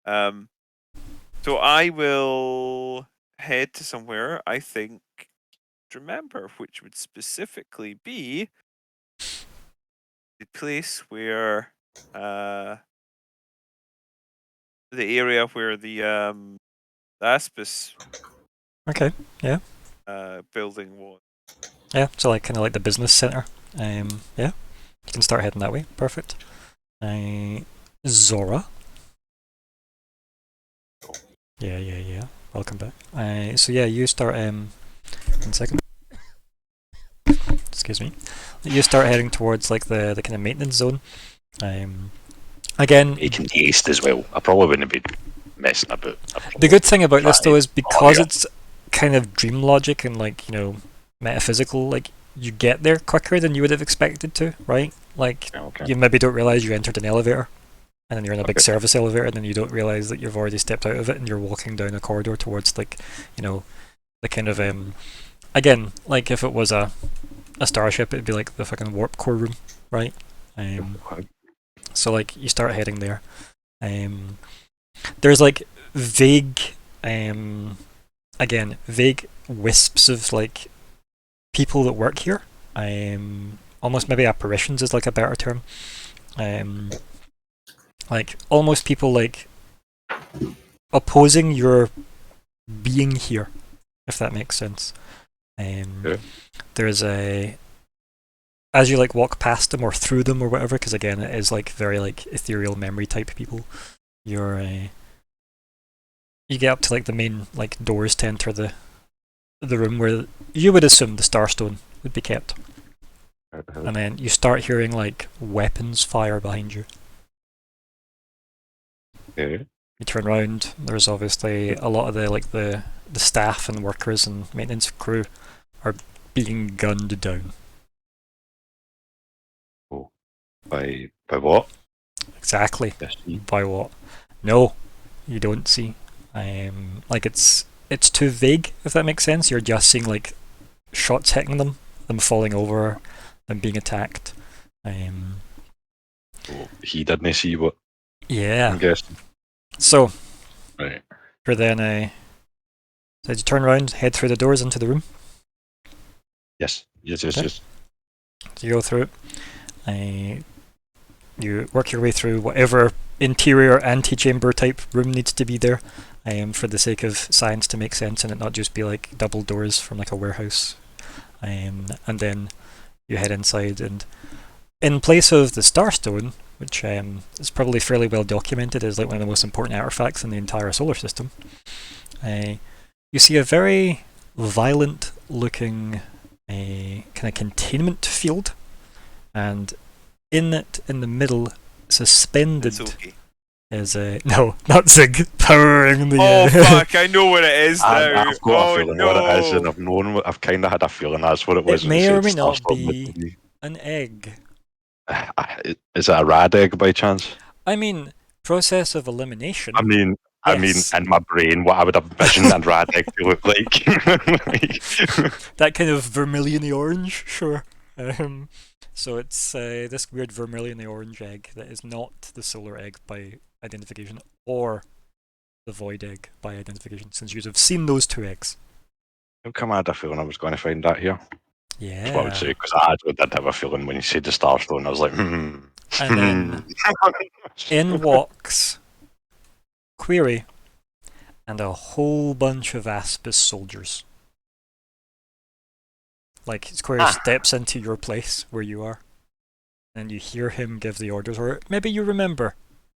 So I will head to somewhere I think to remember, which would specifically be the place where the area where the Aspis Okay. Yeah. building was. Yeah. So like kind of like the business center. Yeah. You can start heading that way. Perfect. Zora. Yeah. Welcome back. So yeah, you start. 1 second. Excuse me. You start heading towards like the kind of maintenance zone. Again, Making taste as well. I probably wouldn't be messing about. the good thing about this Right. though is because yeah. it's kind of dream logic and like, you know, metaphysical, like you get there quicker than you would have expected to, right? Like Okay. you maybe don't realize you entered an elevator and then you're in a big Okay. service elevator and then you don't realize that you've already stepped out of it and you're walking down a corridor towards like, you know, the kind of again, like if it was a starship, it'd be like the fucking warp core room, right? So like you start heading there. There's like vague, again, vague wisps of like people that work here. Almost maybe apparitions is like a better term. Like almost people like opposing your being here, if that makes sense. Yeah. There's a, as you like walk past them or through them or whatever, because again it is like very like ethereal memory type people. You get up to like the main like doors to enter the room where you would assume the Starstone would be kept, and then you start hearing like weapons fire behind you. Yeah. You turn around. There's obviously a lot of the staff and workers and maintenance crew are being gunned down. By what? Exactly. Yes. By what? No, you don't see. Like it's too vague, if that makes sense. You're just seeing like shots hitting them falling over, them being attacked. So he didn't see what Yeah. I'm guessing. So Right. for then, so you turn around, head through the doors into the room. Yes. Yes. Okay. Yes. So you go through it. You work your way through whatever interior antechamber type room needs to be there, for the sake of science to make sense and it not just be like double doors from like a warehouse. And then you head inside, and in place of the Starstone, which is probably fairly well documented as like one of the most important artifacts in the entire solar system, you see a very violent looking kind of containment field, and in it, in the middle, suspended Suzuki. is a no, not Zig powering the. Oh fuck! I know what it is now. I've got a Oh feeling what it is, and no! I've kind of had a feeling that's what it was It when you may or said may not Starstorm be would be. an egg. Is it a rad egg by chance? I mean, process of elimination. I mean, Yes. in my brain, what I would envision a rad egg to look like. That kind of vermiliony orange, sure. So it's this weird vermiliony orange egg that is not the solar egg by identification, or the void egg by identification, since you'd have seen those two eggs. How come I had a feeling I was going to find that here? That's what I would say, Yeah. because I actually did have a feeling when you said the Starstone, I was like, And then in walks Query and a whole bunch of Aspis soldiers. Like, Query steps into your place where you are, and you hear him give the orders, or maybe you remember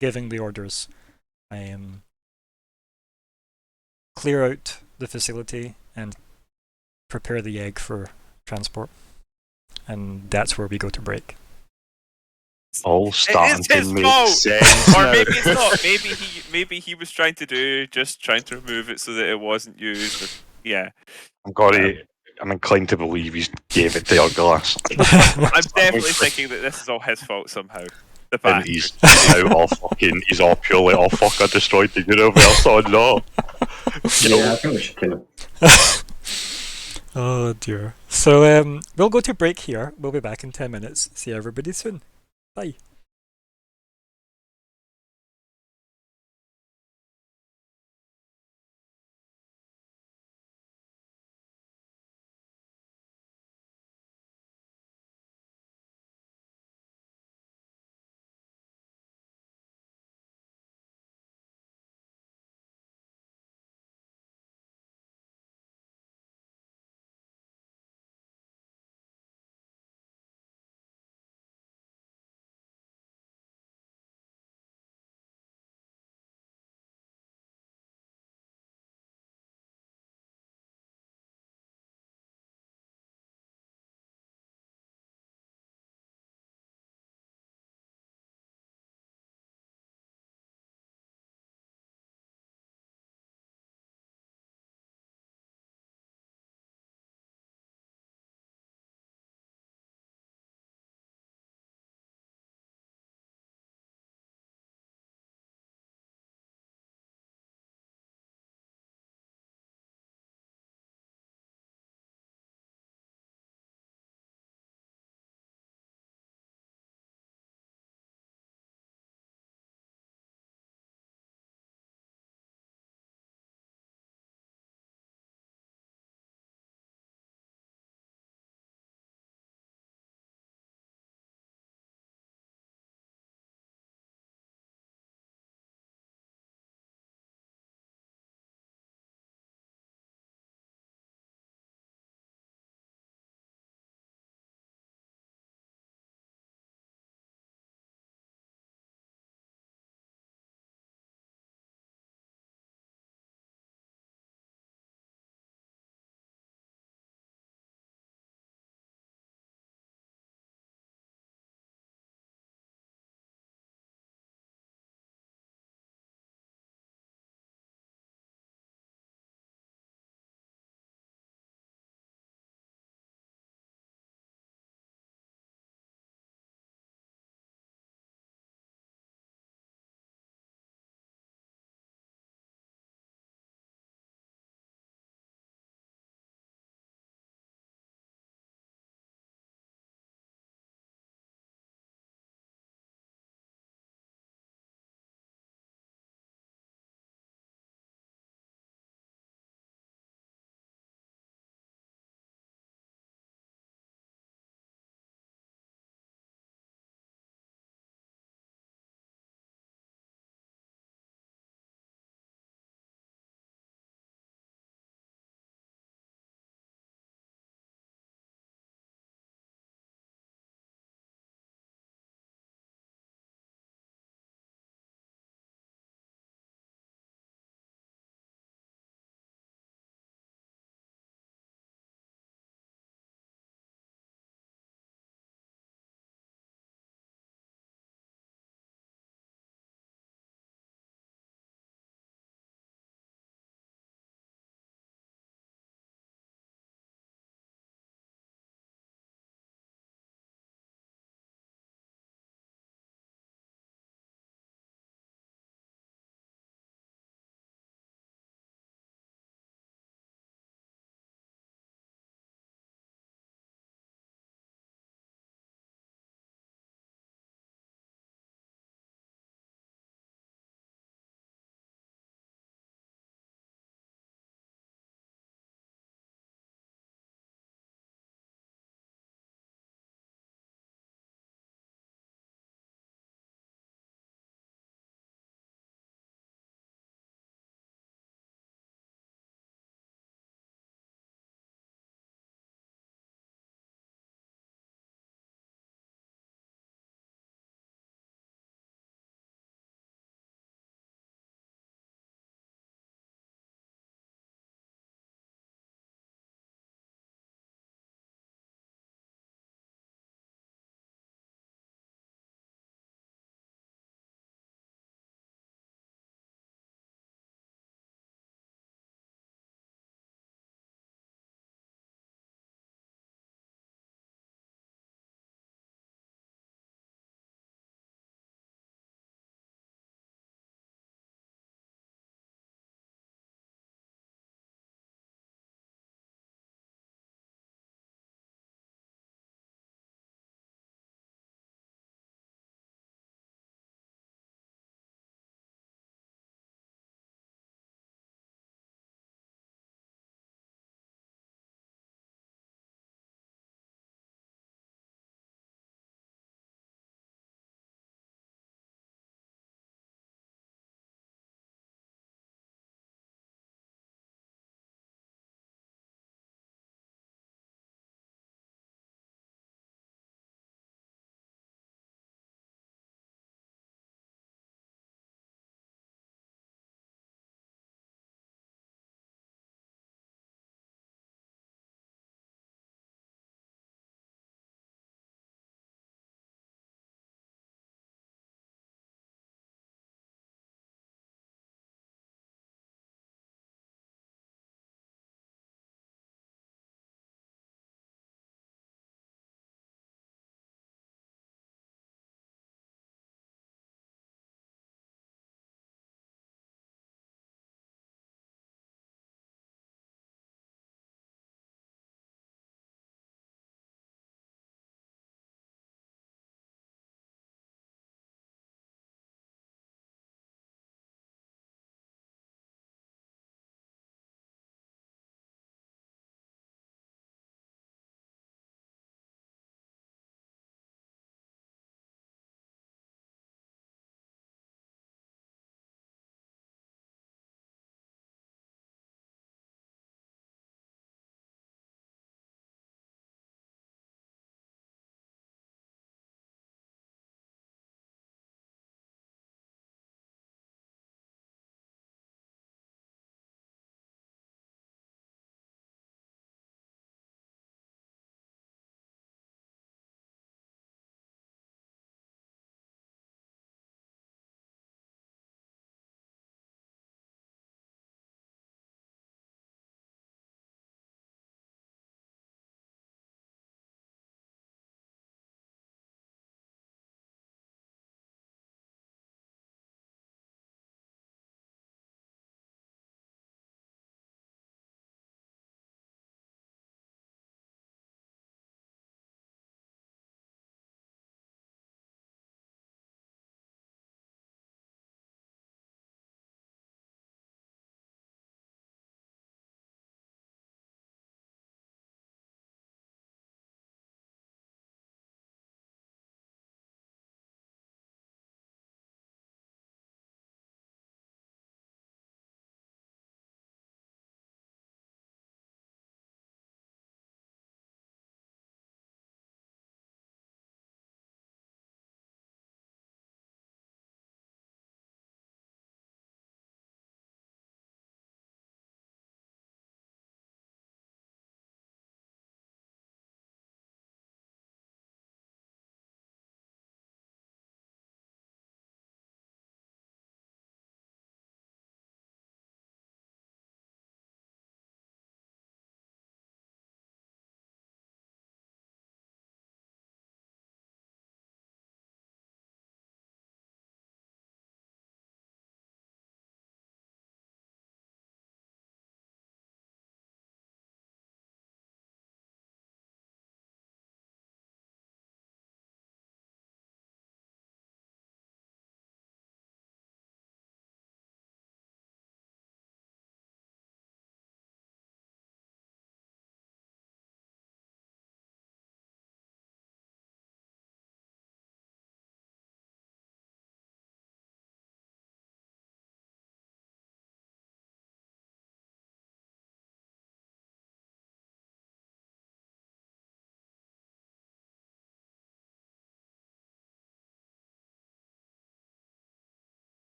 giving the orders. Clear out the facility and prepare the egg for transport. And that's where we go to break. all It starting is to his make fault. sense Or now. maybe it's not. Maybe he was trying to remove it so that it wasn't used. Or, yeah. I'm inclined to believe he gave it to Urglass. I'm definitely thinking that this is all his fault somehow. The And bastard. he's now all fucking, he's all purely, oh fuck, I destroyed the universe, oh no. Yeah, I think we should kill him. Oh dear. So we'll go to break here. We'll be back in 10 minutes. See everybody soon. Bye.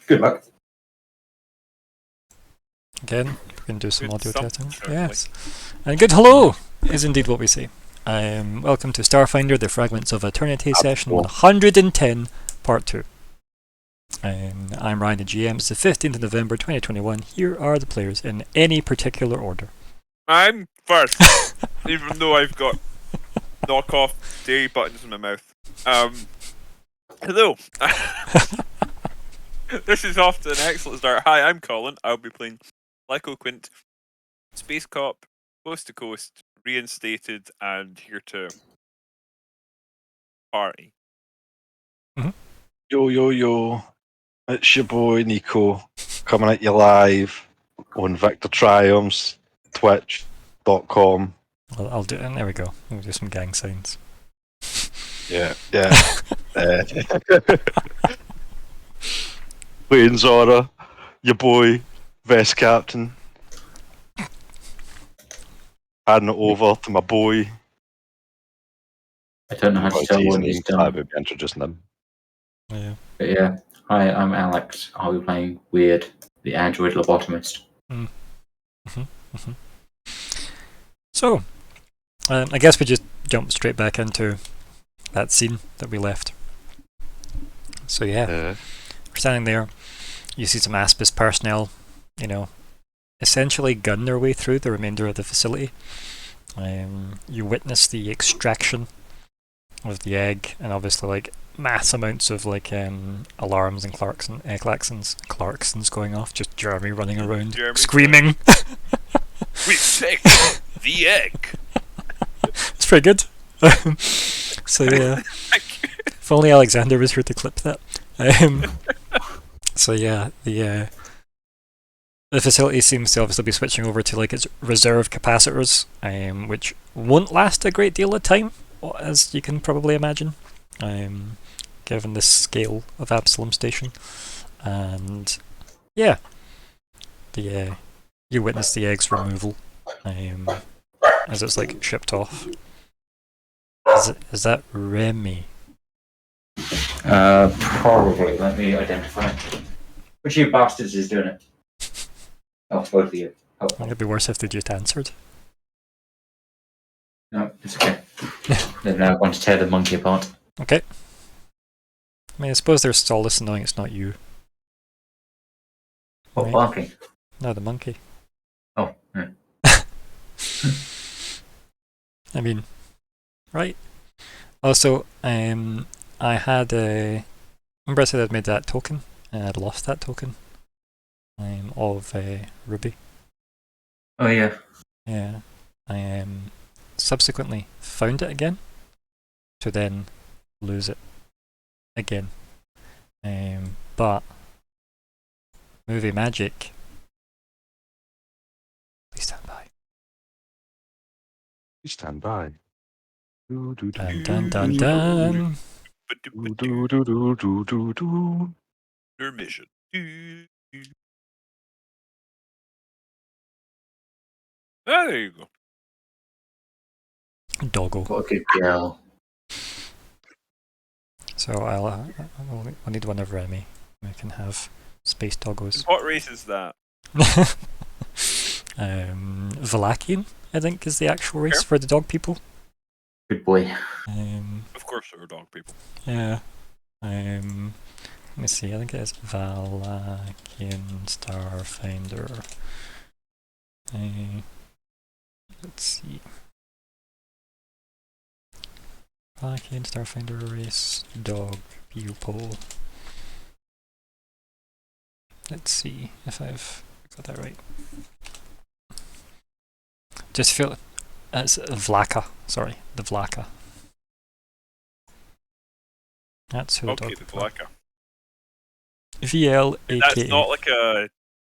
Good luck. Again, we can do some Good audio something, testing. certainly. Yes. And good hello is indeed what we say. Welcome to Starfinder, the Fragments of Eternity session 110, part 2. I'm Ryan, the GM. It's the 15th of November 2021. Here are the players in any particular order. I'm first, even though I've got knockoff dairy buttons in my mouth. Hello. This is off to an excellent start. Hi, I'm Colin. I'll be playing Lyco Quint, Space Cop, Coast to Coast, reinstated, and here to party. Yo, yo, yo. It's your boy Nico coming at you live on Victor Triumphs, twitch.com. I'll do it. And there we go. We'll do some gang signs. Yeah. Playing Zora, your boy, Vest Captain. Handing it over to my boy. I don't know how to tell what he's I done. would be introducing him. Yeah. But yeah, hi, I'm Alex. I'll be playing Weird, the android lobotomist. So, I guess we just jump straight back into that scene that we left. So yeah, we're standing there. You see some Aspis personnel, essentially gun their way through the remainder of the facility. You witness the extraction of the egg, and obviously mass amounts of alarms and klaxons going off. Just Jeremy running around Jeremy screaming. We take the egg. It's pretty good. So yeah, if only Alexander was here to clip that. So yeah, the facility seems to obviously be switching over to its reserve capacitors, which won't last a great deal of time, as you can probably imagine, given the scale of Absalom Station. And yeah, you witness the egg's removal as it's shipped off. Is that Remy? Probably. Let me identify. Which of you bastards is doing it? Oh, both of you. Oh, It'd be worse if they just answered. no, it's okay. They're now going to tear the monkey apart. Okay. I mean, I suppose they're solace in knowing it's not you. What, Right. barking? No, the monkey. Oh, I mean, right. Also, I had remember I said I'd made that token, and I'd lost that token of Ruby. Oh, yeah. Yeah. I subsequently found it again, to then lose it again. But movie magic. Please stand by. Please stand by. Dun dun dun dun. Your mission. Ah, there you go. Doggo. What a good girl. So I'll need one of Remy. We can have space doggos. What race is that? Valakian, I think, is the actual race for the dog people. Good boy. Of course, there are dog people. Yeah. Let me see. I think it is Valakian Starfinder. Let's see. Valakian Starfinder race dog pupil. Let's see if I've got that right. Just feel it's Vlaka. Sorry, the Vlaka. That's who the Okay, dog the people. Vlaka. VLAKA. That's not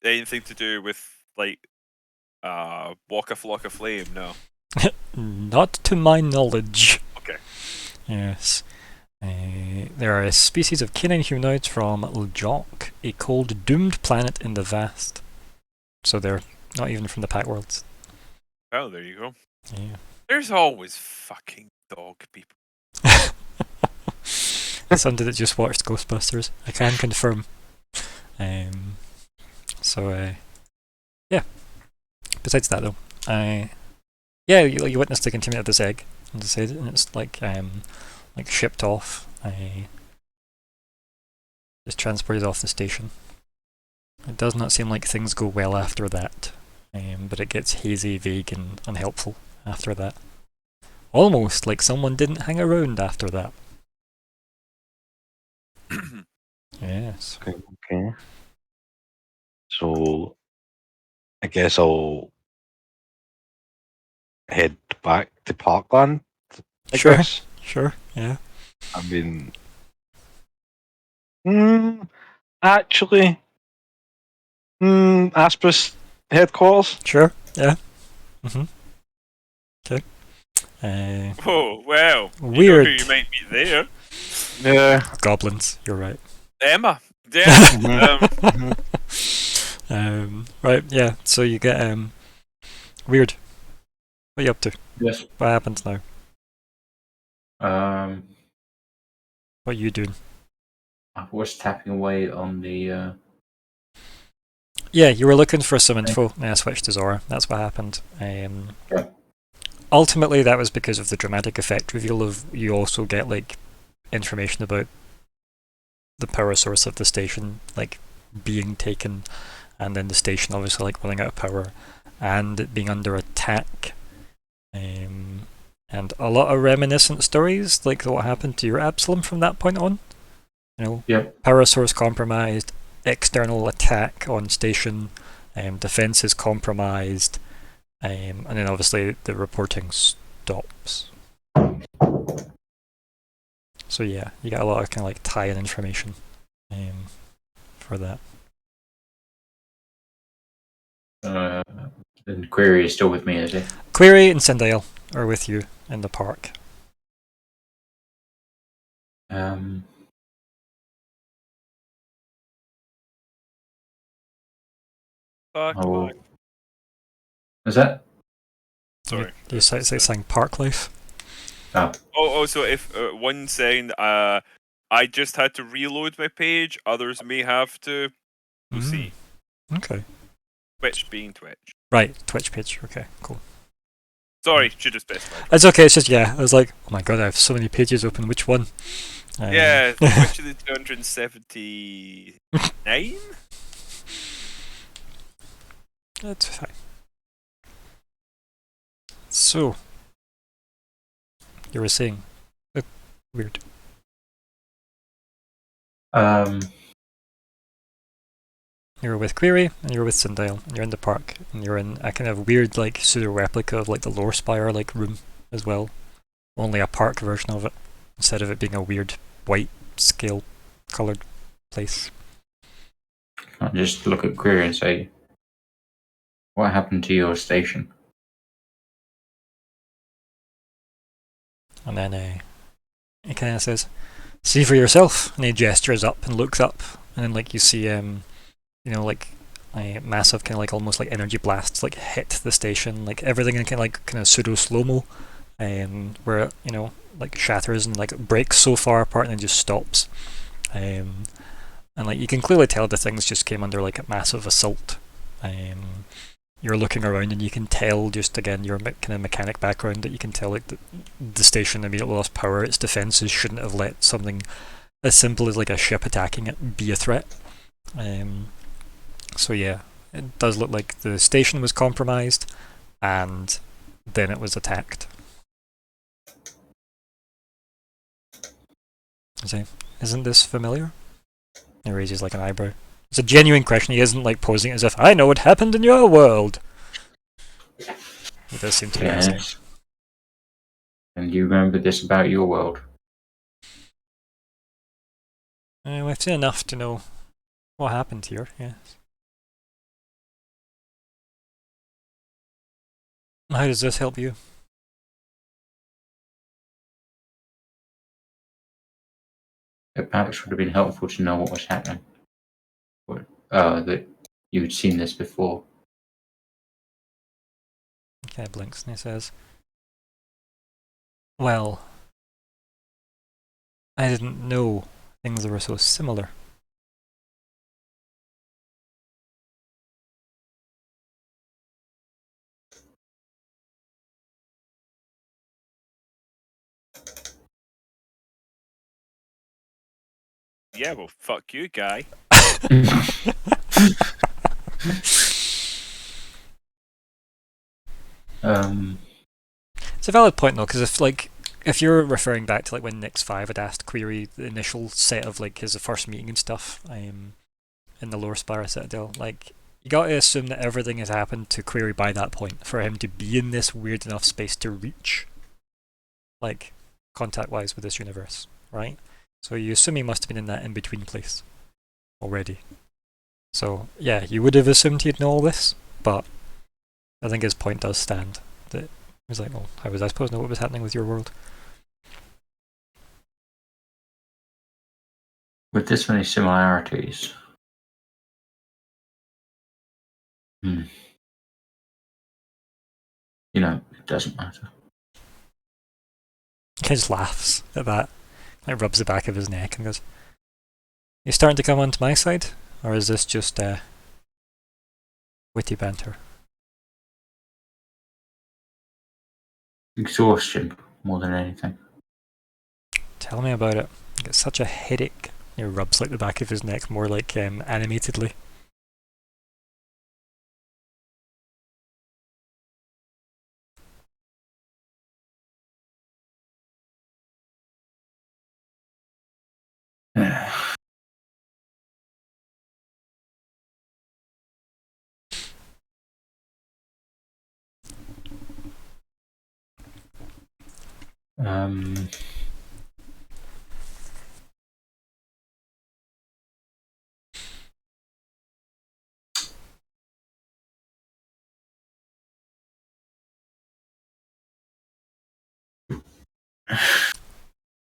anything to do with Walk a Flock of Flame, no. Not to my knowledge. Okay. Yes. There are a species of canine humanoids from Ljok, a cold, doomed planet in the vast. So they're not even from the Pack Worlds. Oh, there you go. Yeah. There's always fucking dog people. Somebody that just watched Ghostbusters, I can confirm. So yeah. Besides that though, yeah, you witnessed the containment of this egg, and it's like shipped off. Just transported off the station. It does not seem like things go well after that, but it gets hazy, vague, and unhelpful after that. Almost like someone didn't hang around after that. Yes. Okay. So I guess I'll head back to Parkland. I Sure. guess. Sure. Yeah. I mean, actually, Aspis headquarters. Sure. Yeah. Mhm. Okay. Oh, well, you know who Weird. you might meet there. Yeah. Goblins. You're right. Emma. Yeah. Right. Yeah. So you get weird. What are you up to? Yes. What happens now? Um, What are you doing? I was tapping away on the. Yeah, you were looking for some info, and I switched to Zora. That's what happened. Yeah. Ultimately, that was because of the dramatic effect reveal of you also get like information about the power source of the station, like being taken, and then the station obviously like running out of power, and it being under attack. And a lot of reminiscent stories, like what happened to your Absalom from that point on. You know, Yeah. power source compromised, external attack on station, defense is compromised, and then obviously the reporting stops. So yeah, you got a lot of kind of like tie-in information for that. And Query is still with me, is it? Query and Sindale are with you in the park. Fuck. I will. Is that? Sorry. You say saying park life? Oh. Oh, so if one saying, I just had to reload my page, others may have to. We'll see. Okay. Twitch being Twitch. Right, Twitch page. Okay, cool. Sorry, should have specified. It's okay. It's just I was like, oh my god, I have so many pages open. Which one? Yeah, Twitch of the 279. That's fine. So, you were saying, weird. You were with Query and you were with Sindale, and you're in the park, and you're in a kind of weird, like pseudo replica of like the Lore Spire like room as well. Only a park version of it, instead of it being a weird white scale coloured place. I'll just look at Query and say, what happened to your station? And then he kind of says, "See for yourself." And he gestures up and looks up, and then like you see, you know, like a massive kind of like almost like energy blasts like hit the station, like everything in kind of pseudo slow mo, where it, you know, like shatters and like breaks so far apart and then just stops. And like you can clearly tell the things just came under like a massive assault. You're looking around and you can tell, just again your kind of mechanic background, that you can tell like the station immediately lost power. Its defenses shouldn't have let something as simple as like a ship attacking it be a threat. So yeah, it does look like the station was compromised and then it was attacked. So, isn't this familiar? He raises like an eyebrow. It's a genuine question. He isn't like posing as if I know what happened in your world. He does seem to be asking. Yes. And you remember this about your world? We've seen enough to know what happened here, yes. How does this help you? It perhaps would have been helpful to know what was happening. That you'd seen this before. He kind of blinks and he says, well, I didn't know things were so similar. Yeah, well, fuck you, guy. It's a valid point though, because if you're referring back to like when Nix 5 had asked Query the initial set of like his first meeting and stuff, in the Lore Spire Citadel, like you got to assume that everything has happened to Query by that point for him to be in this weird enough space to reach, like, contact-wise with this universe, right? So you assume he must have been in that in-between place already. So yeah, you would have assumed he'd know all this, but I think his point does stand. That he's like, well, how was I supposed to know what was happening with your world? With this many similarities, you know, it doesn't matter. He just laughs at that, like rubs the back of his neck and goes, "You starting to come onto my side, or is this just witty banter?" Exhaustion more than anything. Tell me about it. I get such a headache. He rubs like the back of his neck more like animatedly.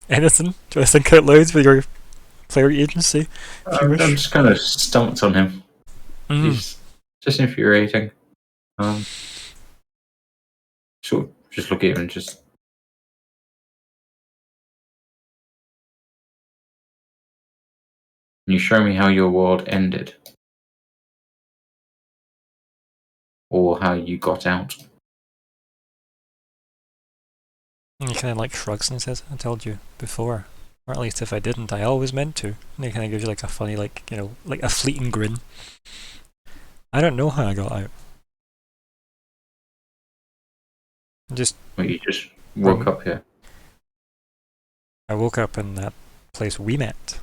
Anything? Do I think out loud with your player agency? I'm just kind of stumped on him. He's just infuriating. Sort of just look at him and just. Can you show me how your world ended? Or how you got out? And he kind of like shrugs and says, "I told you before. Or at least if I didn't, I always meant to." And he kind of gives you like a funny, like, you know, like a fleeting grin. I don't know how I got out. Just Well, you just woke up here. I woke up in that place we met.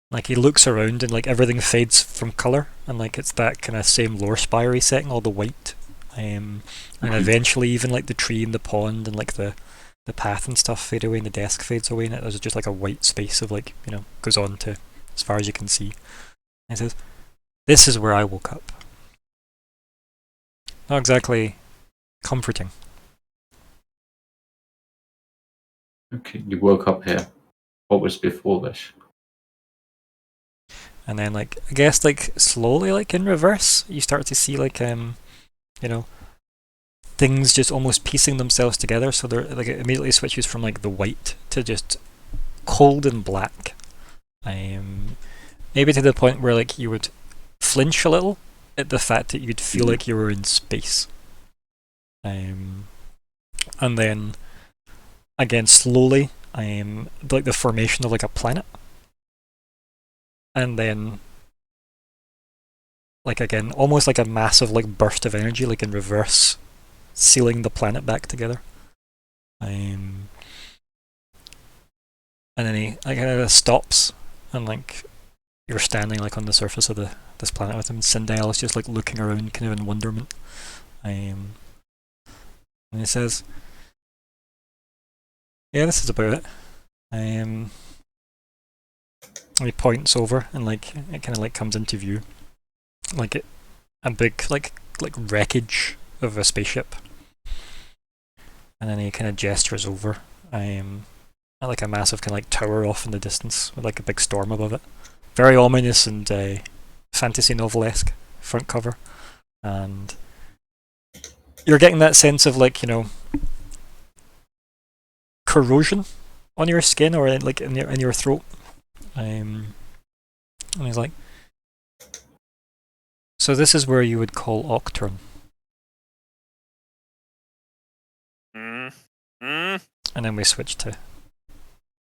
Like he looks around and like everything fades from colour, and like it's that kind of same lore spirey setting, all the white, and eventually even like the tree and the pond and like the path and stuff fade away and the desk fades away, and there's just like a white space of like, you know, goes on to as far as you can see. And he says, "This is where I woke up." Not exactly comforting. Okay, you woke up here. What was before this? And then like I guess like slowly like in reverse, you start to see like you know, things just almost piecing themselves together, so they're like it immediately switches from like the white to just cold and black. Maybe to the point where like you would flinch a little at the fact that you'd feel like you were in space. And then again slowly, like the formation of like a planet. And then like again, almost like a massive like burst of energy, like in reverse, sealing the planet back together. And then he like kind of stops, and like you're standing like on the surface of this planet with him. And Sindel is just like looking around, kind of in wonderment. And he says, "Yeah, this is about it." And he points over, and like it kind of like comes into view, like a big like wreckage of a spaceship. And then he kind of gestures over, at like a massive kind of like tower off in the distance with like a big storm above it. Very ominous and fantasy novel-esque front cover, and you're getting that sense of like, you know, corrosion on your skin or like in your throat. And he's like, "So this is where you would call Octurne." And then we switch to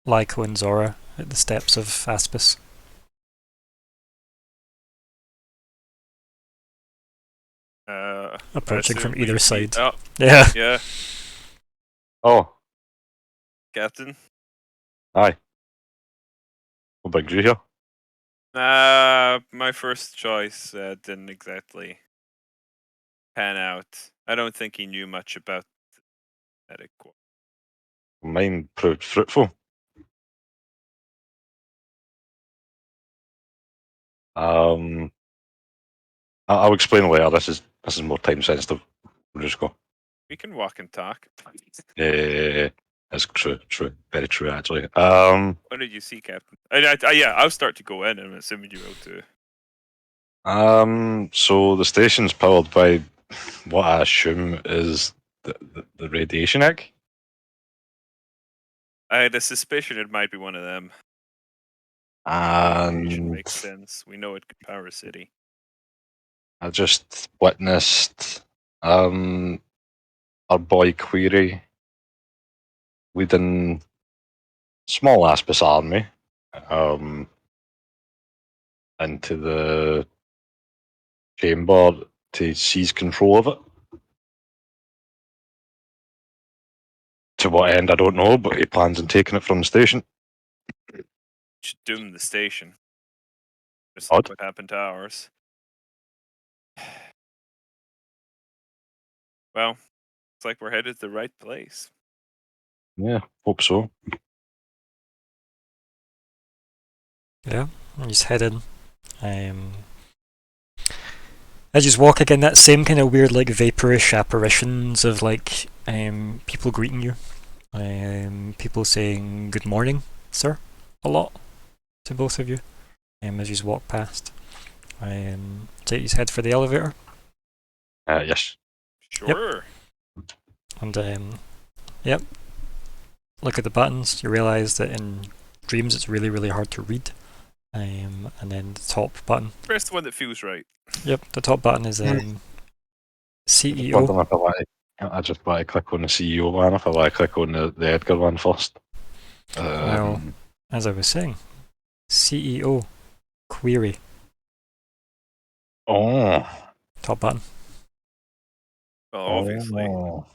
Lyko and Zora, at the steps of Aspis. Approaching from assume either we side. meet up. Yeah. Yeah, Oh, Captain. aye. What brings you here? My first choice didn't exactly pan out. I don't think he knew much about etiquette. Mine proved fruitful. I'll explain later. This is more time sensitive. We'll just go. We can walk and talk. That's true. Very true, actually. What did you see, Captain? Yeah, I'll start to go in. I'm assuming you will too. So the station's powered by what I assume is the radiation egg. I had a suspicion it might be one of them. Radiation And makes sense. We know it could power a city. I just witnessed our boy Query leading small Aspis army into the chamber to seize control of it. To what end, I don't know, but he plans on taking it from the station. Should doom the station. Just Odd. like what happened to ours. Well, it's like we're headed to the right place. Yeah, hope so. Yeah. He's heading. As you walk again, that same kind of weird, like vaporish apparitions of like people greeting you, people saying good morning, sir, a lot to both of you. As you walk past, take his head for the elevator, Yes. Sure. and yep, look at the buttons. You realise that in dreams it's really really hard to read. And then the top button. Press the one that feels right. Yep, the top button is Wondering CEO. if I just want to click on the CEO one, if I want to click on the Edgar one first. Well, as I was saying, CEO query Oh. top button. Well, obviously. Oh.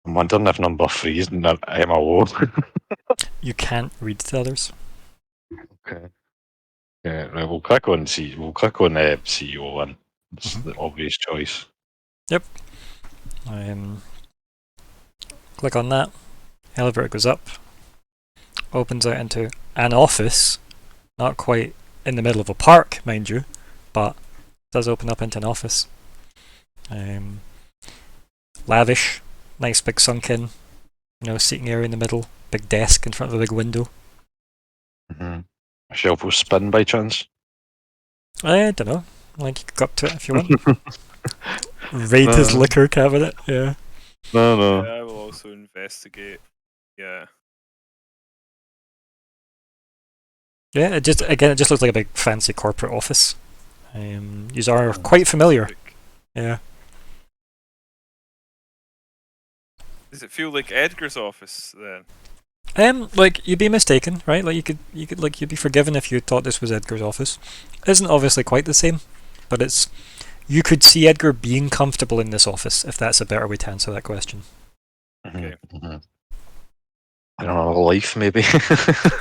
I'm wondering if number 3 is not MLO. You can't read the others. Okay. Yeah, right, we'll click on CEO one. It's the obvious choice. Yep. Click on that. Elevator goes up. Opens out into an office. Not quite in the middle of a park, mind you, but does open up into an office. Lavish, nice big sunken, seating area in the middle, big desk in front of a big window. Mm-hmm. A shelf will spin by chance. I don't know. Like you could go up to it if you want. Raid his liquor cabinet. Yeah. No. Yeah, I will also investigate. Yeah. Yeah. It just looks like a big fancy corporate office. These are quite familiar. Yeah. Does it feel like Edgar's office then? Like you'd be mistaken, right? Like you'd be forgiven if you thought this was Edgar's office. Isn't obviously quite the same, but you could see Edgar being comfortable in this office if that's a better way to answer that question. Okay. Mm-hmm. I don't know, life maybe.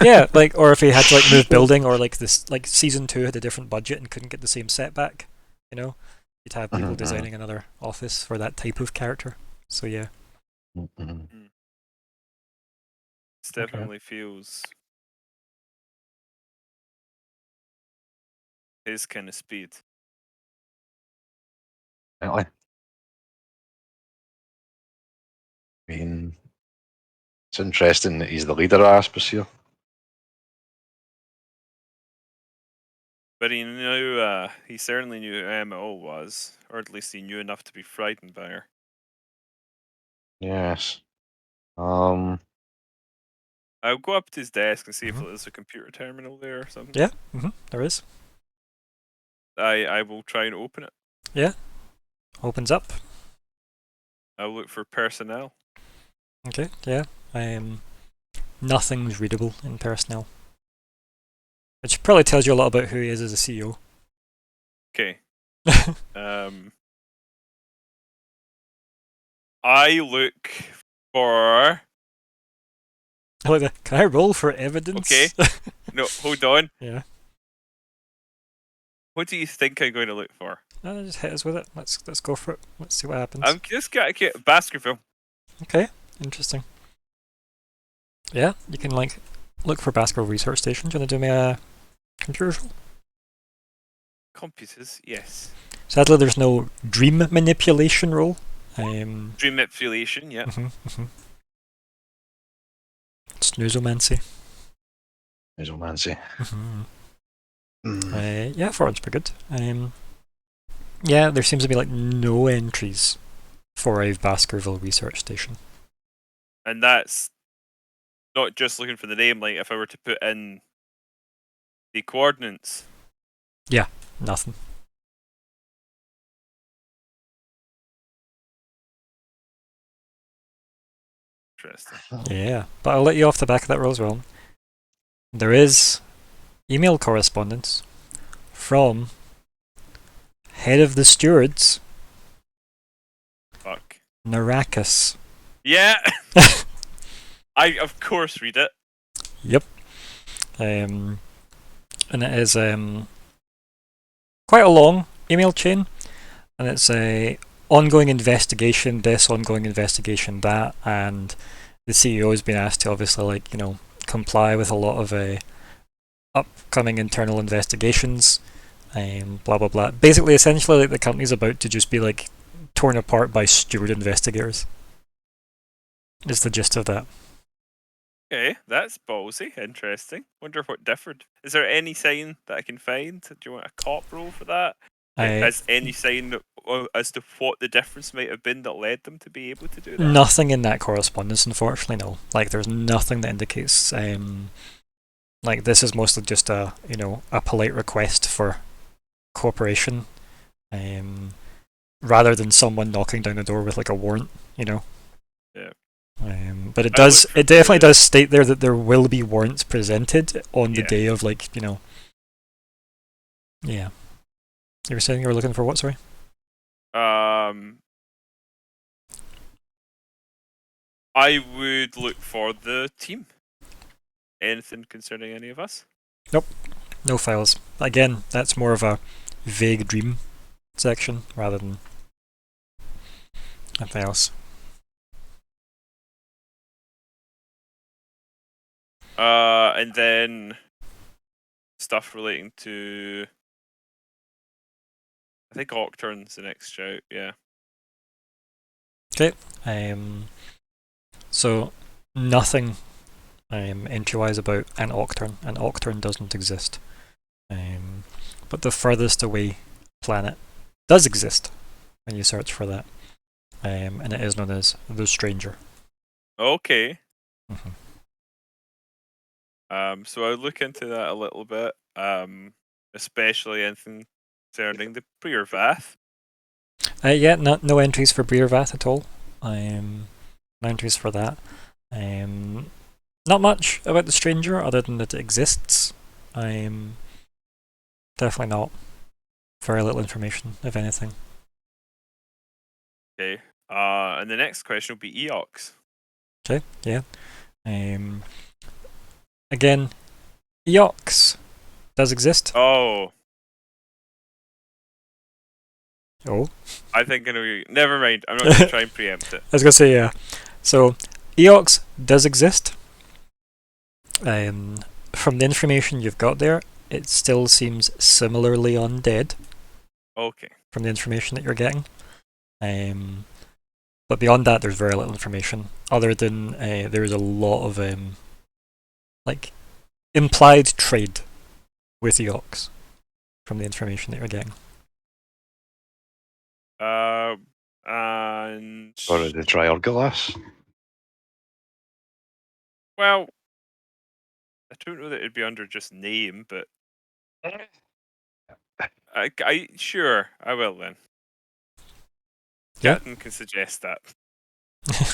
Yeah, like or if he had to like move building, or like this like season 2 had a different budget and couldn't get the same setback, you'd have people designing another office for that type of character. So yeah. Mm-hmm. It definitely feels his kind of speed. Really? I mean, it's interesting that he's the leader of Aspis here. But he certainly knew who MO was, or at least he knew enough to be frightened by her. Yes. I'll go up to his desk and see if there's a computer terminal there or something. Yeah, there is. I will try and open it. Yeah. Opens up. I'll look for personnel. Okay, yeah. nothing's readable in personnel. Which probably tells you a lot about who he is as a CEO. Okay. I look for. Can I roll for evidence? Okay. No, hold on. Yeah. What do you think I'm going to look for? No, just hit us with it. Let's go for it. Let's see what happens. I'm just gonna get Baskerville. Okay, interesting. Yeah, you can like look for Baskerville Research Station. Do you want to do me a computer roll? Computers, yes. Sadly, there's no dream manipulation roll. Dream manipulation, yeah. Snoozomancy. Mesomancy. Yeah, forward's pretty good. Yeah, there seems to be like no entries for a Baskerville Research Station. And that's not just looking for the name, like if I were to put in the coordinates. Nothing. Interesting. Yeah, but I'll let you off the back of that roll as well. There is email correspondence from head of the stewards, Fuck. Narakis. Yeah! I, of course, read it. Yep. And it is quite a long email chain, and it's a ongoing investigation, this ongoing investigation, that, and the CEO has been asked to obviously comply with a lot of upcoming internal investigations, blah blah blah. Basically, essentially, the company's about to just be torn apart by steward investigators. Is the gist of that. Okay, that's ballsy. Interesting. Wonder what differed. Is there any sign that I can find? Do you want a cop roll for that? Is any sign as to what the difference might have been that led them to be able to do that? Nothing in that correspondence, unfortunately, no. There's nothing that indicates this is mostly just a polite request for cooperation, rather than someone knocking down the door with a warrant, Yeah. But it definitely does state there that there will be warrants presented on the day of yeah. You were saying you were looking for what, sorry? I would look for the team. Anything concerning any of us? Nope. No files. Again, that's more of a vague dream section rather than anything else. And then stuff relating to, I think Octurn's the next shout, yeah. Okay. So nothing entry-wise about an Octurn. An Octurn doesn't exist. But the furthest away planet does exist when you search for that. And it is known as the Stranger. Okay. Mm-hmm. So I'll look into that a little bit. Especially anything concerning the Priervath. Yeah, no entries for Breervath at all. No entries for that. Not much about the Stranger other than that it exists. Definitely not. Very little information, if anything. Okay. And the next question will be Eox. Okay, yeah. Again, Eox does exist. Oh. Oh. I think I know you. Never mind. I'm not going to try and preempt it. I was going to say, yeah. So, Eox does exist. From the information you've got there, it still seems similarly undead. Okay. From the information that you're getting. But beyond that, there's very little information, other than there's a lot of implied trade with Eox from the information that you're getting. And Or the Triorgalas. well, I don't know that it'd be under just name, but I sure I will then. Yeah. Captain can suggest that.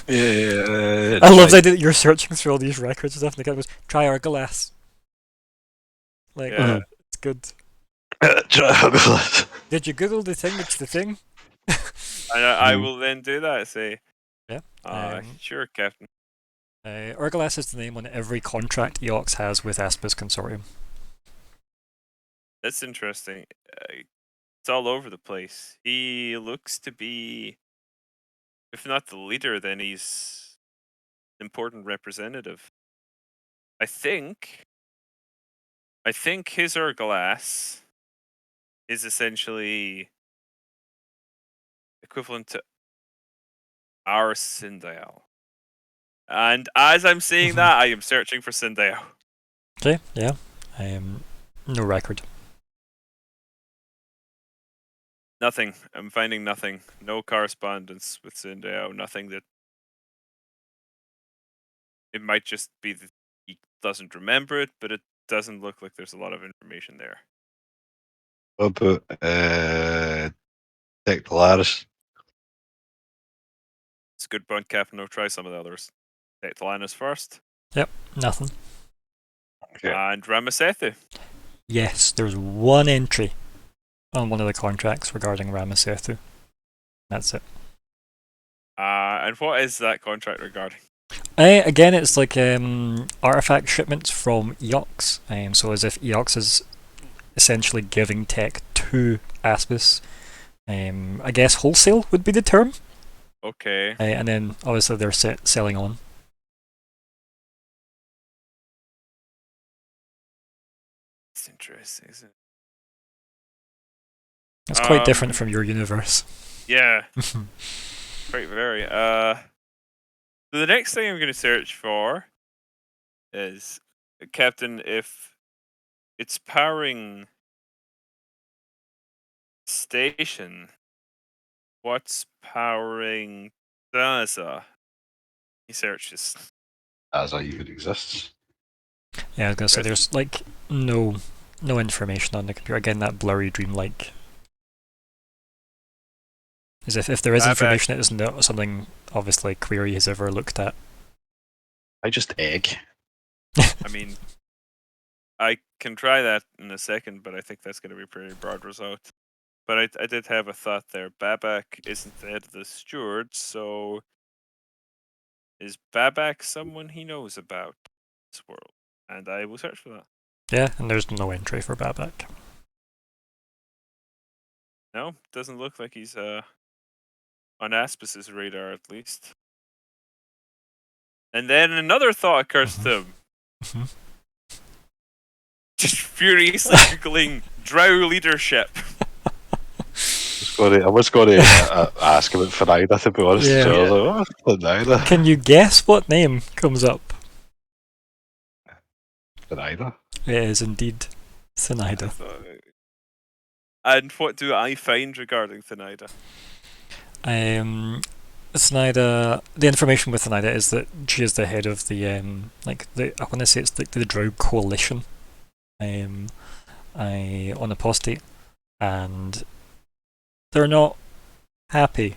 Yeah. I love the idea that you're searching through all these records and stuff, and the guy goes, "Try our glass." Like, Yeah. it's good. Try Did you Google the thing that's the thing? And I Mhm. will then do that. Say, Yeah. sure, Captain. Urglass is the name on every contract Eox has with Aspis Consortium. That's interesting. It's all over the place. He looks to be, if not the leader, then he's an important representative. I think. I think his Urglass is essentially equivalent to our Sindel. And as I'm saying that, I am searching for Sindel. Okay, yeah. No record. Nothing. I'm finding nothing. No correspondence with Sindel. Nothing that. It might just be that he doesn't remember it, but it doesn't look like there's a lot of information there. What about Dick Polaris? It's a good point, Captain. I'll try some of the others. Tectolanus first. Yep, nothing. Okay. And Ramasethu. Yes, there's one entry on one of the contracts regarding Ramasethu. That's it. And what is that contract regarding? Again, it's like artifact shipments from Eox. So as if Eox is essentially giving tech to Aspis. I guess wholesale would be the term. Okay. And then obviously they're selling on. It's interesting, isn't it? It's quite different from your universe. Yeah. Quite very. So the next thing I'm going to search for is, Captain, if it's powering station, what's powering Daza? He searches. As I even exists. Yeah, I was gonna say there's like no information on the computer. Again, that blurry dreamlike. As if there is information, it isn't something obviously Query has ever looked at. I just egg. I mean, I can try that in a second, but I think that's going to be a pretty broad result. But I did have a thought there. Babak isn't the head of the steward, so is Babak someone he knows about this world? And I will search for that. Yeah, and there's no entry for Babak. No, doesn't look like he's on Aspis' radar at least. And then another thought occurs to him. Just furiously googling drow leadership. I was going to ask about Finida, to be honest. Yeah. So I was like, oh, Finida. Can you guess what name comes up? Finida? It is indeed Thanida. And what do I find regarding Thanida? Thanida. The information with Thanida is that she is the head of the I want to say it's the Drow coalition. On Apostate, and they're not happy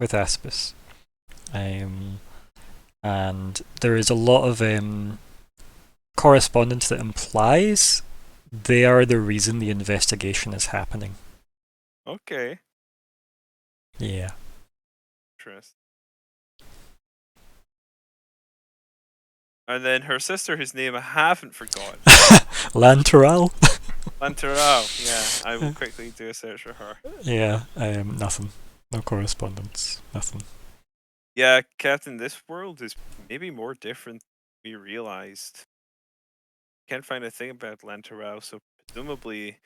with Aspis. And there is a lot of correspondence that implies they are the reason the investigation is happening. Okay. Yeah. Interesting. And then her sister, whose name I haven't forgotten. Lantoral. Lantoral, yeah. I will quickly do a search for her. Yeah, nothing. No correspondence. Nothing. Yeah, Captain, this world is maybe more different than we realized. Can't find a thing about Lantoral, so presumably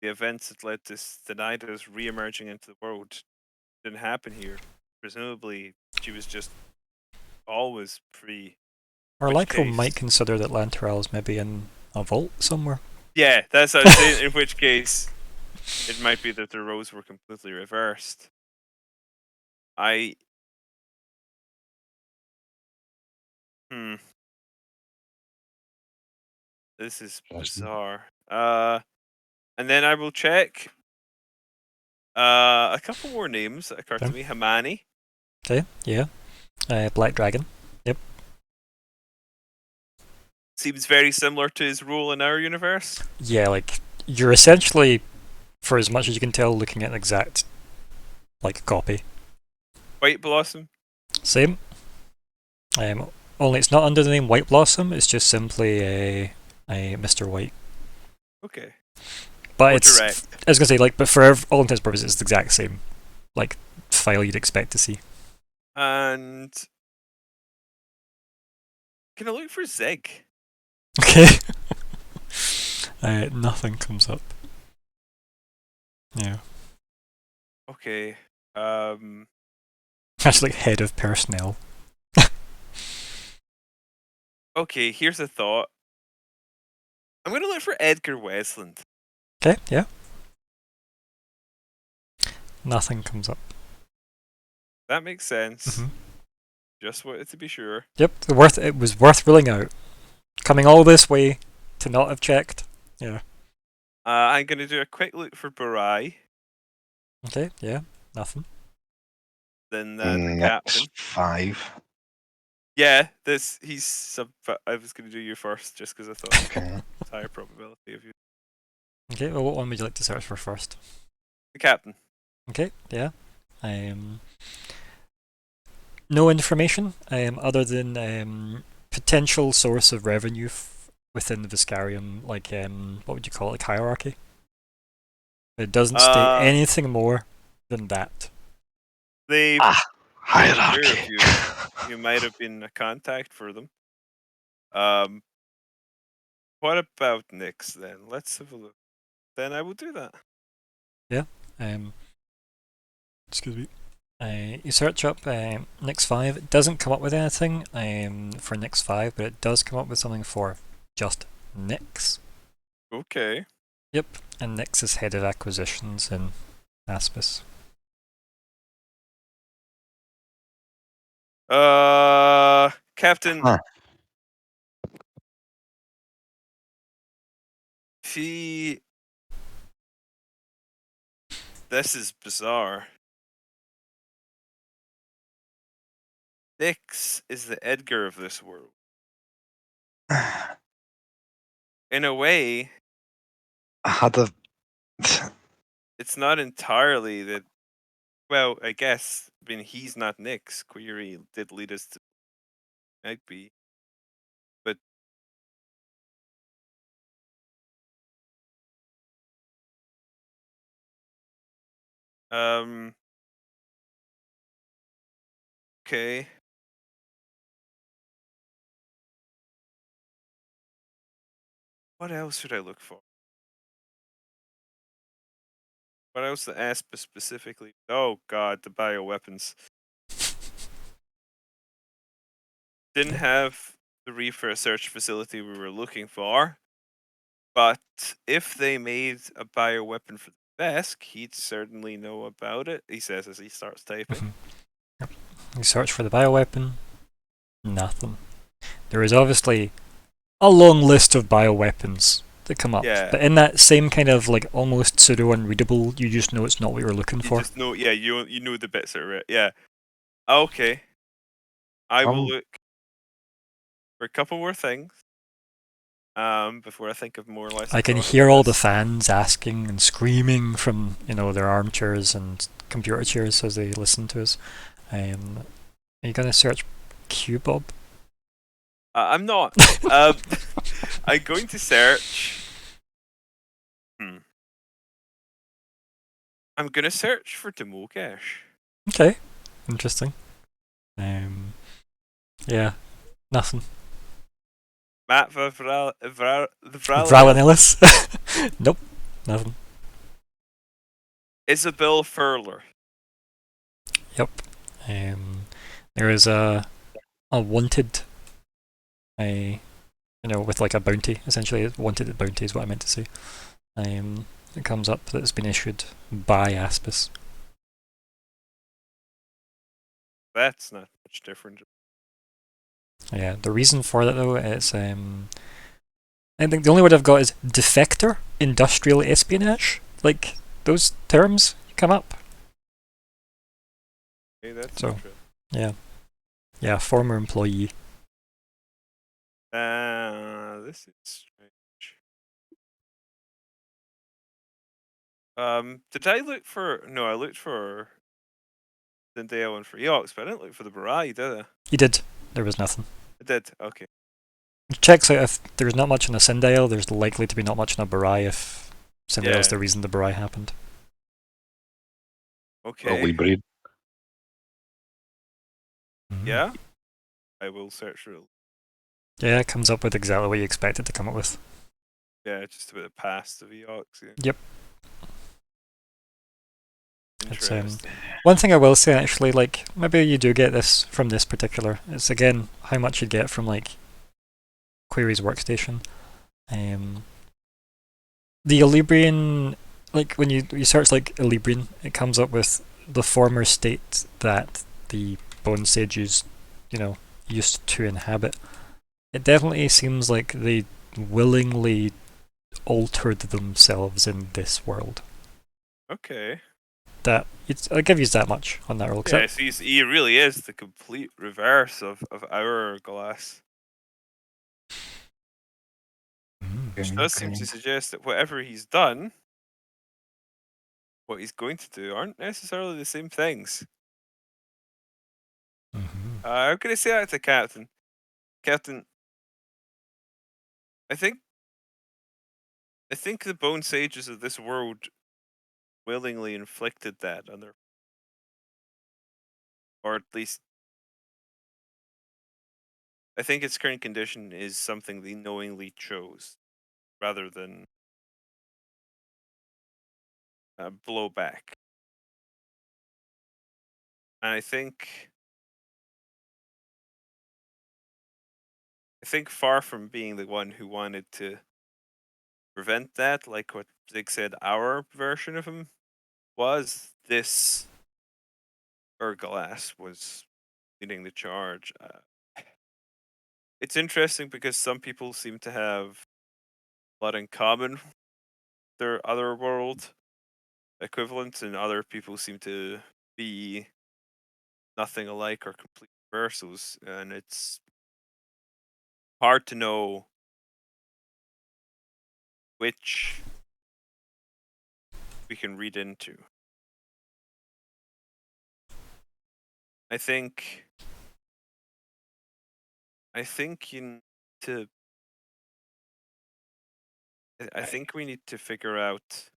the events that led to Thenida's re-emerging into the world didn't happen here. Presumably she was just always free. Or Which Lycro case- might consider that Lantoral is maybe in a vault somewhere. Yeah, that's what I was saying, in which case it might be that the roles were completely reversed. This is bizarre. And then I will check a couple more names that occur to Okay. me. Hamani. Okay, yeah. Black Dragon. Seems very similar to his role in our universe. Yeah, like you're essentially, for as much as you can tell, looking at an exact like copy. White Blossom. Same. Only it's not under the name White Blossom. It's just simply a Mr. White. Okay. But More it's direct. I was gonna say like, but for all intents and purposes, it's the exact same like file you'd expect to see. And can I look for Zig? Okay. Nothing comes up. Yeah. Okay. Actually, head of personnel. Okay, here's a thought. I'm gonna look for Edgar Westland. Okay. Yeah. Nothing comes up. That makes sense. Mhm. Just wanted to be sure. Yep. It was worth ruling out. Coming all this way to not have checked. Yeah. I'm gonna do a quick look for Barai. Okay. Yeah. Nothing. Then the Next captain. 5. Yeah, he's sub. I was gonna do you first, just because I thought Okay. it's higher probability of you. Okay. Well, what one would you like to search for first? The captain. Okay. Yeah. No information. Other than potential source of revenue within the Viscarium, like what would you call it, like hierarchy? It doesn't state anything more than that. They Hierarchy. you might have been a contact for them. What about Nyx then? Let's have a look. Then I will do that. Um, excuse me. You search up Nyx 5. It doesn't come up with anything for Nyx 5, but it does come up with something for just Nyx. Okay. Yep, and Nyx is head of acquisitions in Aspis. Captain. Huh. This is bizarre. Nyx is the Edgar of this world. In a way, I had a. it's not entirely that. Well, I guess. I mean, he's not Nyx. Query did lead us to Magpie, but okay. What else should I look for? What else the Aspa specifically? Oh god, the bioweapons. Didn't have the research facility we were looking for, but if they made a bioweapon for the desk, he'd certainly know about it, he says as he starts typing. You search for the bioweapon. Nothing. There is obviously a long list of bioweapons that come up, Yeah. but in that same kind of like almost pseudo unreadable, you just know it's not what you were looking You for. just know, yeah, you know the bits that are it. Yeah. Okay. I will look for a couple more things. Before I think of more or less. I can hear all the fans asking and screaming from their armchairs and computer chairs as they listen to us. Are you gonna search Q-Bob? I'm not. I'm going to search. I'm going to search for Demogesh. Okay, interesting. Yeah, nothing. Matt Vralinillis? Nope, nothing. Isabel Furler. Yep. There is a wanted, with like a bounty. Essentially, wanted bounty is what I meant to say. It comes up that it's been issued by Aspis. That's not much different. Yeah, the reason for that though is I think the only word I've got is defector, industrial espionage. Like those terms come up. Okay, that's So, interesting. yeah. Yeah, former employee. This is strange. Did I look for? No, I looked for Zendaya and for Eox, but I didn't look for the Barai, did I? You did. There was nothing. I did. Okay. It checks out if there's not much in a Sindel, there's likely to be not much in a Barai if Sindel's Yeah. the reason the Barai happened. Okay. Early breed. Yeah. I will search for it. Yeah, it comes up with exactly what you expect it to come up with. Yeah, just about the past of Eox. Yeah. Yep. It's, Interesting. one thing I will say actually, like, maybe you do get this from this particular, it's again how much you get from like Query's workstation. The Elibrian, like when you search like Elibrian, it comes up with the former state that the Bone Sages, used to inhabit. It definitely seems like they willingly altered themselves in this world. Okay. I'll give you that much on that roll. Yeah, he really is the complete reverse of our Glass. Which does seem to suggest that whatever he's done, what he's going to do, aren't necessarily the same things. I'm going to say that to Captain. Captain, I think the Bone Sages of this world willingly inflicted that on their, or at least, I think its current condition is something they knowingly chose, rather than blow back. And I think far from being the one who wanted to prevent that, like what Zig said, our version of him was, this Glass was leading the charge. It's interesting because some people seem to have a lot in common with their other world equivalents, and other people seem to be nothing alike or complete reversals, and it's hard to know which we can read into. I think you need to. I think we need to figure out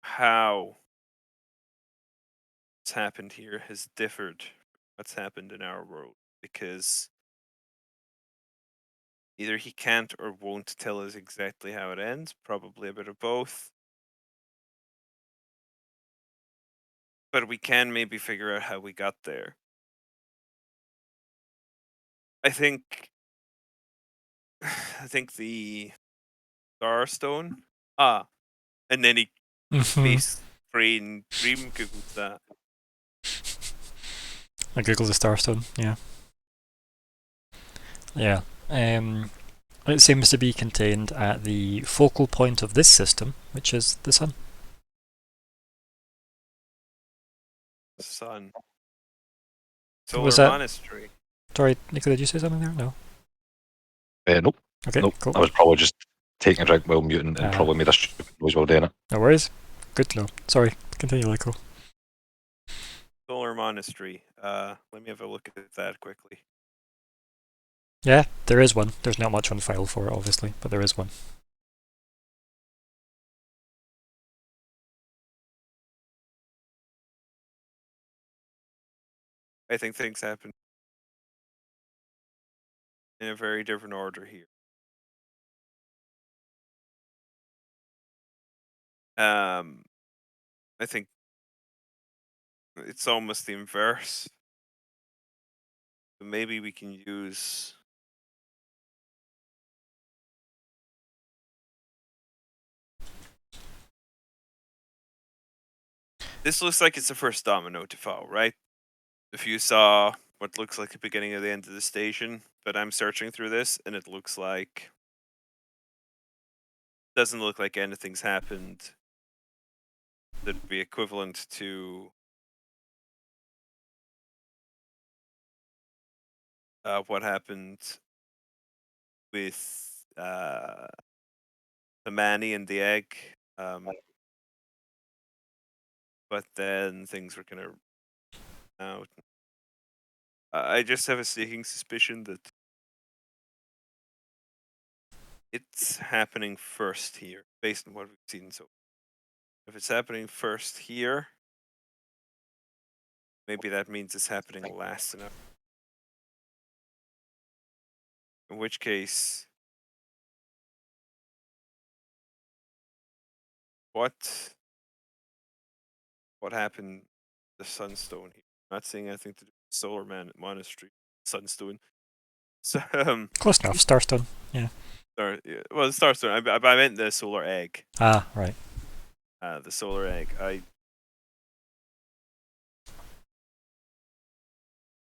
how what's happened here has differed from what's happened in our world, because either he can't or won't tell us exactly how it ends, probably a bit of both. But we can maybe figure out how we got there. I think the Starstone. And then he face brain dream googled that. I googled the Starstone, yeah. Yeah. It seems to be contained at the focal point of this system, which is the sun. Sun. Was Solar that- Monastery. Sorry, Nico, did you say something there? No. Nope. Okay, Nope. cool. I was probably just taking a drink while muting and probably made a stupid noise while doing it. No worries. Good to know. Sorry, continue, Lyco. Solar Monastery. Let me have a look at that quickly. Yeah, there is one. There's not much on file for it, obviously, but there is one. I think things happen in a very different order here. I think it's almost the inverse. Maybe we can use this. Looks like it's the first domino to fall, right? If you saw what looks like the beginning of the end of the station, but I'm searching through this and it looks like, doesn't look like anything's happened that'd be equivalent to what happened with the Manny and the egg. But then things were kind of out. I just have a sneaking suspicion that it's happening first here, based on what we've seen so. If it's happening first here, maybe that means it's happening last enough. In which case, what happened to the Sunstone here? I'm not saying anything to do with Solar Monastery, Sunstone. So, Close enough. Starstone. Yeah. well, the Starstone. I meant the Solar Egg. Ah, right. The Solar Egg.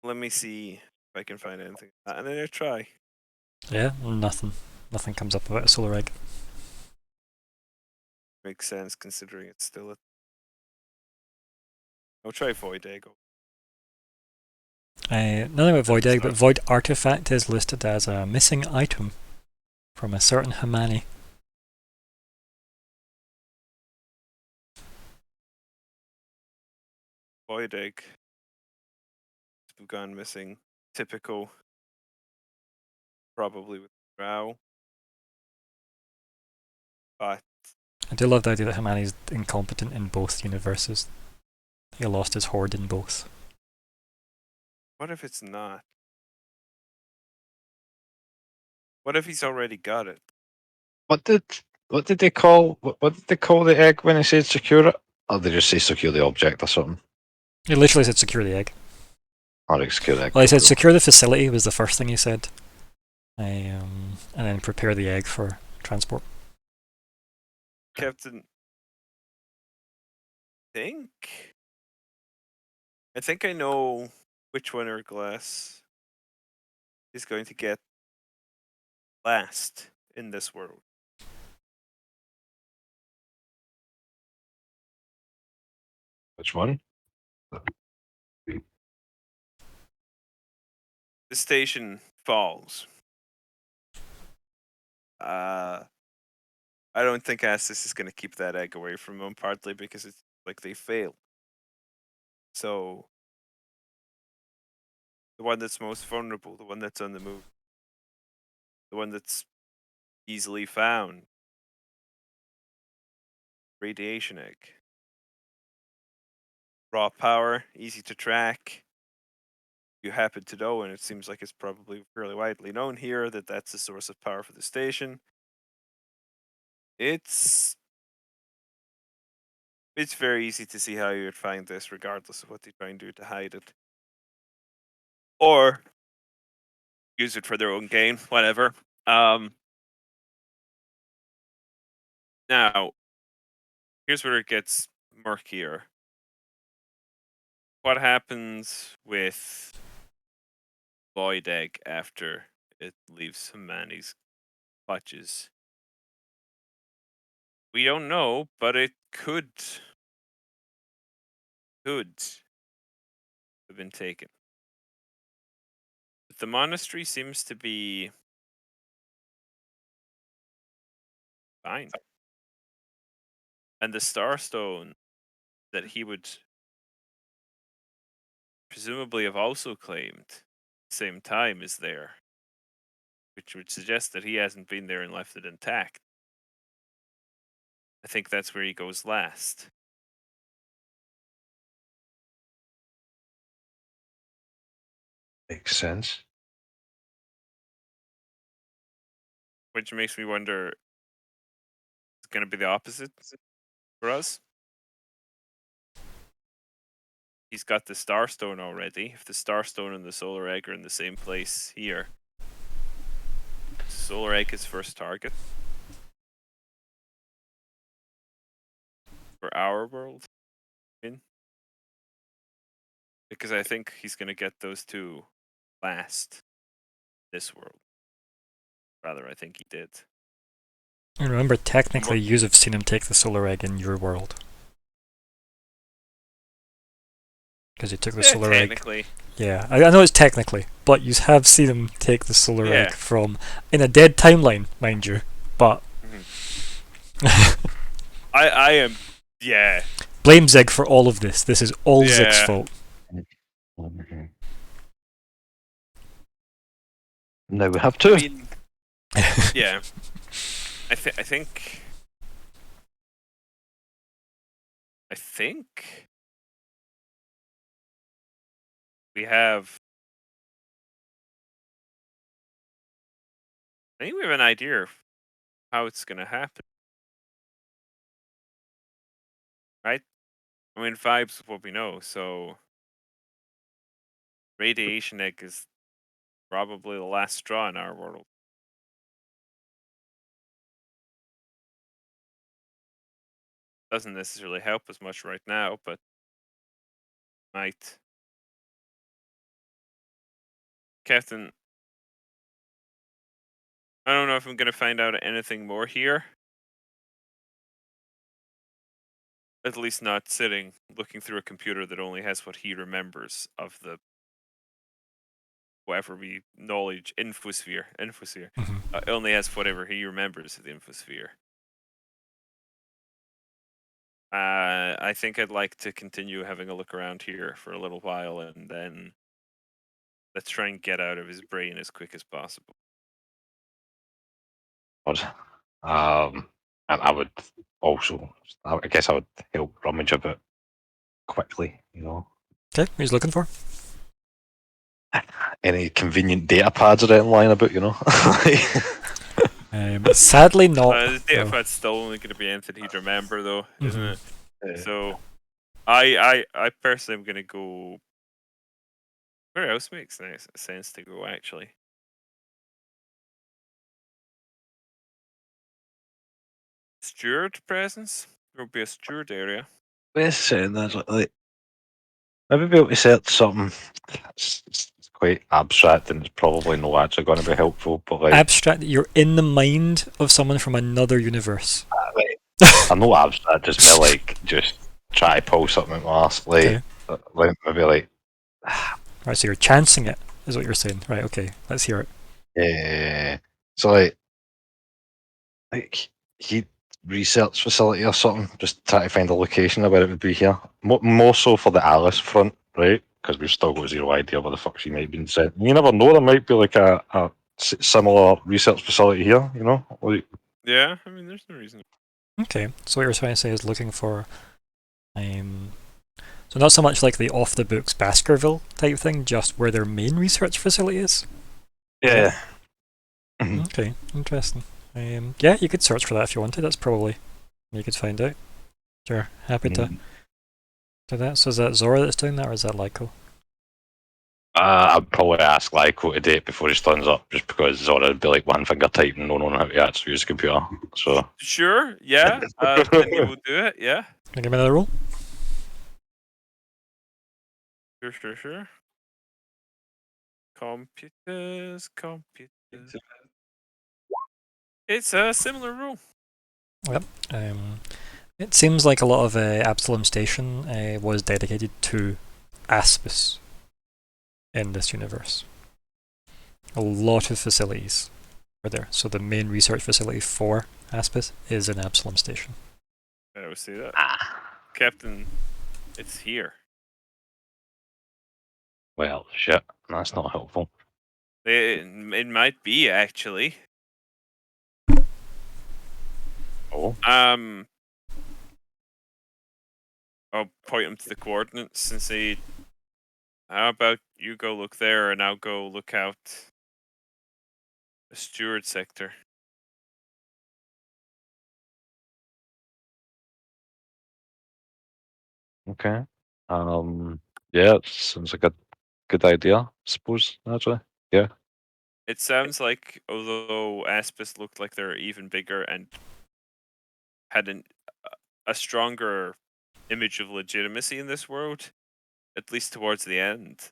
Let me see if I can find anything. And then I try. Yeah, nothing. Nothing comes up about a solar egg. Makes sense considering it's still a. I'll try Void Egg. Nothing about Void Egg, but Void Artifact is listed as a missing item from a certain Himani. Void Egg. It's gone missing. Typical. Probably with Drow. But I do love the idea that Himani's incompetent in both universes. He lost his horde in both. what if it's not? What if he's already got it? What did they call the egg when they said secure it? Or did they just say secure the object or something? He literally said secure the egg. Or secure the egg. Well, he said secure the facility was the first thing he said. And then prepare the egg for transport. Captain. I think I know which one or glass is going to get last in this world. Which one? The station falls. I don't think Astis is going to keep that egg away from them, partly because it's like they fail. So, the one that's most vulnerable, the one that's on the move, the one that's easily found, radiation egg. Raw power, easy to track. You happen to know, and it seems like it's probably fairly widely known here, that that's the source of power for the station. It's very easy to see how you would find this, regardless of what they try and do to hide it, or use it for their own gain, whatever. Now, here's where it gets murkier. What happens with Void Egg after it leaves Himani's clutches? We don't know, but it could have been taken. But the monastery seems to be fine. And the Starstone that he would presumably have also claimed same time is there, which would suggest that he hasn't been there and left it intact. I think that's where he goes last. Makes sense. Which makes me wonder, it's going to be the opposite for us. He's got the Starstone already. If the Starstone and the Solar Egg are in the same place here, Solar Egg is first target for our world. Because I think he's going to get those two last this world. Rather, I think he did. And remember, technically, you have seen him take the solar egg in your world. Because he took the Yeah, solar egg. technically. Yeah, I know it's technically, but you have seen him take the solar Yeah. egg from in a dead timeline, mind you. But I am. Yeah. blame Zig for all of this. This is all Zig's Yeah. fault. Mhm. Now we have I two. mean, yeah. I think we have. I think we have an idea of how it's gonna happen, right? I mean, vibes of what we know. So, radiation egg is probably the last straw in our world. Doesn't necessarily help us much right now, but might. Captain, I don't know if I'm gonna find out anything more here. At least not sitting looking through a computer that only has what he remembers of the whatever we knowledge infosphere. Mhm. It only has whatever he remembers of the infosphere. I think I'd like to continue having a look around here for a little while, and then let's try and get out of his brain as quick as possible. But, and I would also, I guess I would help rummage a bit quickly, you know. Okay, he's looking for. Any convenient data pads or anything lying about, you know. Sadly not. His data though. pad's still only going to be anything he'd remember, though, isn't Mhm. it? So, I personally am going to go. Where else makes nice sense to go, actually? Steward presence? There will be a steward area. Wait saying that's like maybe be able to search something. It's quite abstract and it's probably not actually going to be helpful. But like, Abstract. You're in the mind of someone from another universe. I'm not abstract. Just me like just try to pull something out my arse. Okay. Like maybe like Right, so you're chancing it, is what you're saying. Right, okay, let's hear it. so like he research facility or something. Just try to find a location of where it would be here. More so for the Alice front, right? Because we've still got zero idea where the fuck she might have been sent. You never know. There might be like a similar research facility here. You know, like, Yeah, I mean, there's no reason. Okay, so what you're trying to say is looking for, so not so much like the off-the-books Baskerville type thing, just where their main research facility is? yeah. Mhm. Okay, interesting. Yeah, you could search for that if you wanted, that's probably, you could find out. Sure, happy to do that. So is that Zora that's doing that, or is that Lyko? I'd probably ask Lyko to do it before he stands up, just because Zora would be like one finger typing, no knowing how to actually use a computer. So Sure, yeah. Then you will do it, yeah. Can you give me another roll? Sure. Computers. It's a similar rule. Yep. It seems like a lot of Absalom Station was dedicated to Aspis in this universe. A lot of facilities are there. So the main research facility for Aspis is in Absalom Station. I would see that. Captain, it's here. well, shit, that's not helpful. It might be, actually. Oh, I'll point him to the coordinates and say, how about you go look there and I'll go look out the steward sector. okay. Yeah, it seems like a good idea, I suppose, actually. Yeah. It sounds like, although Aspis looked like they're even bigger and had a stronger image of legitimacy in this world, at least towards the end,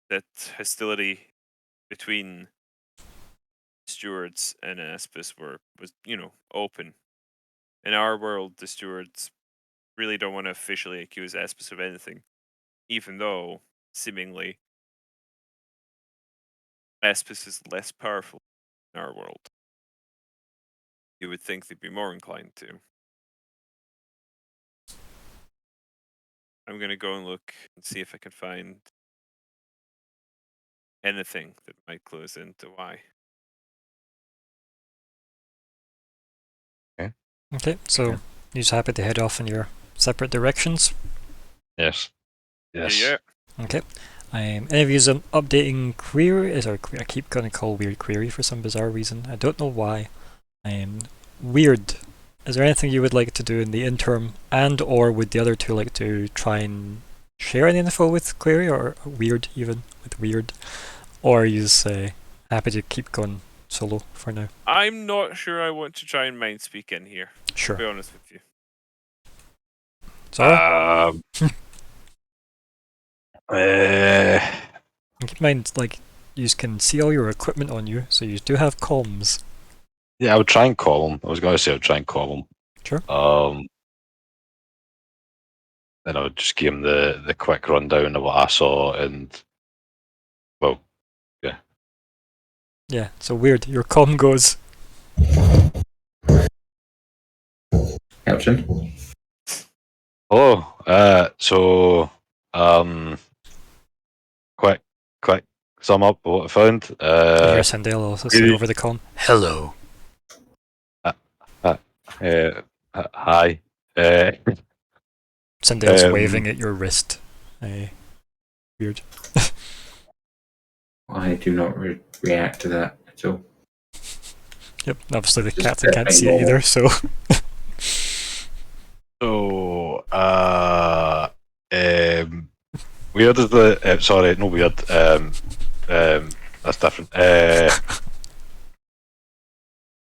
that hostility between stewards and Aspis was open. In our world, the stewards really don't want to officially accuse Aspis of anything. even though seemingly Espis is less powerful in our world. You would think they'd be more inclined to. I'm gonna go and look and see if I can find anything that might clue us into why. Okay, so Yeah. you're just happy to head off in your separate directions. Yes. Yes. Yeah. Okay. Any of you updating query? I keep going to call weird query for some bizarre reason. I don't know why. Weird. Is there anything you would like to do in the interim, and or would the other two like to try and share any info with query, or weird even with weird, or are you just happy to keep going solo for now? I'm not sure I want to try and mind speak in here. Sure. To be honest with you. Zara? Um, uh, Keep in mind, like, you can see all your equipment on you, so you do have comms. yeah, I would try and call him. I was going to say I would try and call him. Sure. Then I would just give him the quick rundown of what I saw, and well, yeah. Yeah, so weird. Your comm goes. Captain. Hello. So, quick sum up of what I found. You hear Sandel also say over the comm, "Hello." Hi. Sandel's waving at your wrist. Weird. I do not react to that at all. Yep, obviously the Just captain can't see it normal. either, so. So, weird is the sorry, no weird. That's different.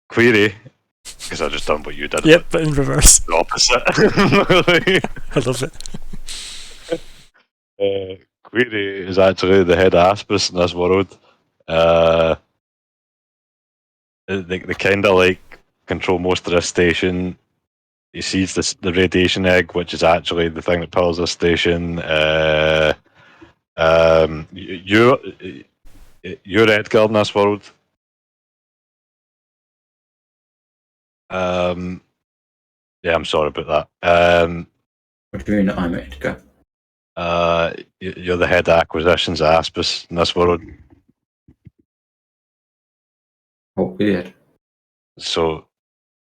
Query, because I just done what you did. Yep, but in reverse. The opposite. I love it. Query is actually the head of Aspis in this world. They kind of like control most of this station. He sees the radiation egg, which is actually the thing that powers this station. You're Edgar in this world. Yeah, I'm sorry about that. What do you mean I'm Edgar? You're the head of acquisitions at Aspis in this world. Oh, weird. So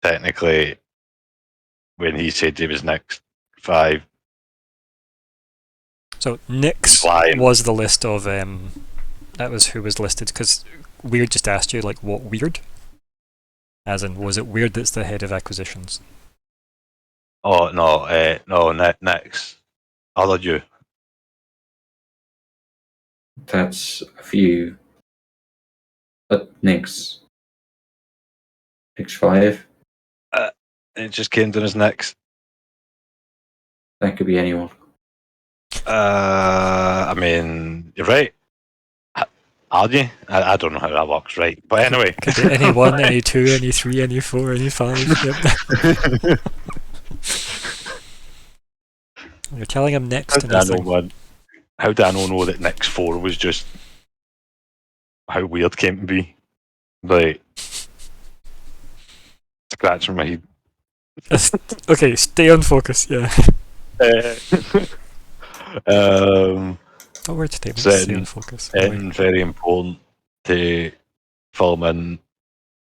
technically, when he said he was next 5, So Nix Flying. was the list of that was who was listed, because Weird just asked you like what weird? As in, was it weird that's the head of acquisitions? oh no, next. Other you. That's a few. Next 5. It just came to his next. That could be anyone. I mean, you're right. Are you? I don't know how that works, right? But anyway. Could be any 1, any 2, any 3, any 4, any 5. Yep. You're telling him next to nothing. How do I know that next 4 was just how weird came to be? Like, scratching my head. Okay, stay on focus, yeah. What word statement? Stay on focus. And very important to film in.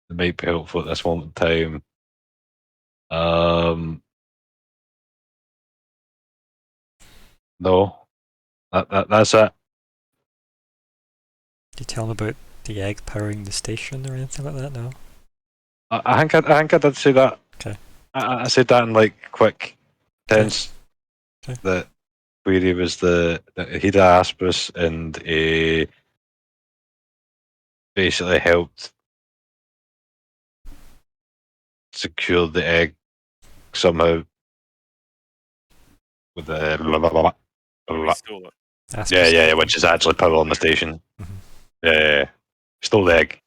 It might be helpful at this moment in time. No, that's it. Did you tell him about the egg powering the station or anything like that? No. I think I did say that. Okay. I said that in like quick tense. Okay. That Query was the he'd Aspis, and he basically helped secure the egg somehow with the We stole it. yeah, which is actually power on the station. Yeah, stole the egg.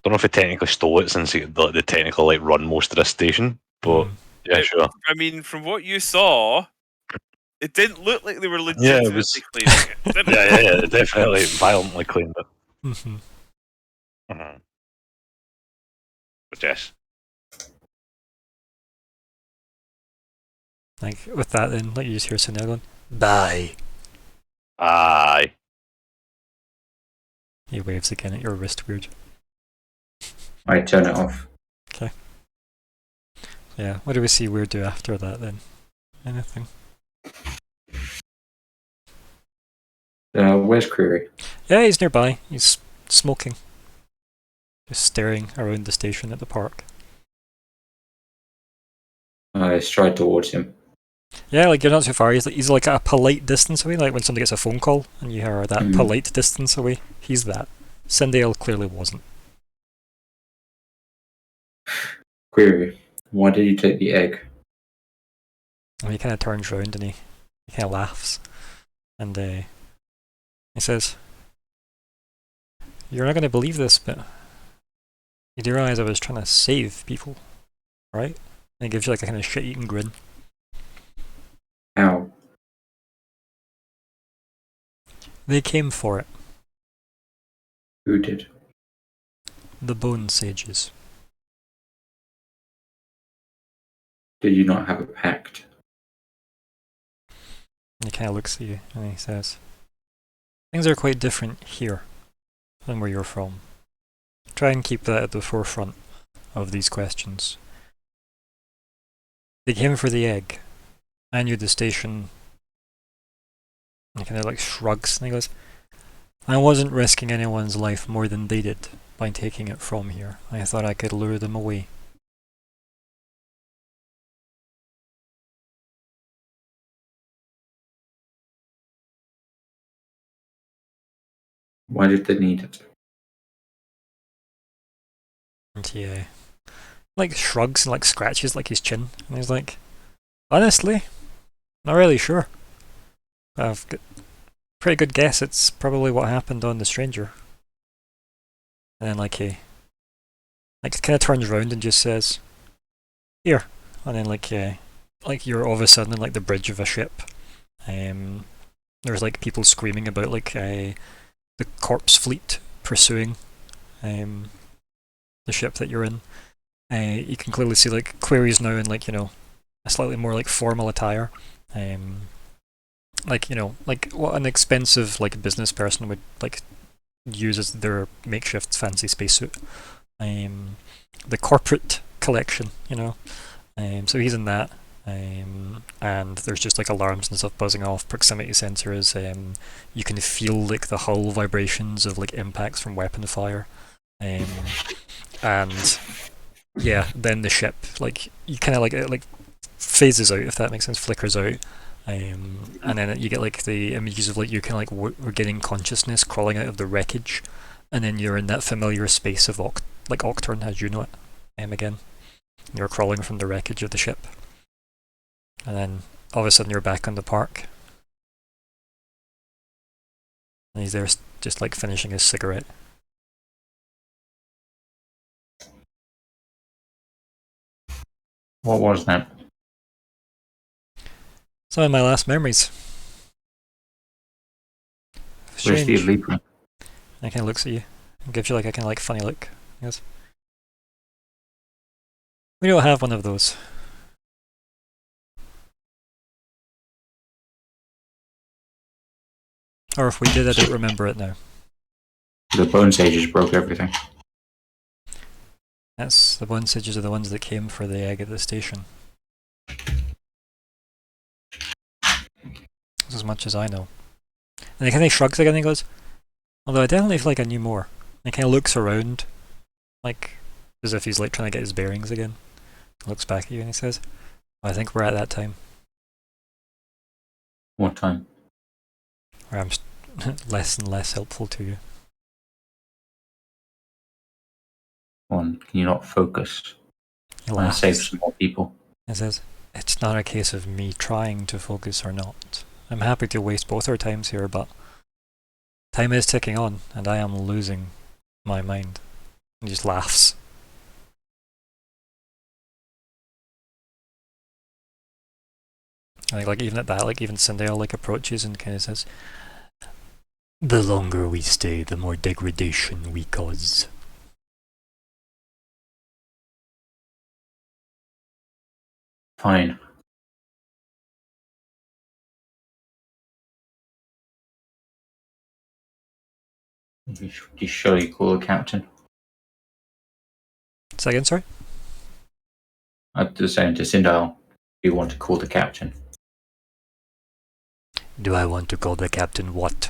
Don't know if he technically stole it since they technically like run most of the station, but yeah, sure. I mean, from what you saw, It didn't look like they were Yeah, legitimately it was. cleaning it. Did it? Yeah, definitely violently cleaned it. Mm-hmm. But yes. Like with that, then like you just hear Sunil going, "Bye." Aye. He waves again at your wrist weird. I turn it off. Yeah. What do we see Weird do after that then? Anything? Where's Query? Yeah, he's nearby. He's smoking. Just staring around the station at the park. I stride towards him. Yeah, like you're not too far. He's like at a polite distance away, like when somebody gets a phone call and you are that polite distance away. He's that. Sindale clearly wasn't. Query, why did you take the egg? And he kind of turns round and he kind of laughs. And he says, "You're not going to believe this, but you do realise I was trying to save people, right?" And he gives you like a kind of shit-eating grin. How? They came for it. Who did? The Bone Sages. Did you not have a pact? And he kind of looks at you and he says, "Things are quite different here than where you're from. Try and keep that at the forefront of these questions. They came for the egg. I knew the station." And he kind of like shrugs and he goes, "I wasn't risking anyone's life more than they did by taking it from here. I thought I could lure them away." Why did they need it? And he like shrugs and like scratches like his chin and he's like, "Honestly, not really sure. I've got a pretty good guess it's probably what happened on the stranger." And then like he kind of turns around and just says, "Here." And then like you're all of a sudden in like the bridge of a ship. There's like people screaming about like the corpse fleet pursuing the ship that you're in. You can clearly see like Queries now in like a slightly more like formal attire. Like like what an expensive like business person would like use as their makeshift fancy spacesuit. The corporate collection. So he's in that. And there's just like alarms and stuff buzzing off, proximity sensors. You can feel like the hull vibrations of like impacts from weapon fire. And yeah, then the ship like you kind of like it like phases out, if that makes sense, flickers out. And then you get like the images of like you kind of like regaining consciousness, crawling out of the wreckage, and then you're in that familiar space of like Octurne as you know it. Again, you're crawling from the wreckage of the ship. And then all of a sudden you're back on the park. And he's there just like finishing his cigarette. What was that? Some of my last memories. Where's the Strange. Libra? And he kind of looks at you and gives you like a kind of like funny look. He goes, "We don't have one of those." Or if we did, I don't remember it now. The Bone Sages broke everything. That's the Bone Sages are the ones that came for the egg at the station. That's as much as I know. And he kind of shrugs again and he goes, "Although I definitely feel like I knew more." And he kind of looks around, like as if he's like trying to get his bearings again. He looks back at you and he says, "I think we're at that time What time? where I'm less and less helpful to you." Can you not focus? He Trying to save laughs some more people. and says, "It's not a case of me trying to focus or not. I'm happy to waste both our times here, but time is ticking on and I am losing my mind." And he just laughs. I think like even at that, like even Sindel like approaches and kind of says, "The longer we stay, the more degradation we cause." Fine. You surely call the captain. Say again, sorry? I'm just saying to Sindal, you want to call the captain. Do I want to call the captain what?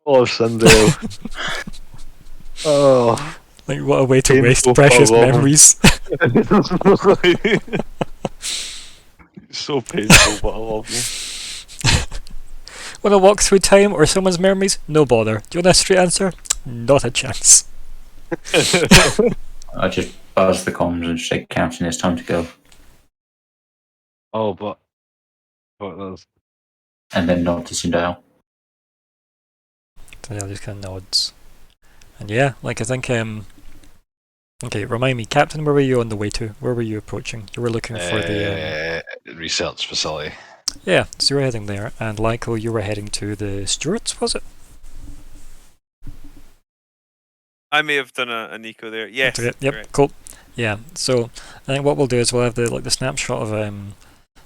Oh, Sindel. Oh. Like, what a way to Painful waste for precious a woman. memories. So painful, but I love you. Want to walk through time or someone's memories? No bother. Do you want a straight answer? Not a chance. I just buzz the comms and say, Captain, it's time to go. Oh, but there's And then nod to Sindal. So yeah, just kind of nods. And yeah, like I think, okay, remind me, Captain, where were you on the way to? Where were you approaching? You were looking for the, research facility. yeah, so you were heading there. And Lyko, you were heading to the Stewards, was it? I may have done a Nico there. Yes. Yep, correct. cool. Yeah, so I think what we'll do is we'll have the snapshot of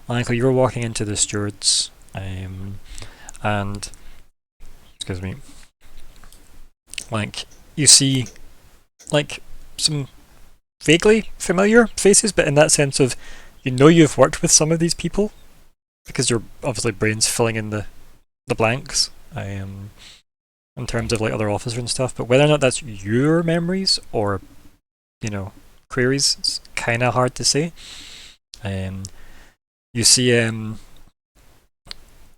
Lyko, you were walking into the Stewards, and excuse me, like you see like some vaguely familiar faces, but in that sense of you've worked with some of these people because your obviously brain's filling in the blanks in terms of like other officers and stuff, but whether or not that's your memories or queries, it's kind of hard to say. You see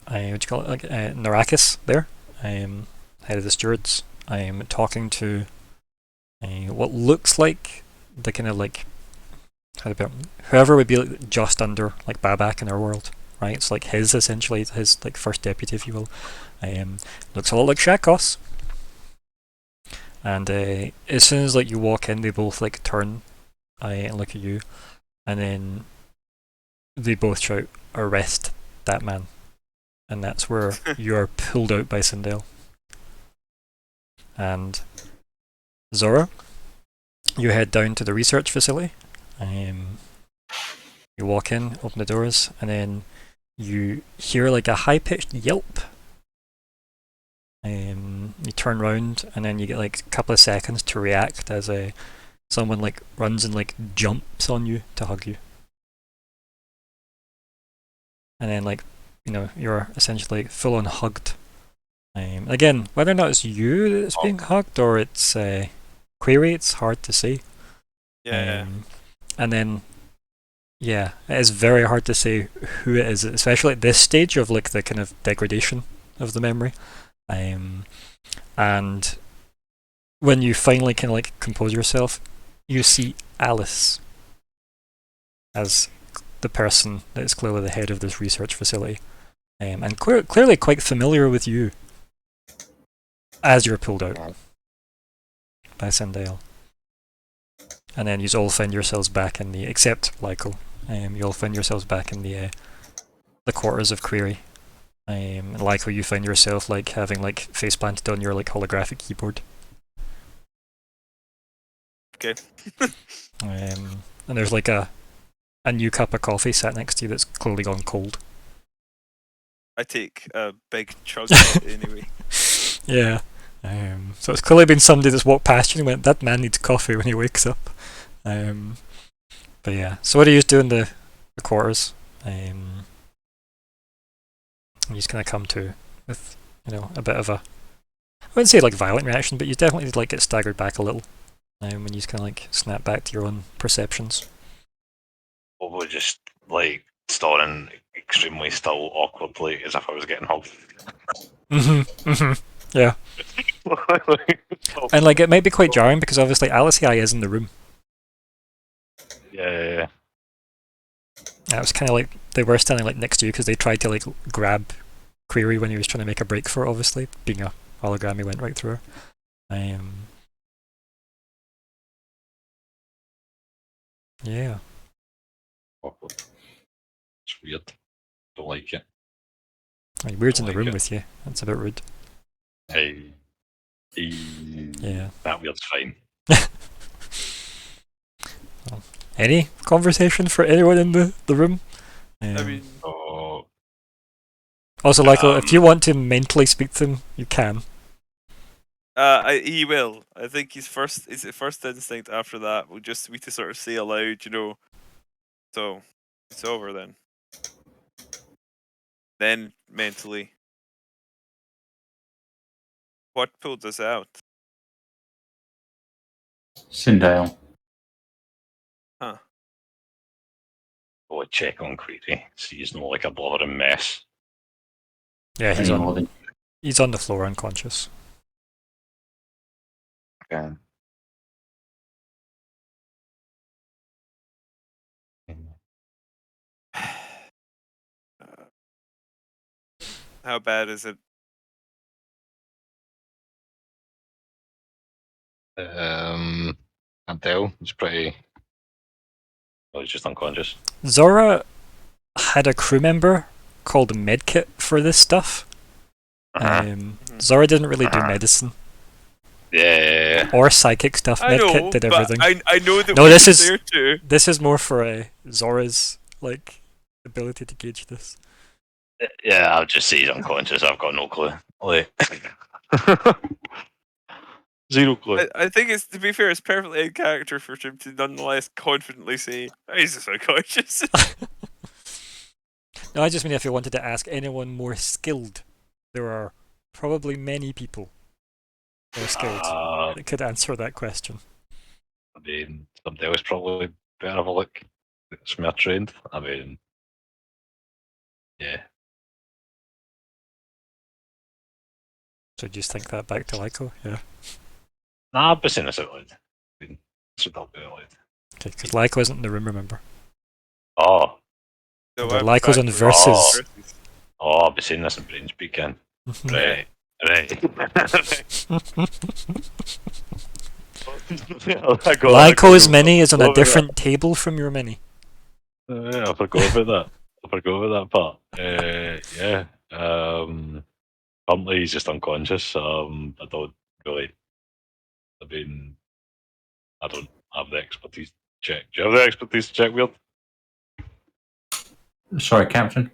what you call it, like Narakis there, head of the stewards. I'm talking to what looks like the kind of like whoever would be like just under like Babak in our world, right? It's like his essentially his like first deputy, if you will. Looks a lot like Shakos. And as soon as like you walk in, they both like turn and look at you, and then they both shout, "Arrest that man!" And that's where you are pulled out by Sindel. And Zora, you head down to the research facility. You walk in, open the doors, and then you hear like a high-pitched yelp. You turn around, and then you get like a couple of seconds to react as someone like runs and like jumps on you to hug you. And then like you're essentially full on hugged. Again, whether or not it's you that's being hugged or it's Query, it's hard to say. Yeah. And then yeah, it is very hard to say who it is, especially at this stage of like the kind of degradation of the memory. And when you finally kind of like compose yourself, you see Alice as the person that is clearly the head of this research facility, and clearly quite familiar with you as you're pulled out by Sindel. And then you all find yourselves back in the, except Lyko, you all find yourselves back in the quarters of Query. Lyko, you find yourself like having like face planted on your like holographic keyboard. Okay. And there's like a new cup of coffee sat next to you that's clearly gone cold. I take a big chug of it anyway. Yeah. So it's clearly been somebody that's walked past you and went, that man needs coffee when he wakes up. But yeah. So what do you do in the quarters? You just kind of come to with a bit of a, I wouldn't say like violent reaction, but you definitely like get staggered back a little when you just kind of like snap back to your own perceptions. Probably just like staring extremely still awkwardly as if I was getting hugged. Yeah. And like it might be quite jarring because obviously Alice is in the room. Yeah. It was kind of like they were standing like next to you because they tried to like grab Query when he was trying to make a break for it, obviously being a hologram, he went right through her. Yeah. Awkward. It's weird. Don't like it. I mean, Weird's in Don't the like room it. with you. That's a bit rude. Hey. Yeah. That weird's fine. Any conversation for anyone in the room? I mean, Oh, Also, Lyco, if you want to mentally speak to him, you can. he will. I think his first instinct after that will just be to sort of say aloud, So it's over then. Then mentally, what pulled us out? Sindale. Huh? oh, check on Query. See, he's not like a blathering mess. Yeah, Any more than he's on the floor unconscious. Okay. How bad is it? Can't tell. He's pretty. Oh, he's just unconscious. Zora had a crew member called Medkit for this stuff. Zora didn't really do medicine Yeah. or psychic stuff. I Medkit know, did but everything. I know that No, we this was is- there too. This is more for Zora's ability to gauge this. Yeah, I'll just say he's unconscious. I've got no clue. Like, zero clue. I think it's, to be fair, it's perfectly in character for him to nonetheless confidently say, "Oh, he's just unconscious." No, I just mean if you wanted to ask anyone more skilled, there are probably many people more skilled that could answer that question. I mean, somebody else probably better have a look. It's more trained. I mean, yeah. So just think that back to Lyco, yeah. Nah, I've been saying this out loud. I mean, this would not be out loud. Okay, because Lyco isn't in the room, remember? Oh, So But I'm Lyco's on factoring Versus. I've been saying this in brain speaking. Right. Lyco's mini is on a different table from your mini. I forgot about that. I forgot about that part. Yeah. Currently he's just unconscious. I don't really. I mean, I don't have the expertise to check. Do you have the expertise to check, Weird? sorry, Captain.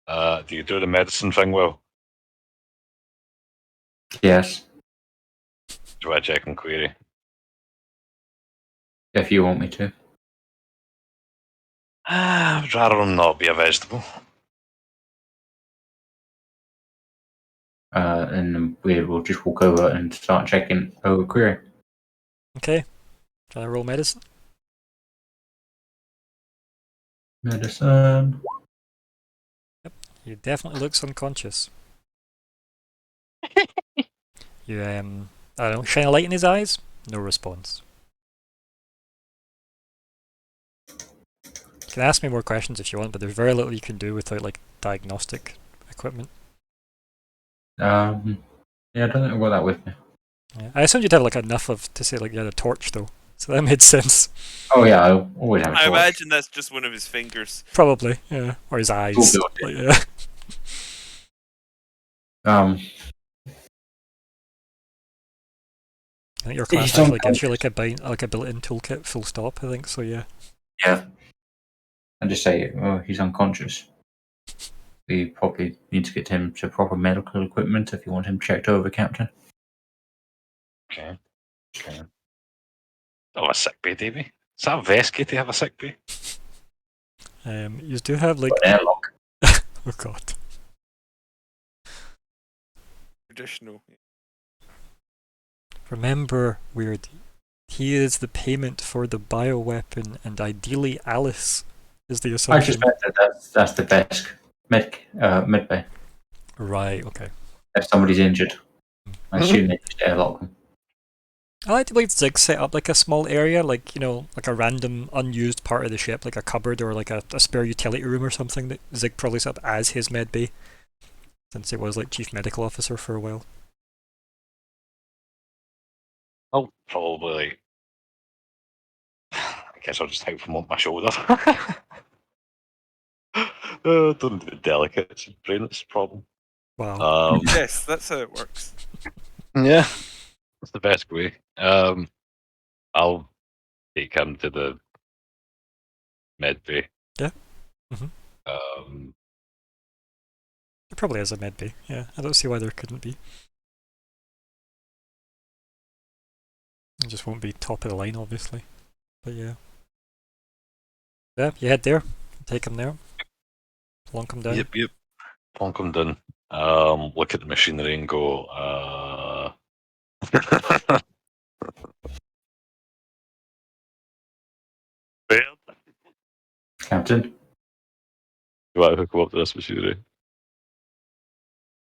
Do you do the medicine thing well? Yes, Do I check and query? if you want me to. I'd rather him not be a vegetable. And we will just walk over and start checking over query. Okay. Can I roll medicine? Medicine. He definitely looks unconscious. You, I don't know, shine a light in his eyes? No response. You can ask me more questions if you want, but there's very little you can do without, like, diagnostic equipment. Yeah, I don't think I've got that with me. Yeah. I assumed you'd have, like, enough to say, like, you had a torch, though. So that made sense. Oh yeah, I always have a I torch. imagine that's just one of his fingers. Probably, yeah. Or his eyes. Google Like, yeah. I think your class He's actually gives you unconscious. like a built-in toolkit, full stop, I think, so yeah. Yeah. And just say, oh, he's unconscious. We probably need to get him to proper medical equipment if you want him checked over, Captain. Okay. Oh, a sick bay, Davey. Is that a Vesky to have a sick bay? You do have, like... Got an airlock. Oh god. Traditional. Remember, Weird, he is the payment for the bioweapon, and ideally Alice is the I assumption. suspect that that's the best med bay. Right, okay. If somebody's injured, I assume they just airlock them. I like to believe Zig set up like a small area, like, you know, like a random unused part of the ship, like a cupboard or like a spare utility room or something that Zig probably set up as his med bay, since he was like chief medical officer for a while. I'll probably like. guess I'll take from up my shoulder. Don't do it delicate. It's a brainless problem. Wow. Yes, that's how it works. Yeah, that's the best way. I'll take him to the med bay. Yeah. Mhm. There probably is a med bay. Yeah, I don't see why there couldn't be. It just won't be top of the line, obviously. But yeah. Yeah, you head there. Take him there. Plonk him down. Yep. Plonk him down. Look at the machinery and go, Baird, Captain, you want to hook him up to this machinery?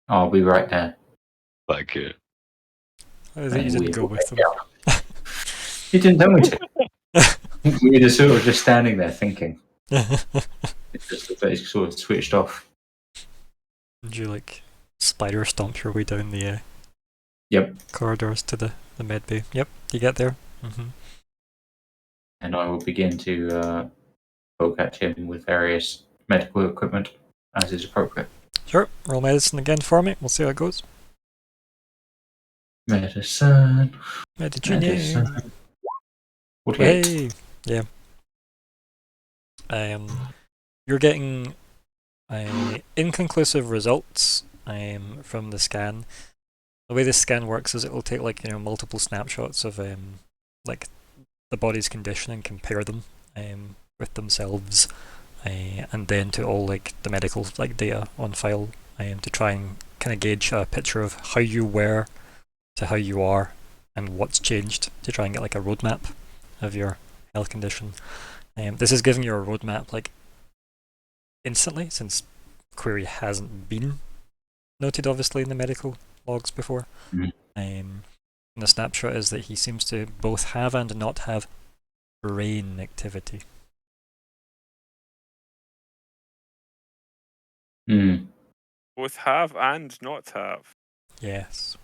I'll be right there. Thank you. I think you And we didn't go will with them. head down. You didn't tell me to. We were just sort of just standing there thinking. It's just that it's sort of switched off. Did you like spider stomp your way down the Yep. corridors to the med bay? Yep, you get there. And I will begin to poke at him with various medical equipment as is appropriate. Sure, roll medicine again for me. We'll see how it goes. Medicine. Medicine. 48. Hey, yeah. You're getting inconclusive results from the scan. The way this scan works is it will take multiple snapshots of like the body's condition and compare them with themselves, and then to all like the medical data on file to try and kind of gauge a picture of how you were to how you are and what's changed, to try and get like a roadmap of your health condition. This is giving you a roadmap instantly, since query hasn't been noted obviously in the medical logs before. And the snapshot is that he seems to both have and not have brain activity. Both have and not have. Yes.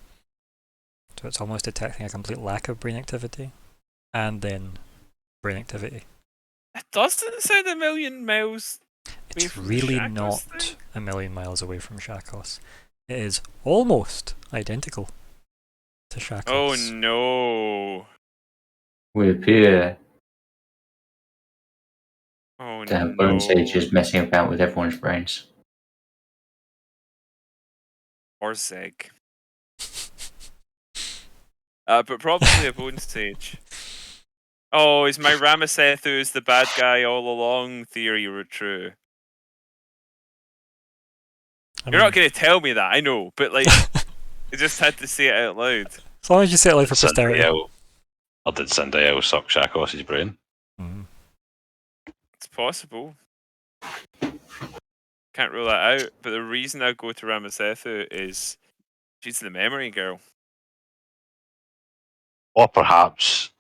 So it's almost detecting a complete lack of brain activity and then brain activity. It doesn't sound a million miles. It's from the really Shakos not thing? a million miles away from Shakos. It is almost identical to Shakos. Oh no. We appear Oh to have no. bone sages messing about with everyone's brains. Or Zeg. But probably a bone stage. Oh, is my Ramasethu is the bad guy all along theory true? You're not going to tell me that, I know, but I just had to say it out loud. As long as you say it loud for posterity. Or did Sindel suck Shakos' brain? It's possible. Can't rule that out, but the reason I go to Ramasethu is she's the memory girl. Or perhaps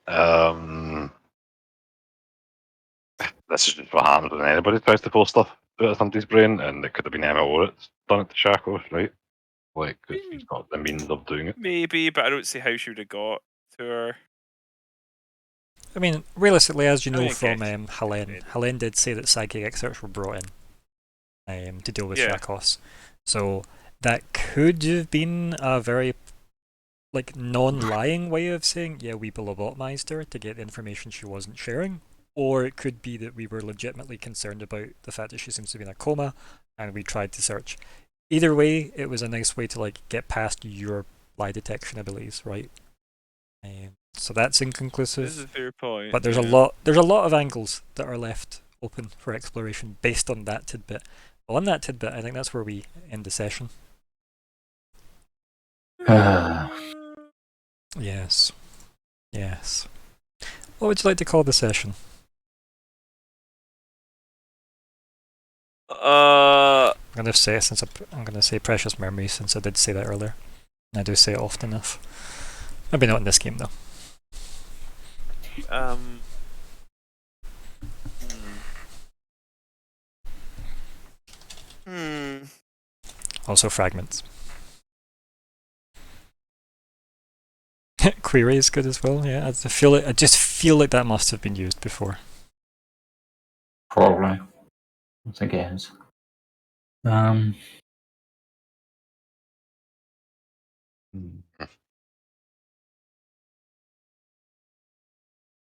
this is just what happens when anybody tries to pull stuff out of somebody's brain, and it could have been Emma Orritt's done it to Shakos, right? Because he's got the means of doing it. Maybe, but I don't see how she would have got to her. I mean, realistically, as you know I from guess Helene did say that psychic excerpts were brought in to deal with Shakos. So that could have been a very non-lying way of saying, yeah, we lobotomized her to get the information she wasn't sharing. Or it could be that we were legitimately concerned about the fact that she seems to be in a coma and we tried to search. Either way, it was a nice way to get past your lie detection abilities, right? So that's inconclusive. This is a fair point. But there's a lot of angles that are left open for exploration based on that tidbit. Well, on that tidbit, I think that's where we end the session. Yes. What would you like to call the session? I'm gonna say Precious Memories, since I did say that earlier. I do say it often enough. Maybe not in this game though. Also Fragments. Query is good as well. Yeah, I just feel like that must have been used before. Probably. I think it is.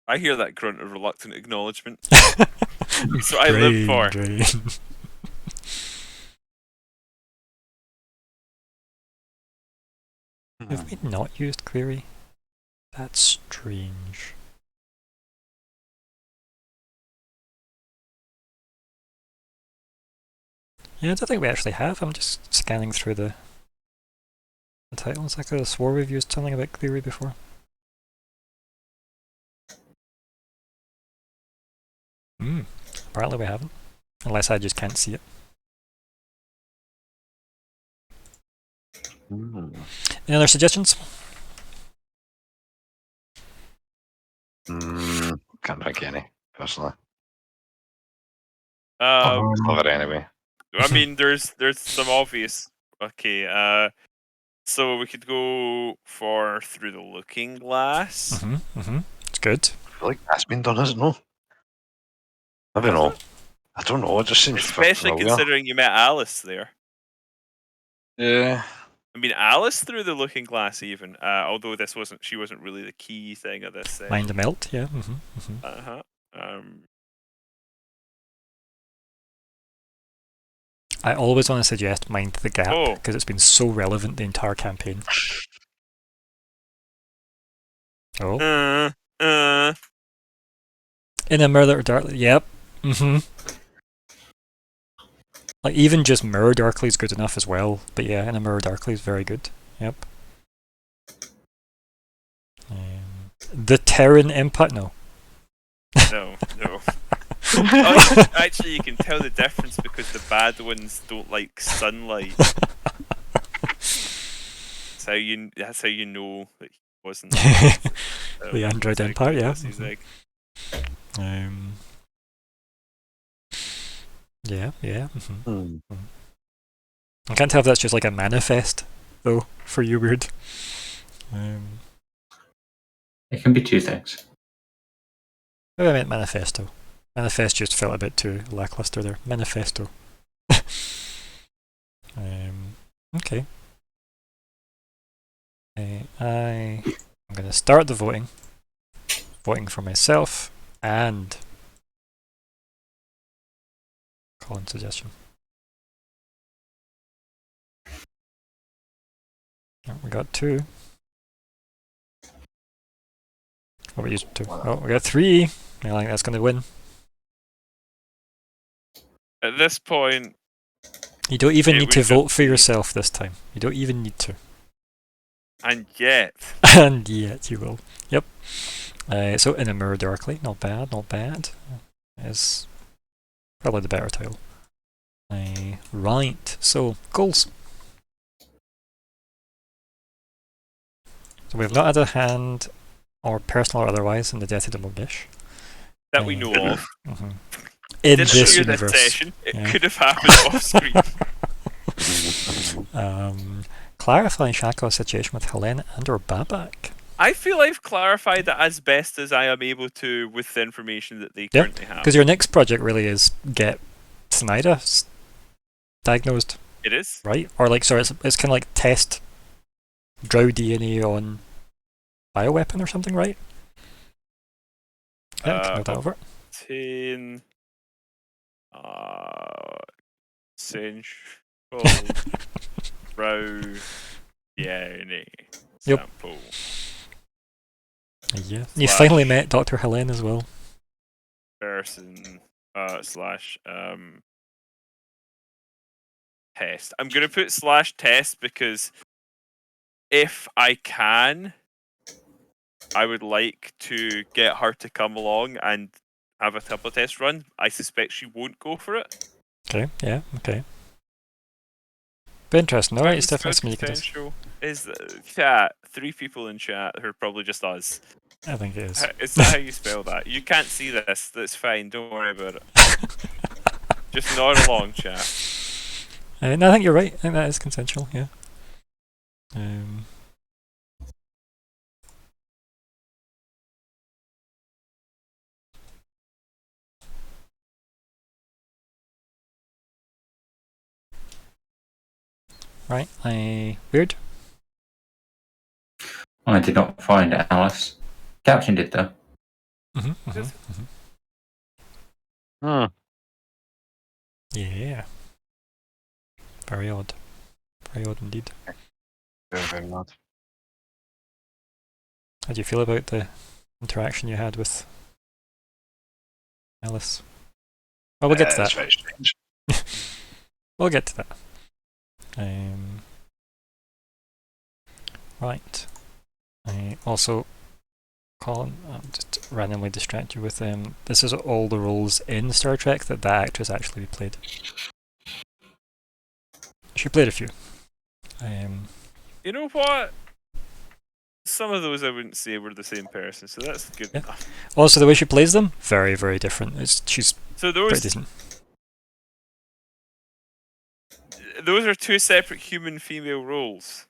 I hear that grunt of reluctant acknowledgement. That's what I live for. Drain. Have we not used query? That's strange. Yeah, I don't think we actually have. I'm just scanning through the titles. I could have swore we've used something about query before. Apparently we haven't. Unless I just can't see it. Any other suggestions? Can't think any, personally. Um, Anyway. I mean, there's some obvious. Okay, so we could go for Through the Looking Glass. It's good. I feel like that's been done, isn't it? I don't know. I don't know. It just seems Especially familiar. considering you met Alice there. Yeah. I mean, Alice through the Looking Glass, even. Although she wasn't really the key thing of this. Mind the melt, yeah. I always want to suggest Mind the Gap because it's been so relevant the entire campaign. Oh. In a Mirror Darkly, yep. Like even just Mirror Darkly is good enough as well. But yeah, In a Mirror Darkly is very good. Yep. The Terran Empire, no. No. Oh, actually, you can tell the difference because the bad ones don't like sunlight. That's how you know that he wasn't. The Android Empire, yeah. Yeah. I can't tell if that's just like a manifest, though, for you, Weird. It can be two things. Maybe I meant manifesto. Manifest just felt a bit too lackluster there. Manifesto. Okay. I'm going to start the voting. Voting for myself and Colin's suggestion. Oh, we got 2. What we used to? Oh, we got 3. I think that's going to win. At this point, you don't even need to vote for yourself this time. You don't even need to. And yet. And yet you will. Yep. So In a Mirror Darkly, not bad, not bad. Is probably the better title. Right, so goals. So we've not had a hand, or personal or otherwise, in the Death of the Mogish. That we know of. In Didn't this hear universe. This session. It could have happened off screen. Clarifying Shaco's situation with Helena and or Babak. I feel I've clarified that as best as I am able to with the information that they currently have. Because your next project really is get Snyder diagnosed. It is? Right? Or like, sorry, it's kind of like test drow DNA on bioweapon or something, right? Yeah, can that over. Obtain central drow DNA sample. Yeah. You finally met Dr. Helene as well. Person slash test. I'm gonna put /test because if I can, I would like to get her to come along and have a couple of test run. I suspect she won't go for it. Okay, yeah, okay. But interesting, alright, it's definitely something you can do. Is chat 3 people in chat who are probably just us. I think it is. Is that how you spell that? You can't see this, that's fine, don't worry about it. Just nod along, chat. No, I think you're right, I think that is consensual, yeah. Right, weird. I did not find Alice. Captain did though. Just- Hmm. Yeah. Very odd. Very odd indeed. Very, very odd. How do you feel about the interaction you had with Alice? Well, we'll get to It's that. very strange. We'll get to that. Right. Also, Colin, I'll just randomly distract you with this is all the roles in Star Trek that actress actually played. She played a few. You know what? Some of those I wouldn't say were the same person, so that's good Yeah. enough. Also, the way she plays them, very, very different. She's So pretty those decent. are two separate human female roles.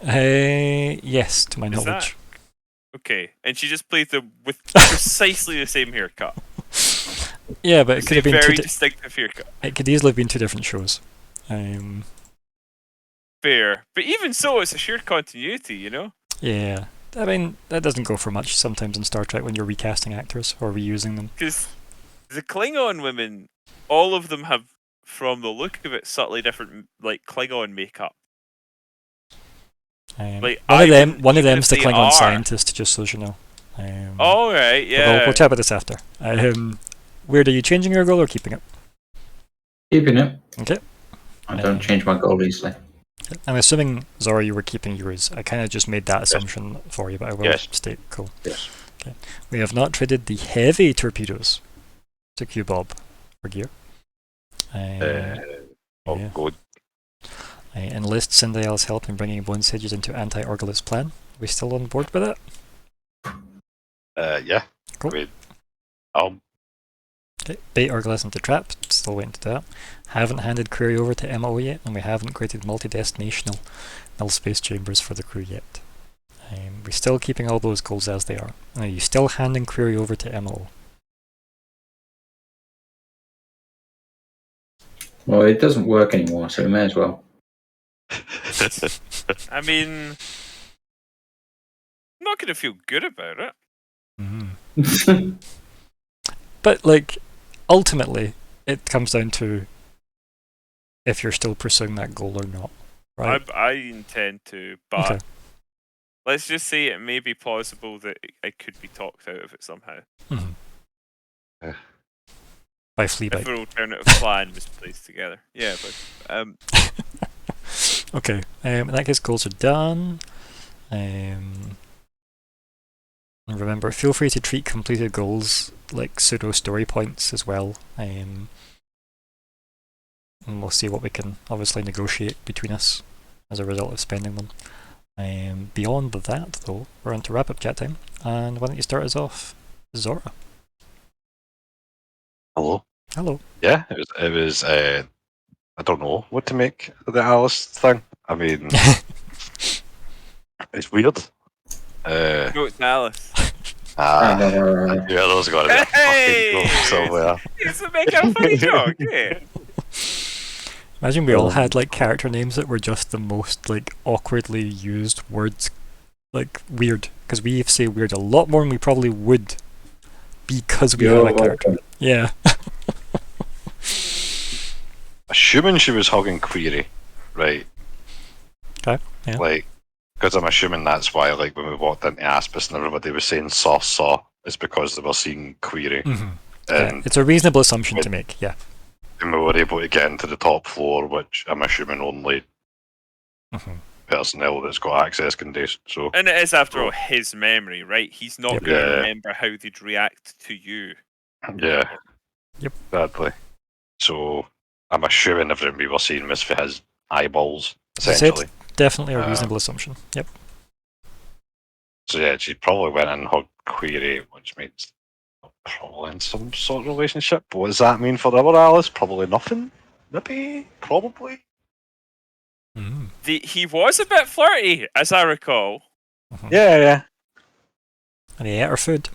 Yes, to my Is that knowledge. okay? And she just played them with precisely the same haircut. Yeah, but it It's could a have been very distinctive haircut. it could easily have been two different shows. Fair, but even so, it's a shared continuity, you know. Yeah, I mean that doesn't go for much sometimes in Star Trek when you're recasting actors or reusing them. Because the Klingon women, all of them have, from the look of it, subtly different like Klingon makeup. Like One I of them, wouldn't- one of even them's if the they Klingon are- scientist, just so you know. All right, But yeah. we'll chat about this after. Weird, are you changing your goal or keeping it? Keeping it. Okay. I don't change my goal easily. I'm assuming, Zora, you were keeping yours. I kind of just made that assumption for you, but I will Yes. state. Cool. Yes. Okay. We have not traded the heavy torpedoes to Q-Bob for gear. Oh, Yeah. good. I enlist Cinderella's help in bringing Bone Sages into Anti-Orgulus plan. Are we still on board with it? Yeah. Cool. I mean, Okay. Bait Orgulus into trap. Still waiting to do that. Haven't handed query over to MO yet, and we haven't created multi-destinational null space chambers for the crew yet. We're still keeping all those goals as they are. Are you still handing query over to MO? Well, it doesn't work anymore, so we may as well. I mean, I'm not going to feel good about it. Mm. But like, ultimately, it comes down to if you're still pursuing that goal or not, right? I intend to, but Okay. let's just say it may be plausible that I could be talked out of it somehow. Mhm. Yeah. By If Fleabag. an alternative plan was placed together. Yeah, but Okay. In that case, goals are done. And remember, feel free to treat completed goals like pseudo story points as well. And we'll see what we can obviously negotiate between us as a result of spending them. Beyond that, though, we're on to wrap up chat time. And why don't you start us off, Zora? hello. Hello. Yeah, it was. I don't know what to make of the Alice thing. I mean, it's weird. no, it's Alice. I knew there was going to be a fucking joke Hey! somewhere. It's a make a funny joke. Yeah. Imagine we all had like character names that were just the most like awkwardly used words, like weird, because we say weird a lot more than we probably would because we have a character. Yeah. Assuming she was hugging Query, right? Okay. Yeah. Like, because I'm assuming that's why, like, when we walked into Aspis and everybody was saying saw, it's because they were seeing Query. Mm-hmm. And Yeah. It's a reasonable assumption to make. Yeah. and we were able to get into the top floor, which I'm assuming only Mm-hmm. personnel that's got access can do. So, And it is, after all, his memory, right? He's not Yep. going to Yeah. remember how they'd react to you. yeah. Yep. Exactly. So, I'm assuming everything we were seeing was for his eyeballs, As I said, essentially. definitely a reasonable assumption. Yep. So, yeah, she probably went and hugged Query, which means they're probably in some sort of relationship. But what does that mean for the other Alice? Probably nothing. Maybe? Probably? Mm-hmm. He was a bit flirty, as I recall. Mm-hmm. Yeah. And he ate her food.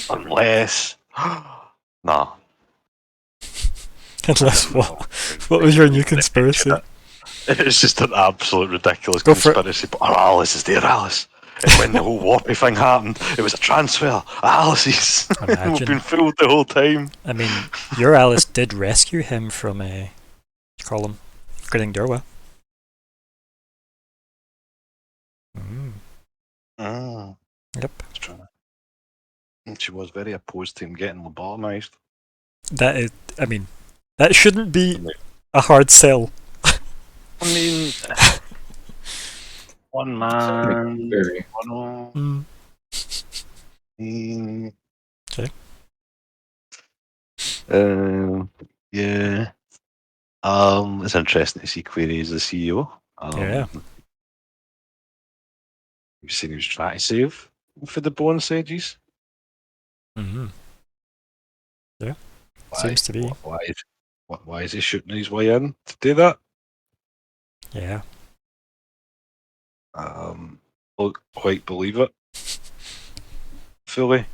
Unless. Nah. Unless what? What was your new conspiracy? It's just an absolute ridiculous Go for it. conspiracy. But Alice is there, Alice. And when the whole Warpy thing happened, it was a transfer. Alice's. We've Imagine. been fooled the whole time. I mean, your Alice did rescue him from what do you call him? Grinning Durwa. Mm. Yep. And she was very opposed to him getting lobotomized. That is, I mean, that shouldn't be a hard sell. I mean, one man, Very. one. Okay. Yeah. It's interesting to see Query as the CEO. Yeah. You've seen he was trying to save for the bonus edges. Mm-hmm. Yeah. Why, Seems to be. Why is he shooting his way in to do that? Yeah. Don't quite believe it fully,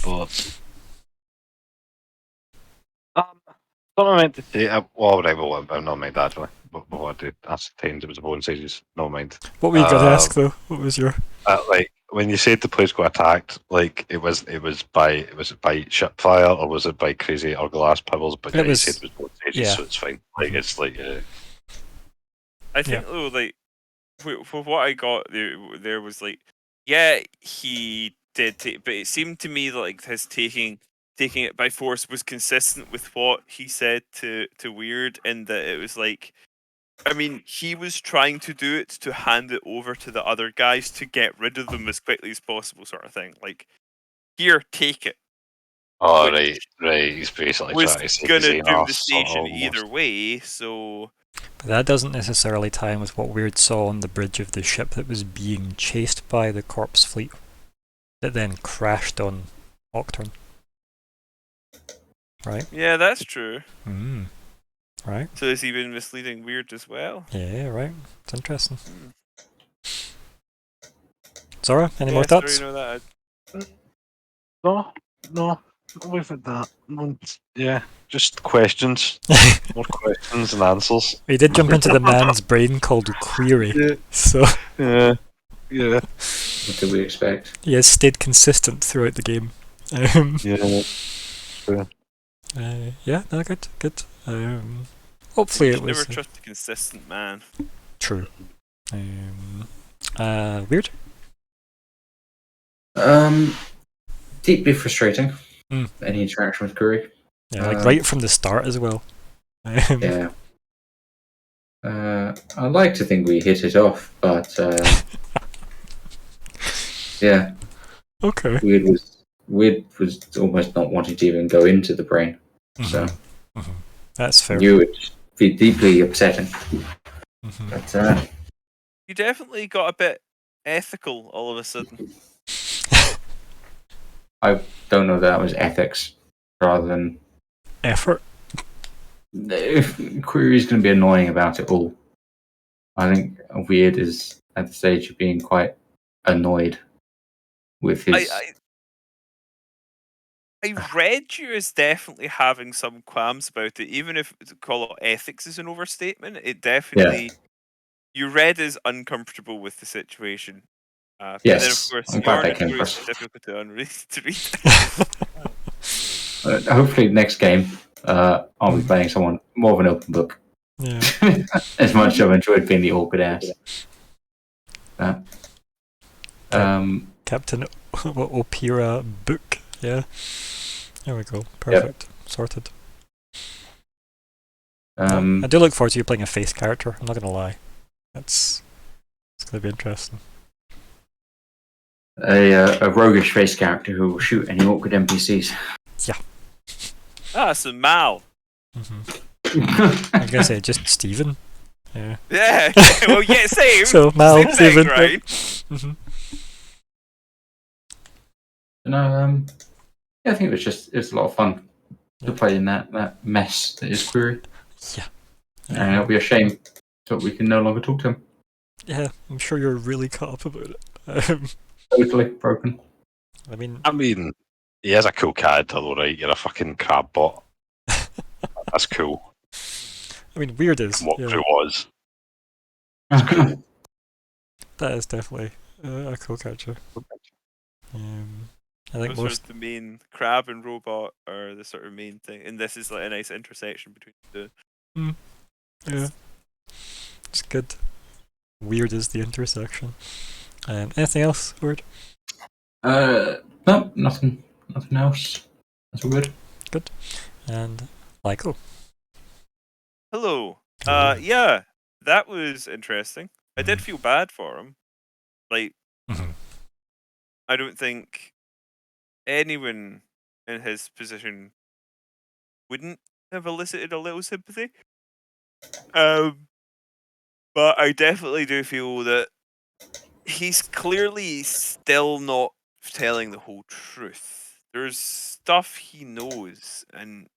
but something I meant to say. I've not mind actually. But what I did ascertained it was a bonus edges. No mind. What were you gonna ask though? What was your? Like when you said the place got attacked, like it was by ship fire or was it by crazy or glass pebbles? But It you was- said it was both stages, yeah. so it's fine. Like it's like I think though, like for what I got, there was like, yeah, he did, but it seemed to me that, like, his taking it by force was consistent with what he said to Weird, in that it was like, I mean, he was trying to do it to hand it over to the other guys to get rid of them as quickly as possible, sort of thing. Like, here, take it. oh Which right. He's basically was trying to say gonna do the arse, station almost. either way, so. But that doesn't necessarily tie in with what Weird saw on the bridge of the ship that was being chased by the corpse fleet, that then crashed on Octurn. Right. Yeah, that's true. Right. So has he been misleading Weird as well? Yeah. Right. It's interesting. Zora, any Yeah, more sorry, thoughts? you know that. No, leave it that. No, yeah, just questions. More questions and answers. We did jump into the man's brain called Query, Yeah. so Yeah. What did we expect? he has stayed consistent throughout the game. Yeah. Yeah, no, good. Hopefully You it should was never trust a consistent man. true. Weird. Deeply frustrating. Mm. Any interaction with Curry. Yeah, like right from the start as well. Yeah. I'd like to think we hit it off, but yeah, Okay. Weird was almost not wanting to even go into the brain, so That's fair. knew it would be deeply upsetting. Mhm. But You definitely got a bit ethical all of a sudden. I don't know if that was ethics rather than Effort. if Query's going to be annoying about it all. I think Weird is at the stage of being quite annoyed with his. I read you as definitely having some qualms about it, even if to call it ethics is an overstatement. It definitely you read as uncomfortable with the situation. But then, of Yes, course, I'm glad you're that came notoriously across. difficult to read. Hopefully, next game, I'll be playing someone more of an open book. Yeah. As much as I've enjoyed being the awkward ass. Captain Opera book. Yeah. There we go. Perfect. Sorted. I do look forward to you playing a face character. I'm not gonna lie. It's gonna be interesting. A roguish face character who will shoot any awkward NPCs. So Mal. I'm gonna say just Steven. Yeah. Yeah. Well, yeah, same. So Mal, same thing, Steven, right? I think it was a lot of fun to play in that mess that is Query. Yeah. And it'll be a shame that we can no longer talk to him. Yeah, I'm sure you're really cut up about it. Totally broken. I mean, he is a cool character though, right? You're a fucking crab bot. That's cool. I mean, weird is. What Yeah, crew was. that is definitely a cool character. I think Those most. are the main crab and robot are the sort of main thing, and this is like a nice intersection between the two. Yeah, it's good. Weird is the intersection. Anything else, Word? No, nothing else. That's all good. Good. And Michael. Hello. Hello. Yeah, that was interesting. I did feel bad for him. Like, Mhm. I don't think anyone in his position wouldn't have elicited a little sympathy. But I definitely do feel that he's clearly still not telling the whole truth. There's stuff he knows, and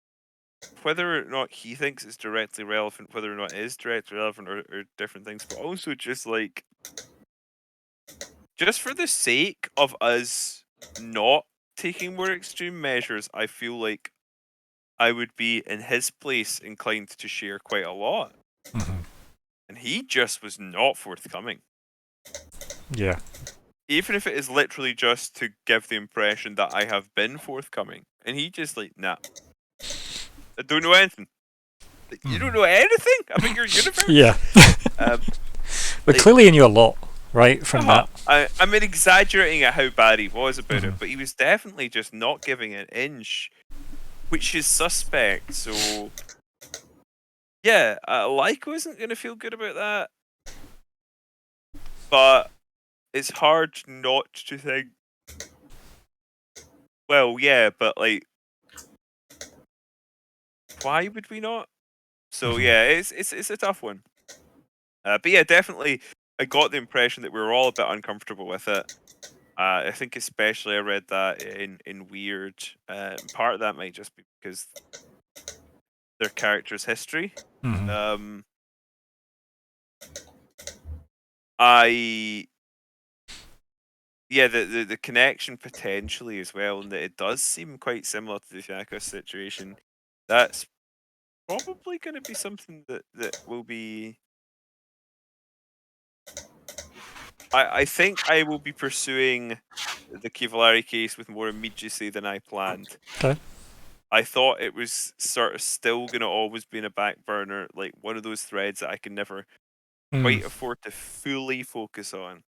whether or not he thinks it's directly relevant, whether or not it is directly relevant, or different things, but also just like, just for the sake of us not taking more extreme measures, I feel like I would be in his place inclined to share quite a lot. Mhm. And he just was not forthcoming. Yeah. Even if it is literally just to give the impression that I have been forthcoming. And he just like, nah, I don't know anything. Like, you don't know anything about your universe? Yeah. Um, But like, clearly he knew a lot, right, from that. I mean, exaggerating at how bad he was about Mhm. it, but he was definitely just not giving an inch, which is suspect. So, yeah, Lyko isn't going to feel good about that. But it's hard not to think, well, yeah, but like, why would we not? So yeah, it's a tough one. But yeah, definitely, I got the impression that we were all a bit uncomfortable with it. I think especially I read that in Weird. Part of that might just be because their character's history. Mhm. I yeah, the connection potentially as well, and that it does seem quite similar to the Shaco situation. That's probably going to be something that will be. I think I will be pursuing the Kivallari case with more immediacy than I planned. Okay. I thought it was sort of still going to always be in a back burner, like one of those threads that I can never quite afford to fully focus on.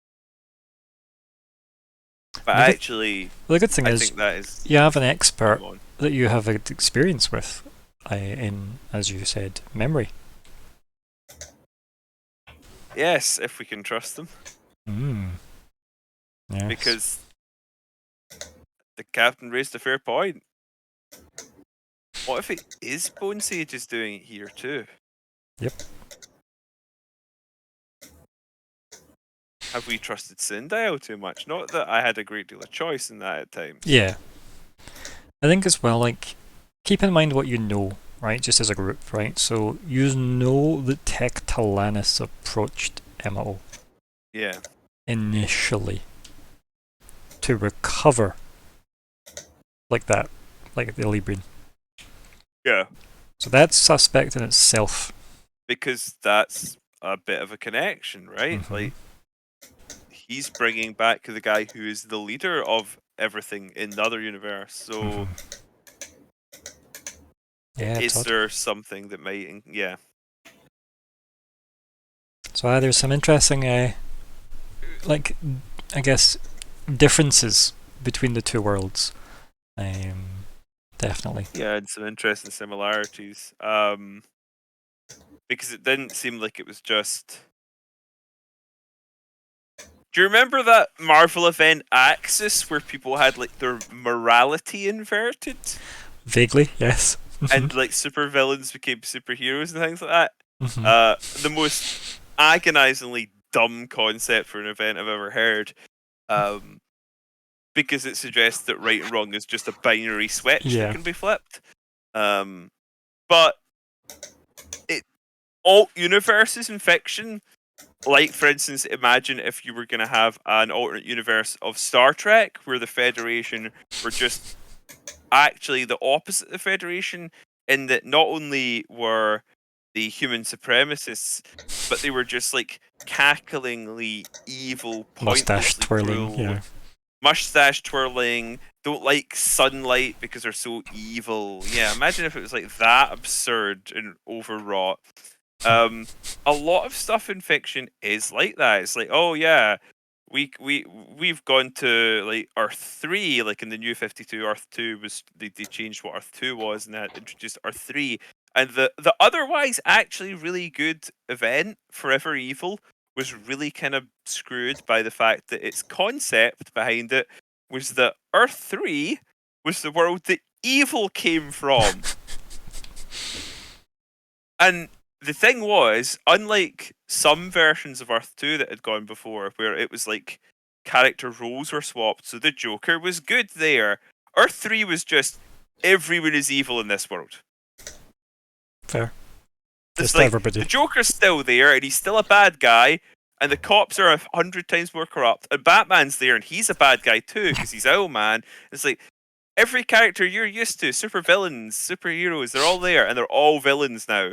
But The good, actually, the good thing I is think that is you have an spot expert on. that you have experience with in, as you said, memory. Yes, if we can trust them, Yes. because the captain raised a fair point. What if it is Bone Sages doing it here too? Yep. Have we trusted Sindel too much? Not that I had a great deal of choice in that at times. Yeah. I think as well, like, keep in mind what you know, right? Just as a group, right? So you know that Tech Talanis approached MO Yeah. initially to recover like that, like the Libyan. Yeah. So that's suspect in itself. Because that's a bit of a connection, right? Mhm. Like, he's bringing back the guy who is the leader of everything in the other universe. So, Yeah, it's is odd. there something that might, yeah. So there's some interesting, like, I guess, differences between the two worlds. Definitely. Yeah, and some interesting similarities. Because it didn't seem like it was just. Do you remember that Marvel event Axis where people had like their morality inverted? Vaguely, yes. And like supervillains became superheroes and things like that? Mhm. The most agonizingly dumb concept for an event I've ever heard. Because it suggests that right and wrong is just a binary switch that Yeah. can be flipped. But it alt universes in fiction, like for instance, imagine if you were going to have an alternate universe of Star Trek where the Federation were just actually the opposite of the Federation, in that not only were the human supremacists, but they were just like cacklingly evil, Mustache pointlessly twirling, cruel, yeah. mustache twirling, don't like sunlight because they're so evil. Yeah, imagine if it was like that absurd and overwrought. A lot of stuff in fiction is like that. It's like, oh yeah, we've gone to like Earth 3, like in the New 52. Earth 2 was they changed what Earth 2 was and they had introduced Earth 3. And the otherwise actually really good event, Forever Evil, was really kind of screwed by the fact that its concept behind it was that Earth 3 was the world that evil came from. And the thing was, unlike some versions of Earth 2 that had gone before, where it was like character roles were swapped, so the Joker was good there, Earth 3 was just everyone is evil in this world. Fair. It's Just like everybody. the Joker's still there and he's still a bad guy, and the cops are 100 times more corrupt, and Batman's there and he's a bad guy too because he's Owlman. It's like every character you're used to, super villains, superheroes, they're all there and they're all villains now.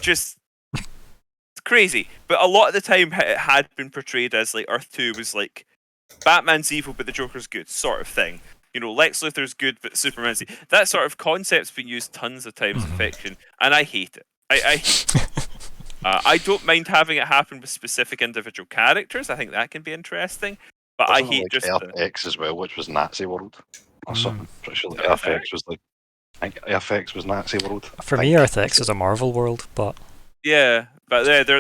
Just crazy. But a lot of the time it had been portrayed as like Earth 2 was like Batman's evil but the Joker's good sort of thing. You know, Lex Luthor's good but Superman's evil. That sort of concept's been used tons of times in fiction, and I hate it. I hate it. I don't mind having it happen with specific individual characters. I think that can be interesting. But I Wasn't it hate like just Earth the X as well, which was Nazi world or something. Pretty sure that Earth Earth X was like, I think Earth X was Nazi world. For me, Earth X is a Marvel world, but yeah, but there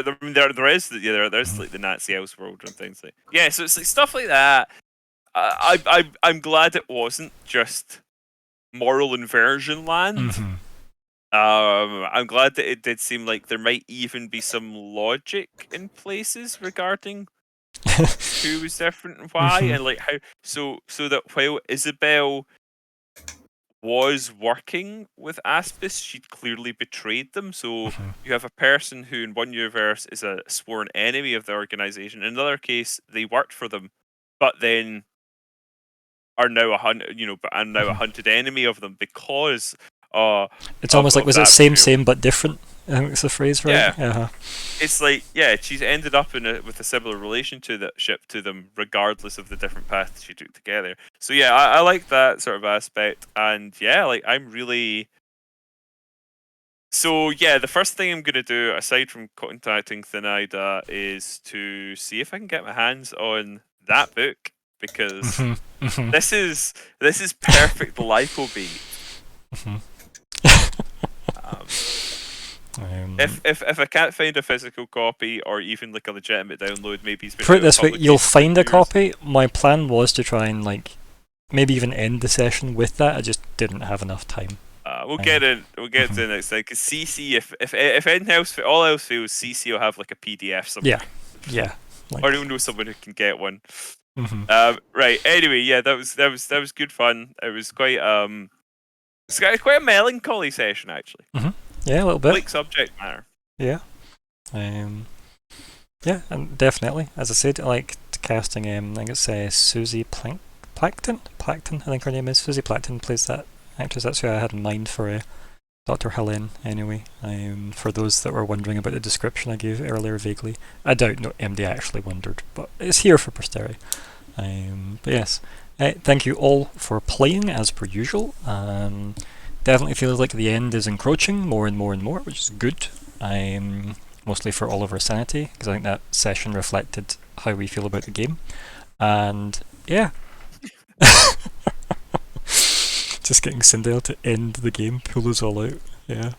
is there's like the Nazi Elseworld and things like so it's like stuff like that. I'm glad it wasn't just moral inversion land. I'm glad that it did seem like there might even be some logic in places regarding who was different and why, and like how so that while Isabel was working with Aspis, she'd clearly betrayed them. So you have a person who in one universe is a sworn enemy of the organization. In another case, they worked for them, but then are now a hunted enemy of them because it's almost like, of was it that same betrayal. but different? I think it's the phrase, right? Yeah. Uh-huh. It's like, she's ended up with a similar relationship to them, regardless of the different paths she took together. So yeah, I like that sort of aspect, and like I'm really. So yeah, the first thing I'm gonna do, aside from contacting Thinida, is to see if I can get my hands on that book because this is perfect lipo beat. If I can't find a physical copy or even like a legitimate download, maybe it's been put it this way, you'll publication for find a years. copy. My plan was to try and like maybe even end the session with that. I just didn't have enough time. We'll get it. We'll get to the next thing. Because CC, if anything else, all else fails, CC will have like a PDF somewhere. Yeah. Like, Or you'll know someone who can get one. mhm. Right. Anyway, yeah, that was good fun. It was quite it's quite a melancholy session actually. Yeah, a little bit. Bleak subject matter. Yeah. Yeah, and definitely. As I said, I like casting. I think it's Susie Plankton. I think her name is Susie Plankton. Plays that actress. That's who I had in mind for Dr. Helene. Anyway, for those that were wondering about the description I gave earlier vaguely, I doubt no MD actually wondered, but it's here for posterity. But yes, thank you all for playing as per usual. Definitely feels like the end is encroaching more and more and more, which is good. Mostly for all of our sanity, because I think that session reflected how we feel about the game. And yeah. Just getting Sindel to end the game, pull us all out. Yeah,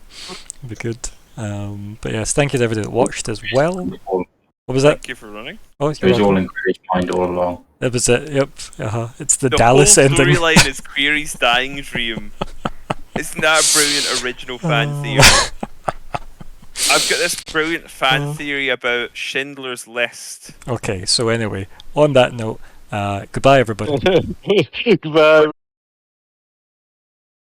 be good. But yes, thank you to everybody that watched as well. What was that? Thank you for running. Oh, It was all in Query's mind all along. That was it. Yep. It's the The Dallas whole ending. storyline is Query's dying dream. Isn't that a brilliant original fan theory? I've got this brilliant fan theory about Schindler's List. Okay, so anyway, on that note, goodbye everybody. Goodbye.